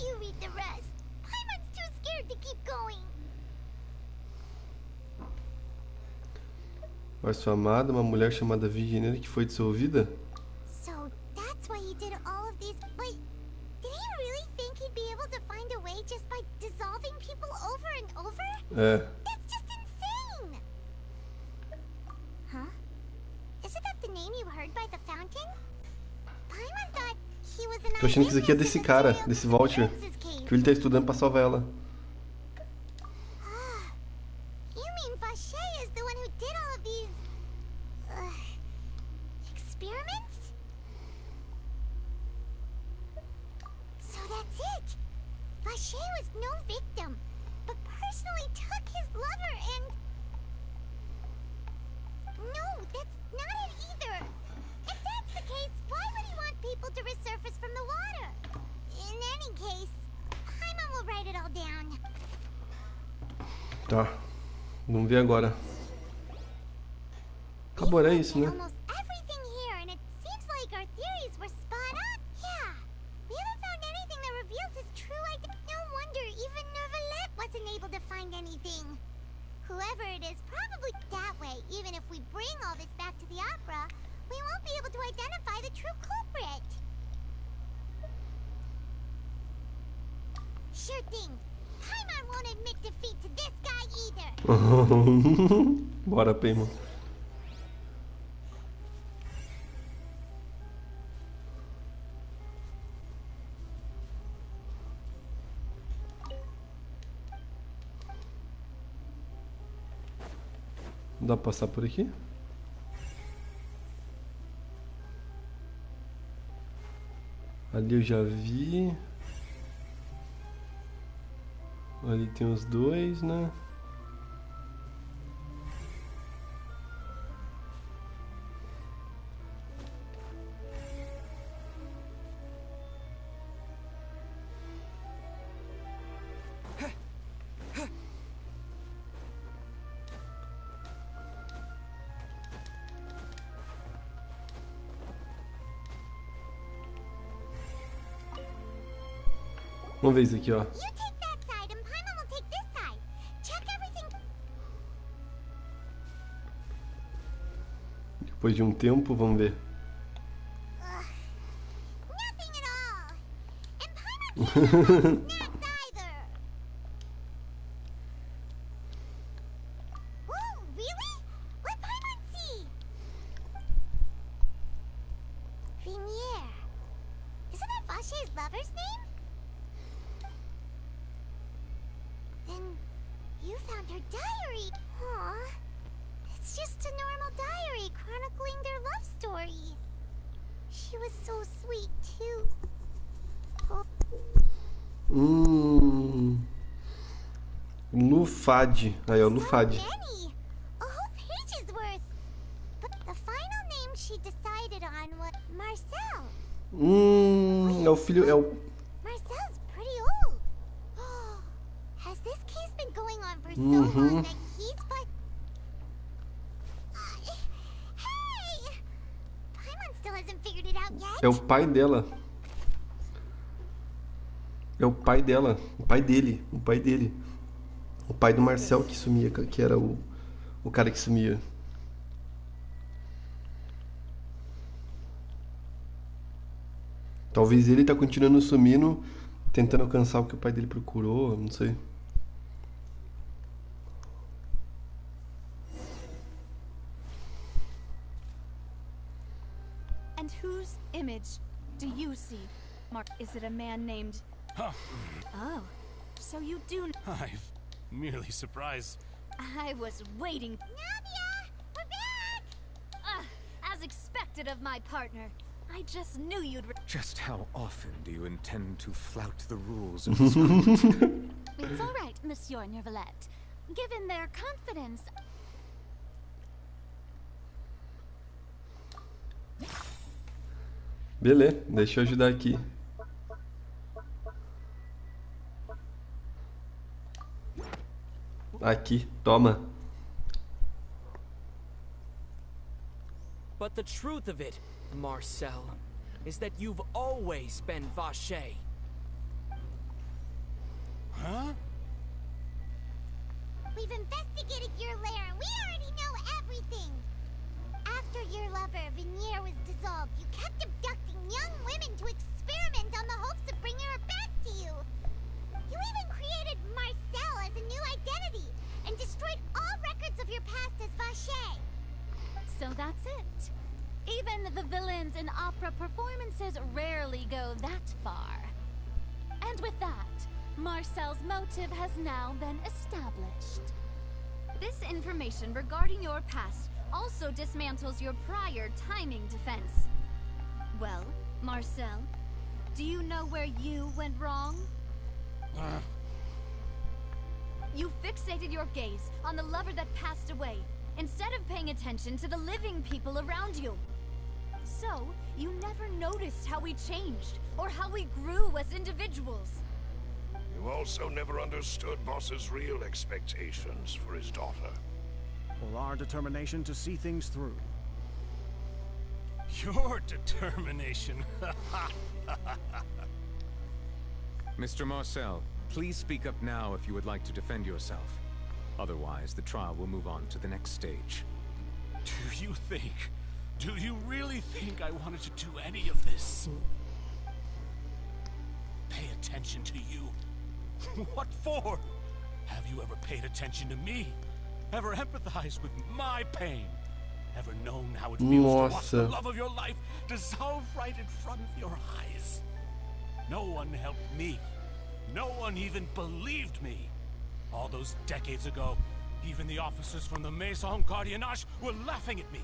You read the rest. Paimon's too scared to keep going. Vai sua amada, uma mulher chamada Virginia que foi dissolvida? So that's why he did all of these. Wait, did he really think he'd be able to find a way just by dissolving people over and over? É. That's just insane! Huh? Isn't that the name you heard by the fountain? Paimon thought he was an Tô achando que isso aqui é desse cara, desse Vulture. Que ele tá estudando pra salvar ela. You mean Vache is the one who did all of these experiments? So that's it. Vache was no victim, but personally took his lover and... No, that's not it either. If that's the case, why would he want people to resurface from the water. In any case, Paimon will write it all down. Tá. Vamos ver agora. Acabou, era isso, né? Almost everything here, and it seems like our theories were spot on. Yeah. We haven't found anything that reveals his true identity. No wonder even Nervalette wasn't able to find anything. Whoever it is, probably that way. Even if we bring all this back to the opera, we won't be able to identify the true culprit. Sure thing. Paimon won't admit defeat to this guy either. Bora, Paimon. Dá pra passar por aqui? Ali eu já vi. Ali tem os dois, né? Vamos ver isso aqui, ó. Depois de um tempo, vamos ver. Lufade. Aí, ó, Lufade. É o filho, é o... Marcel's pretty old. Has this case been going on for so long that he's but... Hey! Paimon still hasn't figured it out yet. É o pai dela. É o pai dela, o pai dele, o pai dele. O pai do Marcel que sumia, que era o cara que sumia. Talvez ele tá continuando sumindo, tentando alcançar o que o pai dele procurou, não sei. And whose image do you see? Mark, is it a man named... Oh, so you do... I've merely surprised. I was waiting. Navia, we're back! As expected of my partner. I just knew you'd... Just how often do you intend to flout the rules of this court? It's all right, Monsieur Nervalette. Given their confidence... Beleza, deixa eu ajudar aqui. Aqui, toma. But the truth of it, Marcel, is that you've always been Vacher. Huh? We've investigated your lair and we already know everything. After your lover, Veneer, was dissolved, you kept abducting young women to experiment on the hopes of bringing her back to you. You even created Marcel as a new identity and destroyed all records of your past as Vacher. So that's it. Even the villains in opera performances rarely go that far. And with that, Marcel's motive has now been established. This information regarding your past also dismantles your prior timing defense. Well, Marcel, do you know where you went wrong? You fixated your gaze on the lover that passed away, instead of paying attention to the living people around you. So, you never noticed how we changed, or how we grew as individuals. You also never understood Boss's real expectations for his daughter. Or our determination to see things through. Your determination. Mr. Marcel, please speak up now if you would like to defend yourself. Otherwise, the trial will move on to the next stage. Do you really think I wanted to do any of this? Pay attention to you. What for? Have you ever paid attention to me? Ever empathized with my pain? Ever known how it feels to watch the love of your life dissolve right in front of your eyes? No one helped me. No one even believed me. All those decades ago, even the officers from the Maison Gardiennage were laughing at me.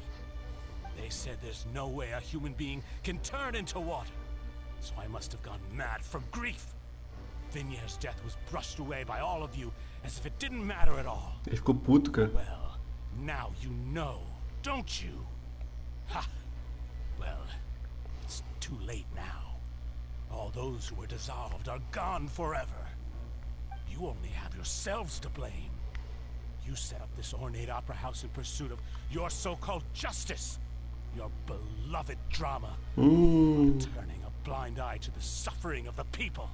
They said there's no way a human being can turn into water. So I must have gone mad from grief. Vignier's death was brushed away by all of you as if it didn't matter at all. Ele ficou puto, cara. Well, now you know, don't you? Ha! Well, it's too late now. All those who were dissolved are gone forever. You only have yourselves to blame. You set up this ornate opera house in pursuit of your so-called justice. Your beloved drama. Turning a blind eye to the suffering of the people.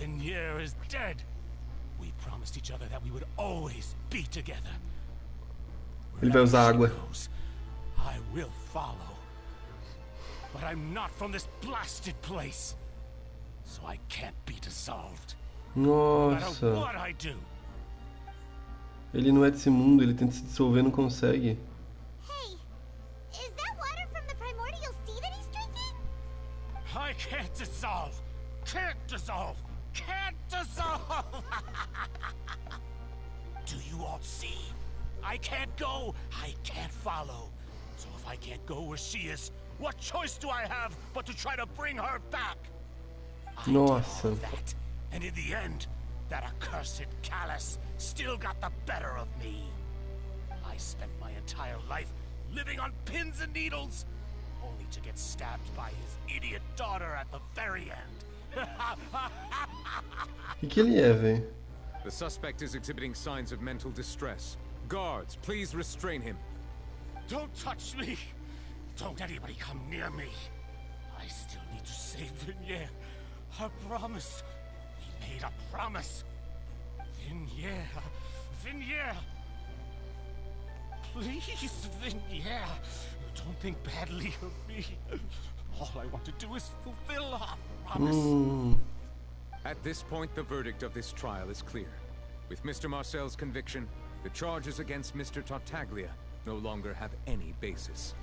Vignier is dead. We promised each other that we would always be together. Ele vai usar água. I will follow. But I'm not from this blasted place. So I can't be dissolved. No matter what I do. Ele não é desse mundo, ele tenta se dissolver, não consegue. Hey, is that water from the primordial sea that he's drinking? I can't dissolve. Can't dissolve. Can't dissolve. Do you all see? I can't go. I can't follow. So if I can't go where she is, what choice do I have but to try to bring her back? Nossa. That, and in the end, that accursed Callus still got the better of me. I spent my entire life living on pins and needles, only to get stabbed by his idiot daughter at the very end. Que ele é, velho? The suspect is exhibiting signs of mental distress. Guards, please restrain him. Don't touch me! Don't anybody come near me. I still need to save Vignier. I promise. We made a promise. Vignier. Vignier. Please, Vignier. Don't think badly of me. All I want to do is fulfill our promise. At this point, the verdict of this trial is clear. With Mr. Marcel's conviction, the charges against Mr. Tartaglia no longer have any basis.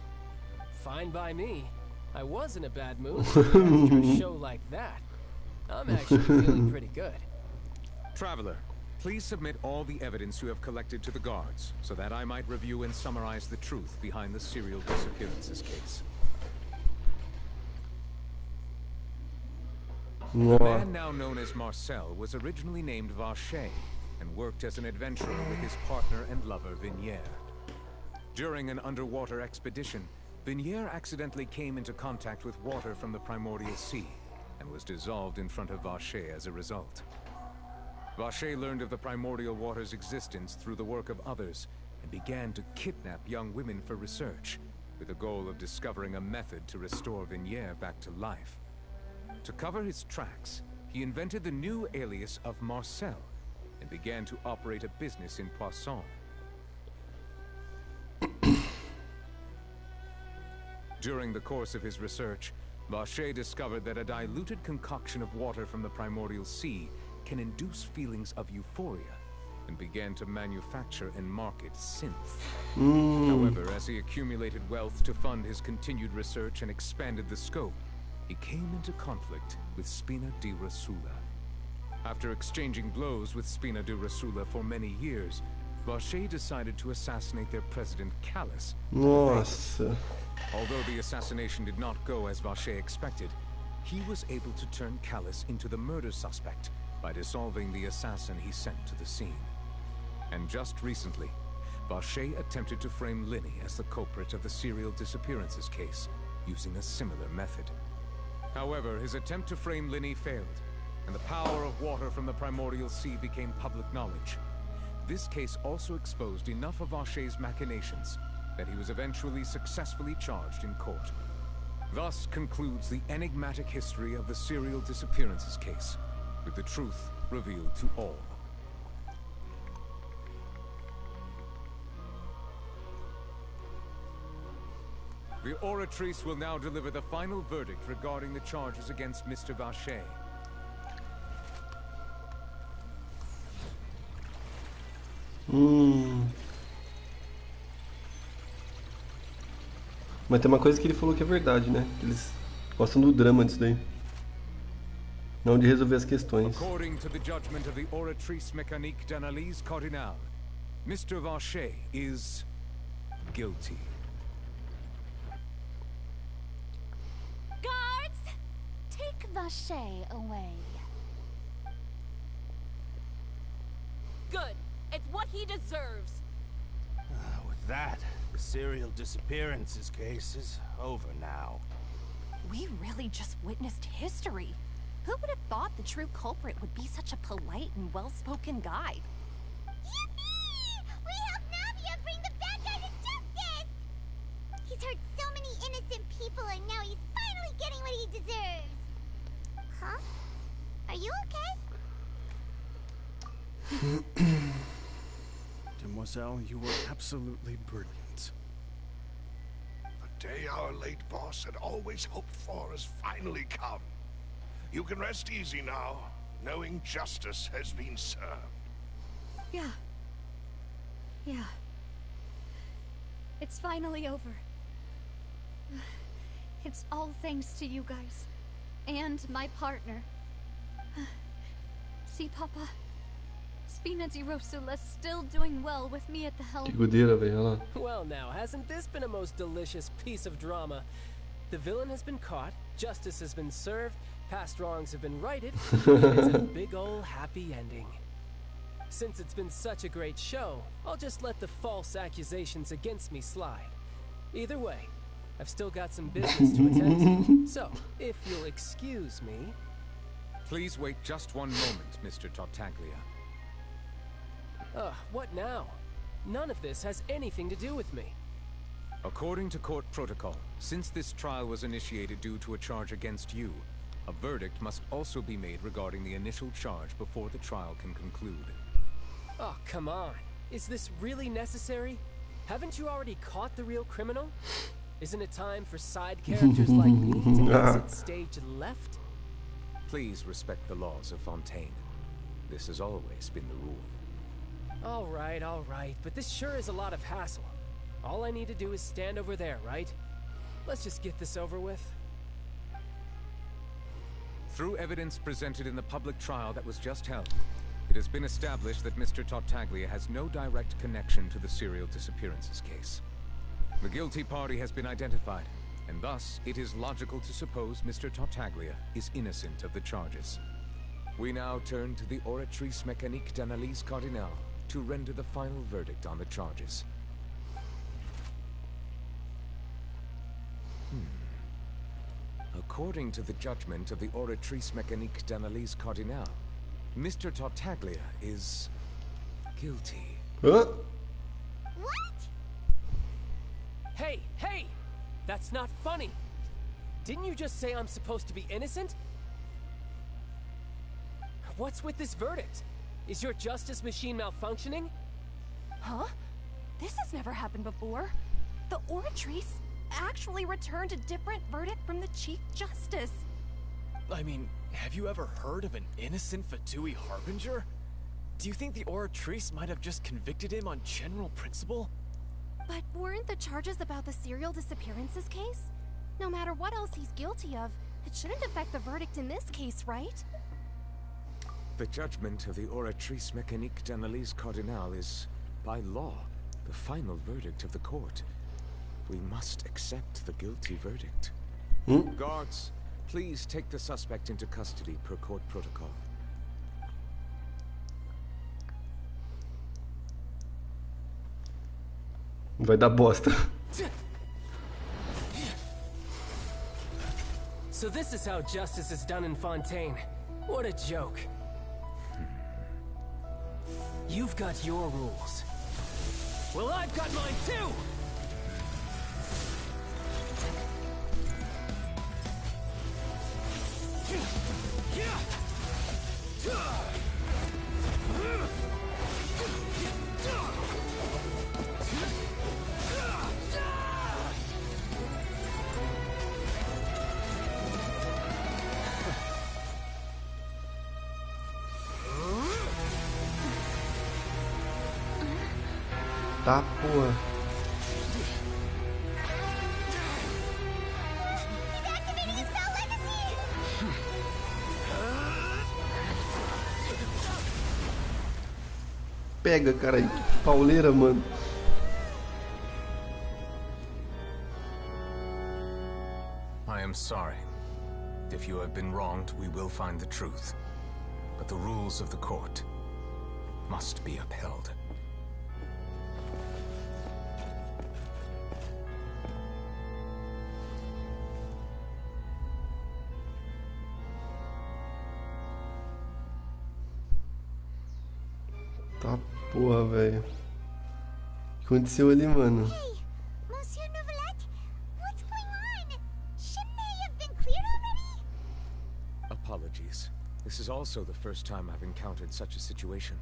Fine by me. I was in a bad mood after a show like that. I'm actually feeling pretty good. Traveler, please submit all the evidence you have collected to the guards, so that I might review and summarize the truth behind the serial disappearances case. The man now known as Marcel was originally named Vacher and worked as an adventurer with his partner and lover Vignier. During an underwater expedition, Vignier accidentally came into contact with water from the primordial sea and was dissolved in front of Vacher as a result. Vacher learned of the primordial water's existence through the work of others and began to kidnap young women for research, with the goal of discovering a method to restore Vignier back to life. To cover his tracks, he invented the new alias of Marcel and began to operate a business in Poisson. During the course of his research, Vacher discovered that a diluted concoction of water from the primordial sea can induce feelings of euphoria, and began to manufacture and market synth. However, as he accumulated wealth to fund his continued research and expanded the scope, he came into conflict with Spina di Rosula. After exchanging blows with Spina di Rosula for many years, Vacher decided to assassinate their president, Callus. Nossa. Although the assassination did not go as Vacher expected, he was able to turn Callus into the murder suspect by dissolving the assassin he sent to the scene. And just recently, Vacher attempted to frame Linny as the culprit of the serial disappearances case, using a similar method. However, his attempt to frame Linny failed, and the power of water from the primordial sea became public knowledge. This case also exposed enough of Vache's machinations that he was eventually successfully charged in court. Thus concludes the enigmatic history of the serial disappearances case, with the truth revealed to all. The Oratrice will now deliver the final verdict regarding the charges against Mr. Vache. Mas tem uma coisa que ele falou que é verdade, né? Eles gostam do drama disso daí. Não de resolver as questões. According to the judgment of the Oratrice Mécanique d'Analyse Cardinale, Mr. Vache is guilty. Guards, take Vache away. Good. It's what he deserves. With that, the serial disappearances case is over now. We really just witnessed history. Who would have thought the true culprit would be such a polite and well-spoken guy? Yippee! We helped Navia bring the bad guy to justice! He's hurt so many innocent people and now he's finally getting what he deserves. Huh? Are you okay? Demoiselle, you were absolutely brilliant. The day our late boss had always hoped for has finally come. You can rest easy now, knowing justice has been served. Yeah. Yeah. It's finally over. It's all thanks to you guys. And my partner. See, Papa? Spina di Rosula's still doing well with me at the helm. Figudeira, velho, olha lá. Well now, hasn't this been a most delicious piece of drama? The villain has been caught, justice has been served, past wrongs have been righted, and it's a big ol' happy ending. Since it's been such a great show, I'll just let the false accusations against me slide. Either way, I've still got some business to attend to, so if you'll excuse me... Please wait just one moment, Mr. Tartaglia. What now? None of this has anything to do with me. According to court protocol, since this trial was initiated due to a charge against you, a verdict must also be made regarding the initial charge before the trial can conclude. Oh, come on. Is this really necessary? Haven't you already caught the real criminal? Isn't it time for side characters like me to exit stage left? Please respect the laws of Fontaine. This has always been the rule. All right, but this sure is a lot of hassle. All I need to do is stand over there, right? Let's just get this over with. Through evidence presented in the public trial that was just held, it has been established that Mr. Tartaglia has no direct connection to the serial disappearances case. The guilty party has been identified, and thus it is logical to suppose Mr. Tartaglia is innocent of the charges. We now turn to the Oratrice Mécanique d'Analyse Cardinale to render the final verdict on the charges. According to the judgment of the Oratrice Mécanique d'Analyse Cardinale, Mr. Tartaglia is guilty. Huh? What? Hey! That's not funny! Didn't you just say I'm supposed to be innocent? What's with this verdict? Is your justice machine malfunctioning? Huh? This has never happened before. The Oratrice actually returned a different verdict from the Chief Justice. I mean, have you ever heard of an innocent Fatui Harbinger? Do you think the Oratrice might have just convicted him on general principle? But weren't the charges about the serial disappearances case? No matter what else he's guilty of, it shouldn't affect the verdict in this case, right? The judgment of the Oratrice Mécanique d'Analyse Cardinale is, by law, the final verdict of the court. We must accept the guilty verdict. Guards, please take the suspect into custody per court protocol. Vai dar bosta. So this is how justice is done in Fontaine. What a joke. You've got your rules. Well, I've got mine too! Tá, porra. Pega, cara, aí. Pauleira, mano. I am sorry. If you have been wronged, we will find the truth. But the rules of the court must be upheld. Tá, porra, velho. O que aconteceu ali, mano? Monsieur Novelette, what's going on? Shouldn't they have been cleared already? Apologies. This is also the first time I've encountered such a situation.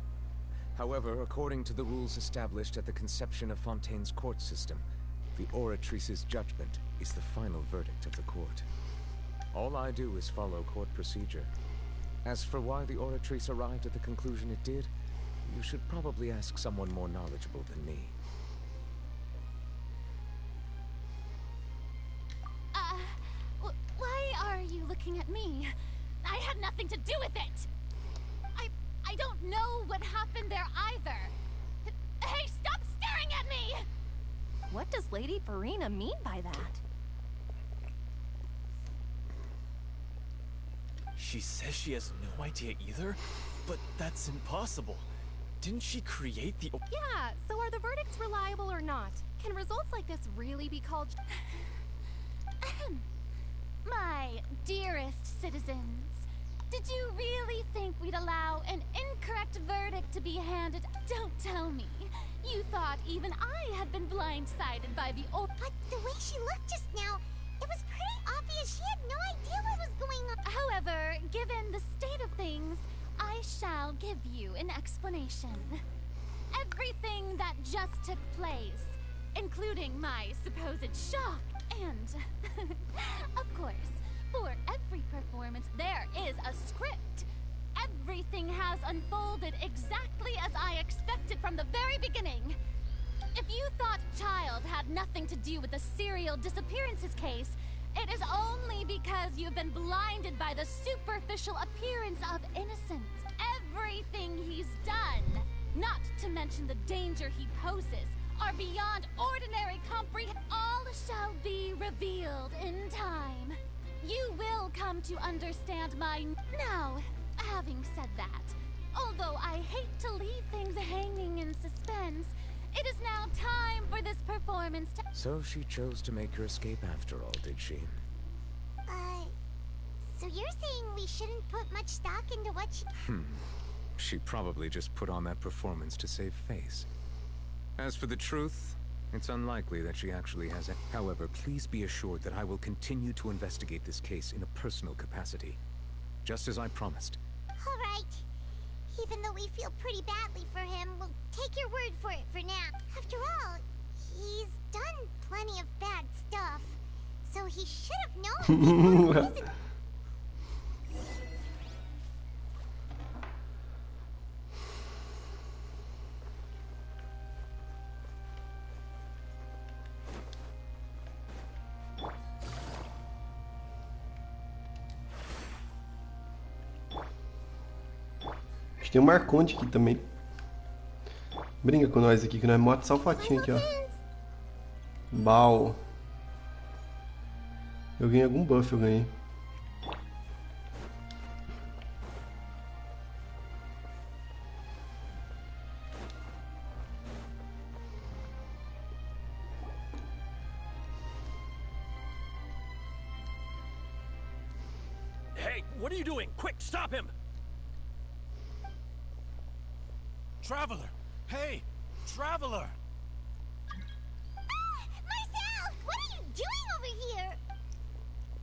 However, according to the rules established at the conception of Fontaine's court system, the Oratrice's judgment is the final verdict of the court. All I do is follow court procedure. As for why the Oratrice arrived at the conclusion it did, you should probably ask someone more knowledgeable than me. Why are you looking at me? I had nothing to do with it! I don't know what happened there either. Hey, stop staring at me! What does Lady Farina mean by that? She says she has no idea either, but that's impossible. Didn't she create the... Yeah, so are the verdicts reliable or not? Can results like this really be called... My dearest citizens, did you really think we'd allow an incorrect verdict to be handed? Don't tell me. You thought even I had been blindsided by the... But the way she looked just now, it was pretty obvious she had no idea what was going on. However, given the state of things, I shall give you an explanation. Everything that just took place, including my supposed shock, and, of course, for every performance there is a script. Everything has unfolded exactly as I expected from the very beginning. If you thought Child had nothing to do with the serial disappearances case, it is only because you've been blinded by the superficial appearance of innocence. Everything he's done, not to mention the danger he poses, are beyond ordinary comprehension. All shall be revealed in time. You will come to understand my... Now, having said that, although I hate to leave things hanging in suspense, it is now time for this performance to... So she chose to make her escape after all, did she? So you're saying we shouldn't put much stock into what she... She probably just put on that performance to save face. As for the truth, it's unlikely that she actually has it. However, please be assured that I will continue to investigate this case in a personal capacity, just as I promised. All right. Even though we feel pretty badly for him, we'll take your word for it for now. After all, he's done plenty of bad stuff, so he should have known. Tem um Marconde aqui também. Brinca com nós aqui, que nós mota salpatinho aqui, ó. Bal. Eu ganhei algum buff, eu ganhei. What are you doing? Quick, stop him! Traveler! Hey! Traveler! Marcel! What are you doing over here?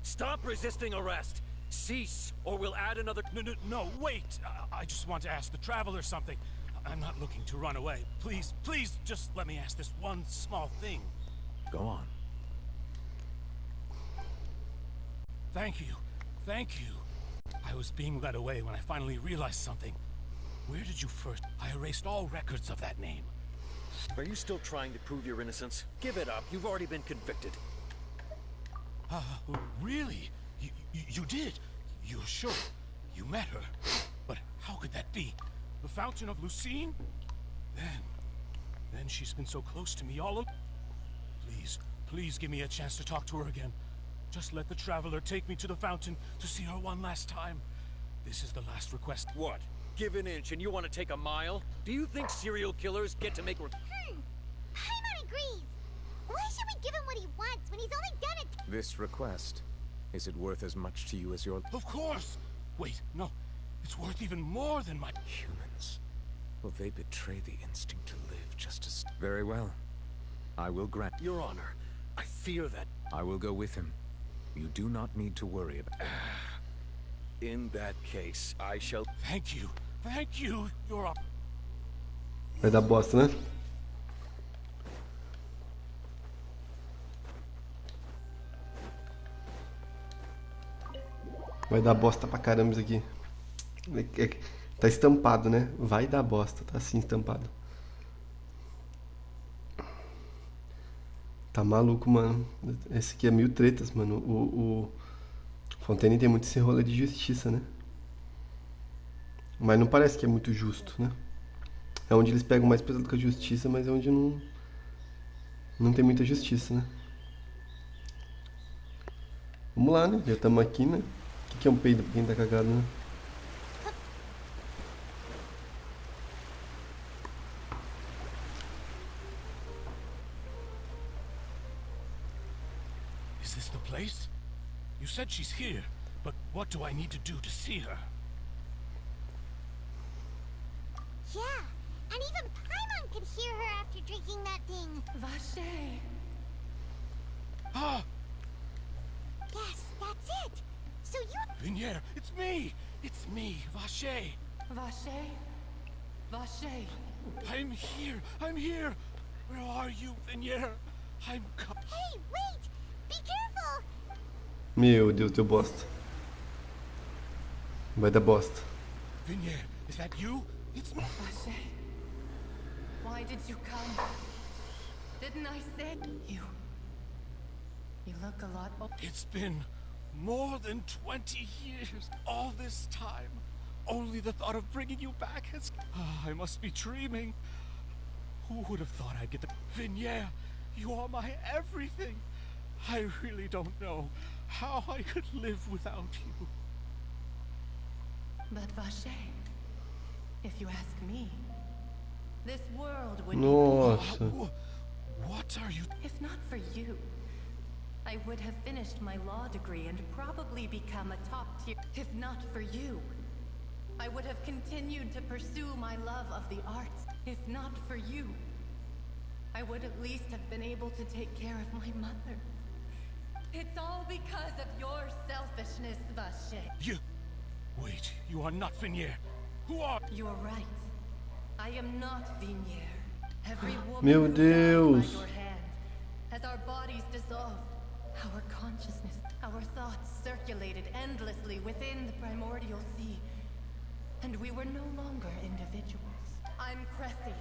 Stop resisting arrest! Cease, or we'll add another... No, wait! I just want to ask the Traveler something. I'm not looking to run away. Please, please, just let me ask this one small thing. Go on. Thank you. Thank you. I was being led away when I finally realized something. Where did you first? I erased all records of that name. Are you still trying to prove your innocence? Give it up. You've already been convicted. Really? You did? You're sure? You met her? But how could that be? The Fountain of Lucine? Then she's been so close to me all along. Please give me a chance to talk to her again. Just let the Traveler take me to the fountain to see her one last time. This is the last request. What? Give an inch and you want to take a mile? Do you think serial killers get to make... Paimon agrees. Why should we give him what he wants when he's only done it? This request, is it worth as much to you as your... Of course! Wait, no. It's worth even more than my... Humans. Will they betray the instinct to live just as... Very well. I will grant... Your Honor, I fear that... I will go with him. You do not need to worry about... In that case, I shall... Thank you. Thank you. You're up. Vai dar bosta, né? Vai dar bosta pra caramba isso aqui. Tá estampado, né? Vai dar bosta. Tá assim estampado. Tá maluco, mano. Esse aqui é 1000 tretas, mano. O Fontaine tem muito esse rolê de justiça, né? Mas não parece que é muito justo, né? É onde eles pegam mais pesado com a justiça, mas é onde não tem muita justiça, né? Vamos lá, né? Já estamos aqui, né? O que é um peido pra quem tá cagado, né? Is this the place? You said she's here, but what do I need to do to see her? Yeah, and even Paimon could hear her after drinking that thing. Vache. Ah! Yes, that's it. So you... Vinier, it's me! It's me, Vache! Vache? Vache. I'm here! I'm here! Where are you, Vinier? I'm coming. Hey, wait! Be careful! Meu Deus, deu bosta. Vai dar bosta. Vinier, is that you? It's me. Vache. Why did you come? Didn't I say you? You look a lot old. It's been more than 20 years. All this time. Only the thought of bringing you back has... I must be dreaming. Who would have thought I'd get the... Vinier, you are my everything. I really don't know how I could live without you. But Vache, if you ask me, this world would Nossa. What are you... If not for you, I would have finished my law degree and probably become a top tier. If not for you, I would have continued to pursue my love of the arts. If not for you, I would at least have been able to take care of my mother. It's all because of your selfishness, Vache. You... Wait, you are not Vinier. Who are... You're right. I am not Vinier. Every woman Meu who died Deus. by your hand, as our bodies dissolved, our consciousness, our thoughts circulated endlessly within the primordial sea, and we were no longer individuals. I'm Cressy.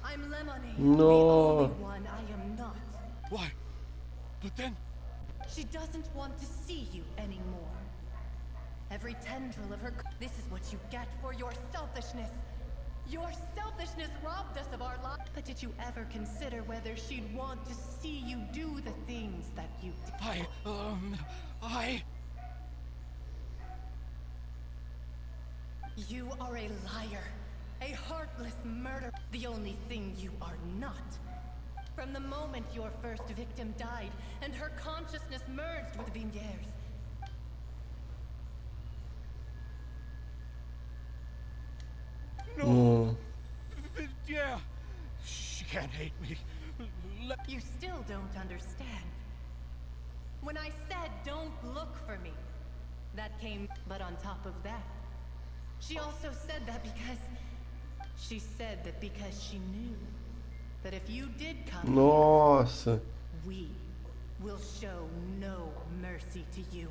I'm Lemonade. No. The only one I am not. Why? But then... She doesn't want to see you anymore. Every tendril of her... This is what you get for your selfishness. Your selfishness robbed us of our lives. But did you ever consider whether she'd want to see you do the things that you did? You are a liar. A heartless murderer. The only thing you are not. From the moment your first victim died and her consciousness merged with Vinier's, can't hate me. You still don't understand. When I said don't look for me, that came. But on top of that, she also said that because she knew that if you did come, Nossa. we will show no mercy to you.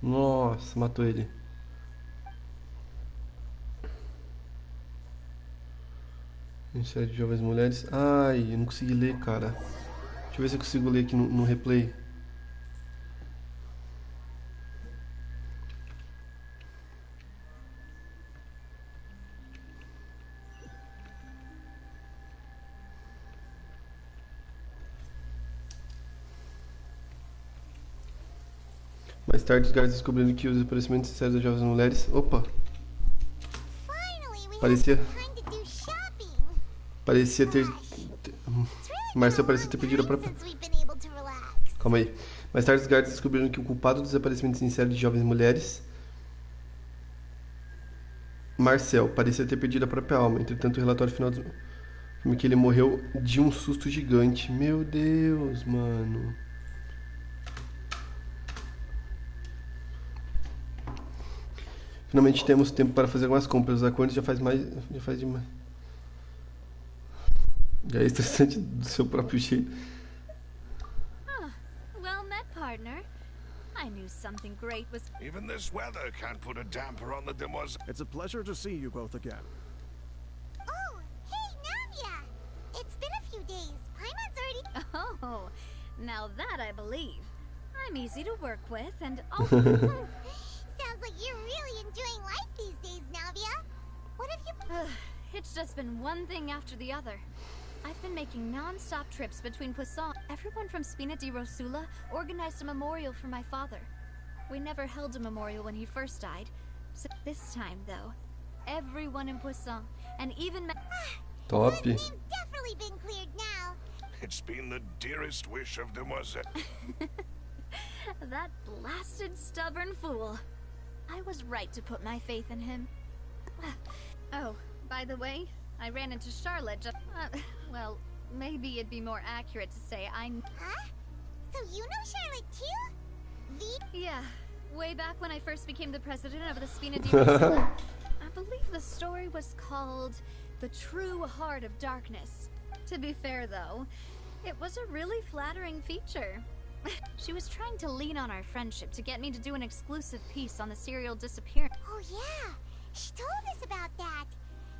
Nossa, matou ele. Ministério de Jovens Mulheres. Ai, eu não consegui ler, cara. Deixa eu ver se eu consigo ler aqui no replay. Mais tarde, os guardas descobriram que os aparecimentos sinceros das jovens mulheres... Opa! Parecia ter... Marcel parecia ter pedido a própria... Calma aí. Mais tarde, os guardas descobriram que o culpado dos desaparecimentos sinceros de jovens mulheres... Marcel parecia ter perdido a própria alma. Entretanto, o relatório final do filme que ele morreu de um susto gigante. Meu Deus, mano... Finalmente temos tempo para fazer algumas compras. A Cornes já faz demais. Já é estressante do seu próprio jeito. Well met, partner. I knew something great was... Even this weather can't put a damper on the demoiselle. It's a pleasure to see you both again. Oh, hey, Navia! It's been a few days. Paimon's already... Oh, now that I believe. I'm easy to work with and... Sounds like you're really enjoying life these days, Navia. What have you... It's just been one thing after the other. I've been making non-stop trips between Poisson. Everyone from Spina di Rosula organized a memorial for my father. We never held a memorial when he first died. So this time, though, everyone in Poisson, and even... Top. His name's definitely been cleared now. It's been the dearest wish of demoiselle. That blasted stubborn fool. I was right to put my faith in him. Oh, by the way, I ran into Charlotte just... well, maybe it'd be more accurate to say I... Huh? So you know Charlotte too? Yeah, way back when I first became the president of the Spina di Rosula. I believe the story was called The True Heart of Darkness. To be fair, though, it was a really flattering feature. She was trying to lean on our friendship to get me to do an exclusive piece on the serial disappearance. Oh yeah, she told us about that.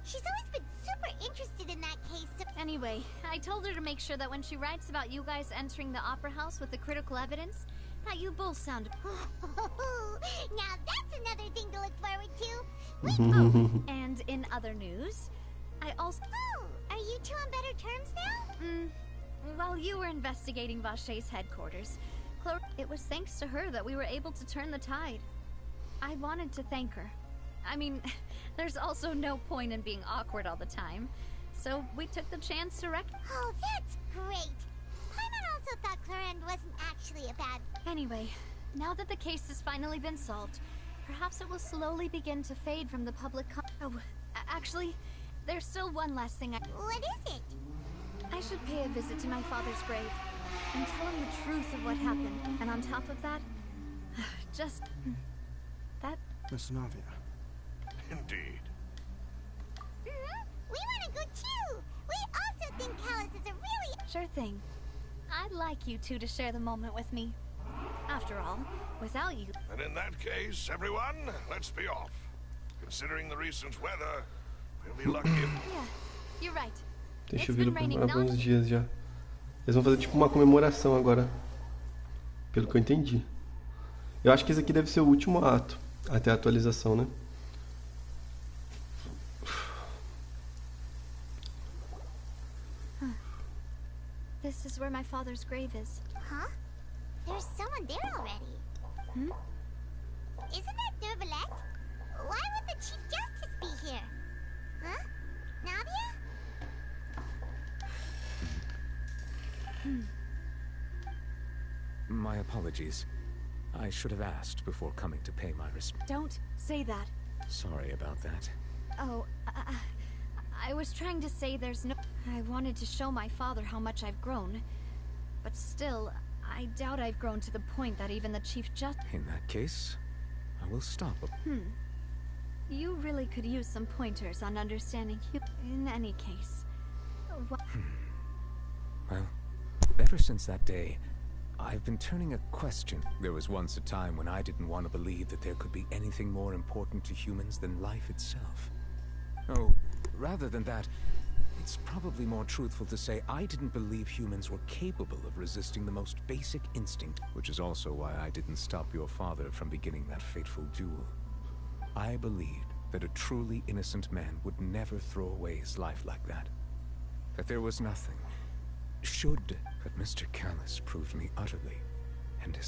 She's always been super interested in that case. Anyway, I told her to make sure that when she writes about you guys entering the opera house with the critical evidence, that you both sound... Now that's another thing to look forward to. And in other news, I also... Oh, are you two on better terms now? While you were investigating Vachey's headquarters, it was thanks to her that we were able to turn the tide. I wanted to thank her. I mean, there's also no point in being awkward all the time, so we took the chance to Oh, that's great! Paimon also thought Clarend wasn't actually a bad... Anyway, now that the case has finally been solved, perhaps it will slowly begin to fade from the public actually, there's still one last thing What is it? I should pay a visit to my father's grave and tell him the truth of what happened. And on top of that, just that... Miss Navia. Indeed. We want to go too! We also think Callus is a really... Sure thing. I'd like you two to share the moment with me. After all, without you... And in that case, everyone, let's be off. Considering the recent weather, we'll be lucky if... Yeah, you're right. Tem chovido por alguns dias já. Eles vão fazer tipo uma comemoração agora. Pelo que eu entendi. Eu acho que esse aqui deve ser o último ato. Até a atualização, né? This is where my father's grave is. Huh? There's someone there already. Isn't that Dervalette? Why would the Chief Justice be here? Huh? Navia? My apologies. I should have asked before coming to pay my respects. Don't say that. Sorry about that. Oh, I was trying to say there's no... I wanted to show my father how much I've grown. But still, I doubt I've grown to the point that even the Chief Justice... In that case, I will stop. You really could use some pointers on understanding in any case. Well, ever since that day, I've been turning a question. There was once a time when I didn't want to believe that there could be anything more important to humans than life itself. Oh, rather than that, it's probably more truthful to say I didn't believe humans were capable of resisting the most basic instinct, which is also why I didn't stop your father from beginning that fateful duel. I believed that a truly innocent man would never throw away his life like that. That there was nothing, but Mr. Callus proved me utterly and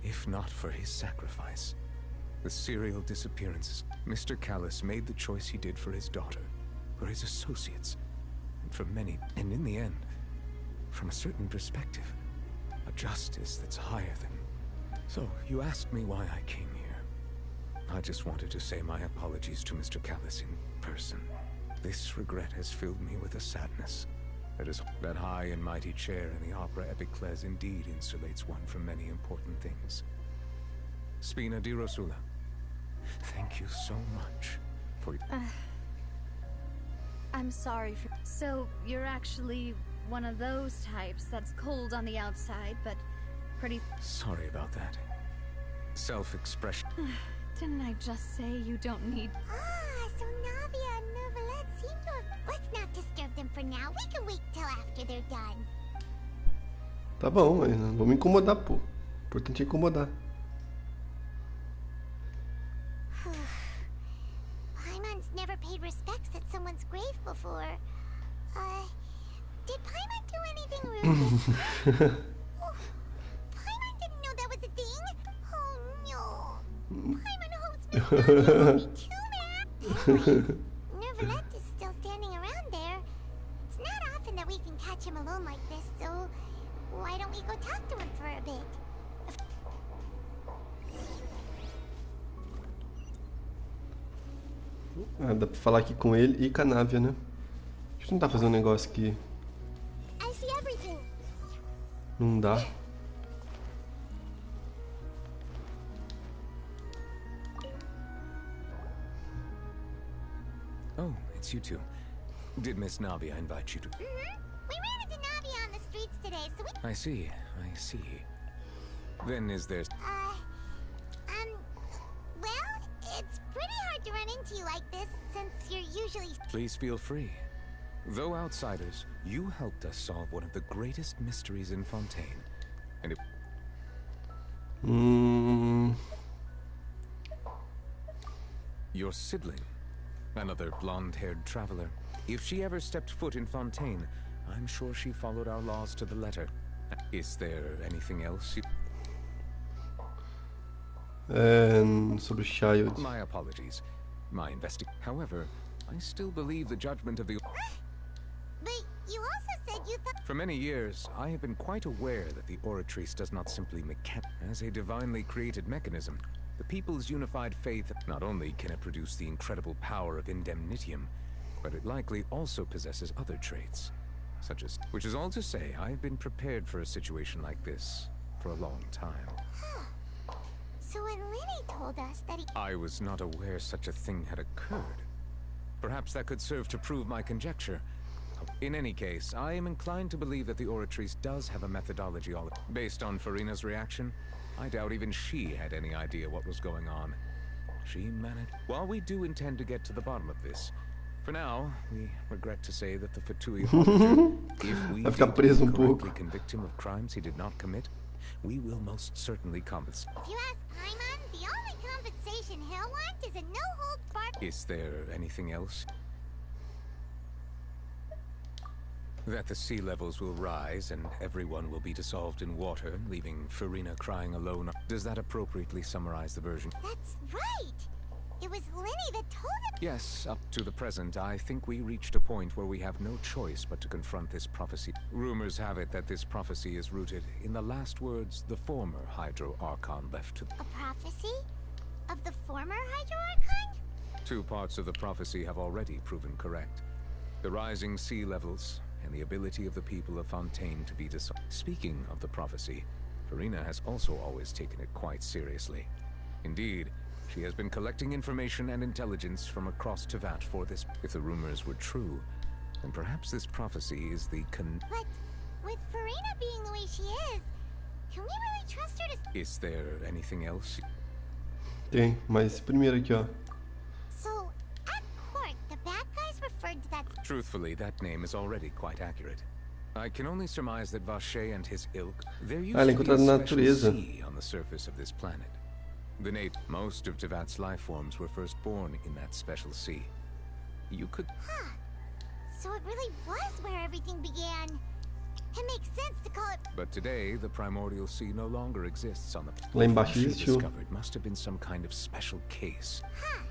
if not for his sacrifice. The serial disappearances. Mr. Callus made the choice he did for his daughter, for his associates, and for many, and in the end, from a certain perspective, a justice that's higher than... So, you asked me why I came here. I just wanted to say my apologies to Mr. Callus in person. This regret has filled me with a sadness. That high and mighty chair in the opera epiclese indeed insulates one from many important things. Spina di Rosula, thank you so much for... I'm sorry for... So, you're actually one of those types that's cold on the outside, but pretty... Sorry about that. Self-expression. Didn't I just say you don't need... So Navia and Neuvillette seem to have... Let's not disturb them for now. We can wait till after they're done. Tá bom, mas não vamos incomodar, pô. O importante é incomodar. Paimon's never paid respects at someone's grave before. Did Paimon do anything rude? Paimon didn't know that was a thing. Oh no. Paimon hopes Miss Navia will be too mad. Anyway, Neuvillette is still standing around there. It's not often that we can catch him alone like this, so why don't we go talk to him for a bit? Ah, dá pra falar aqui com ele e com a Navia, né? A gente não tá fazendo um negócio que... Não dá. Oh, it's you two. Did Miss Navia invite you to... We ran into Navia on the streets today, so we... I see. Then is there... Well, it's pretty hard to run into you like this, since you're usually... Please feel free. Though outsiders, you helped us solve one of the greatest mysteries in Fontaine. And it... Your sibling, another blonde-haired traveler. If she ever stepped foot in Fontaine, I'm sure she followed our laws to the letter. Is there anything else you... Sobre Child. My apologies. However, I still believe the judgment of the... But you also said you thought... For many years, I have been quite aware that the Oratrice does not simply as a divinely created mechanism. The people's unified faith not only can it produce the incredible power of indemnitium, but it likely also possesses other traits, such as... Which is all to say, I've been prepared for a situation like this for a long time. So when Lenny told us that he... I was not aware such a thing had occurred. Perhaps that could serve to prove my conjecture. In any case, I am inclined to believe that the Oratrice does have a methodology all... Based on Farina's reaction, I doubt even she had any idea what was going on. She managed... While we do intend to get to the bottom of this, for now, we regret to say that the Fatui Harbinger, if we correctly convict him of crimes he did not commit, we will most certainly compensate. If you ask Paimon, the only compensation he'll want is a no-holds-barred... Is there anything else? That the sea levels will rise and everyone will be dissolved in water, leaving Farina crying alone. Does that appropriately summarize the version? That's right! It was Lenny that told him. Yes, up to the present, I think we reached a point where we have no choice but to confront this prophecy. Rumors have it that this prophecy is rooted in the last words the former Hydro Archon left to... A prophecy? Of the former Hydro Archon? 2 parts of the prophecy have already proven correct. The rising sea levels and the ability of the people of Fontaine to be Speaking of the prophecy, Farina has also always taken it quite seriously. Indeed, she has been collecting information and intelligence from across Tevat for this. If the rumors were true, then perhaps this prophecy is the But with Farina being the way she is, can we really trust her to... Is there anything else? Tem, mas primeiro aqui, ó. So, at court, the bad guys referred to that... Truthfully, that name is already quite accurate. I can only surmise that Vache and his ilk, there used ela to be encontrada na a special natureza. sea on the surface of this planet. Most of Tevat's life forms were first born in that special sea. You could... Huh. So it really was where everything began. It makes sense to call it... But today, the primordial sea no longer exists on the... Lá embaixo What she existiu. discovered must have been some kind of special case. Huh.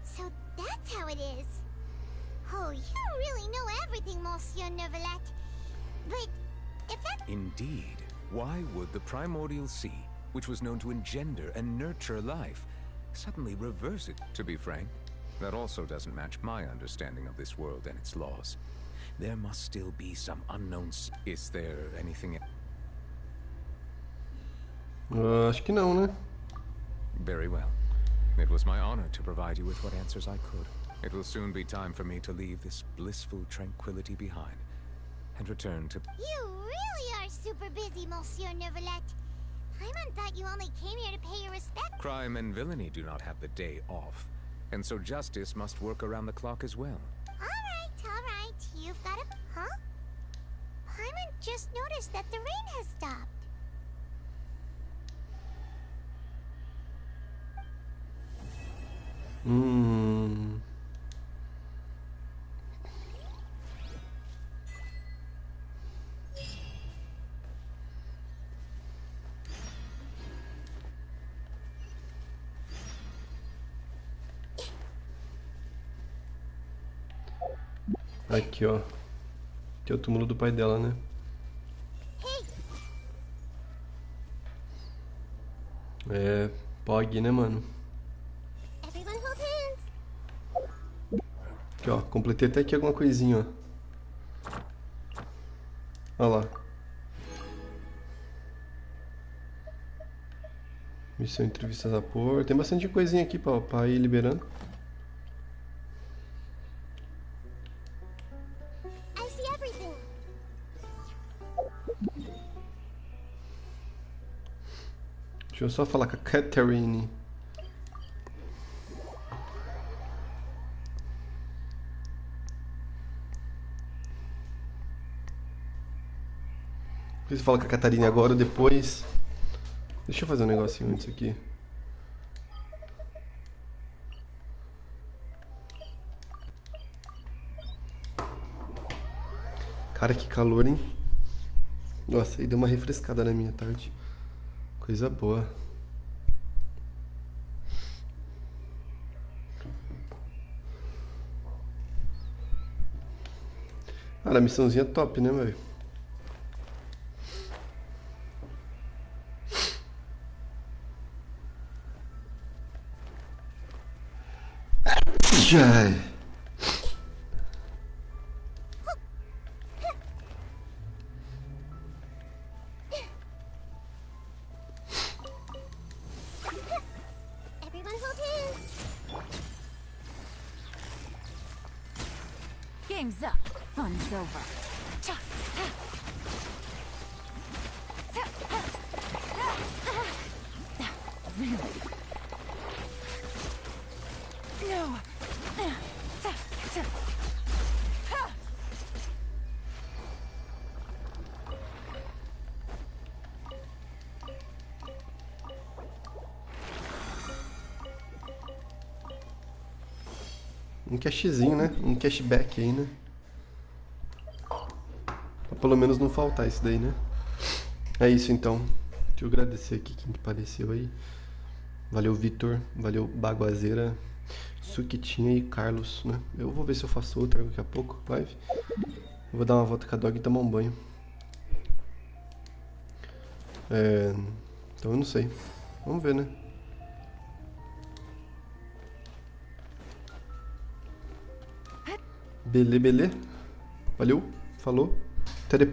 So that's how it is. Oh, you really know everything, Monsieur Neuvillette. But if that... Indeed. Why would the primordial sea, which was known to engender and nurture life, suddenly reverse it? To be frank, that also doesn't match my understanding of this world and its laws. There must still be some unknown... Is there anything... Acho que não, né? Very well. It was my honor to provide you with what answers I could. It will soon be time for me to leave this blissful tranquility behind and return to... You really are super busy, Monsieur Neuvillette. Paimon thought you only came here to pay your respect. Crime and villainy do not have the day off, and so justice must work around the clock as well. All right. You've got a... Huh? Paimon just noticed that the rain has stopped. Aqui, ó. Aqui é o túmulo do pai dela, né? É... Pog, né, mano? Everyone hold hands. Aqui, ó. Completei até aqui alguma coisinha, ó. Olha lá. Missão entrevistas a por. Tem bastante coisinha aqui pra ir liberando. Deixa eu só falar com a Catherine. Não sei se fala com a Catarina agora ou depois. Deixa eu fazer um negocinho antes aqui. Cara, que calor, hein? Nossa, aí deu uma refrescada na minha tarde. Coisa boa. Cara, a missãozinha é top, né, velho? Já. Game's up. Fun's over. Really? No. Um cashzinho, né? Um cashback aí, né? Pra pelo menos não faltar isso daí, né? É isso então. Deixa eu agradecer aqui quem que apareceu aí. Valeu, Vitor. Valeu, Baguazeira. Suquitinha e Carlos, né? Eu vou ver se eu faço outra daqui a pouco, live. Eu vou dar uma volta com a dog e tomar um banho. Então eu não sei. Vamos ver, né? Belê. Valeu, falou. Até depois.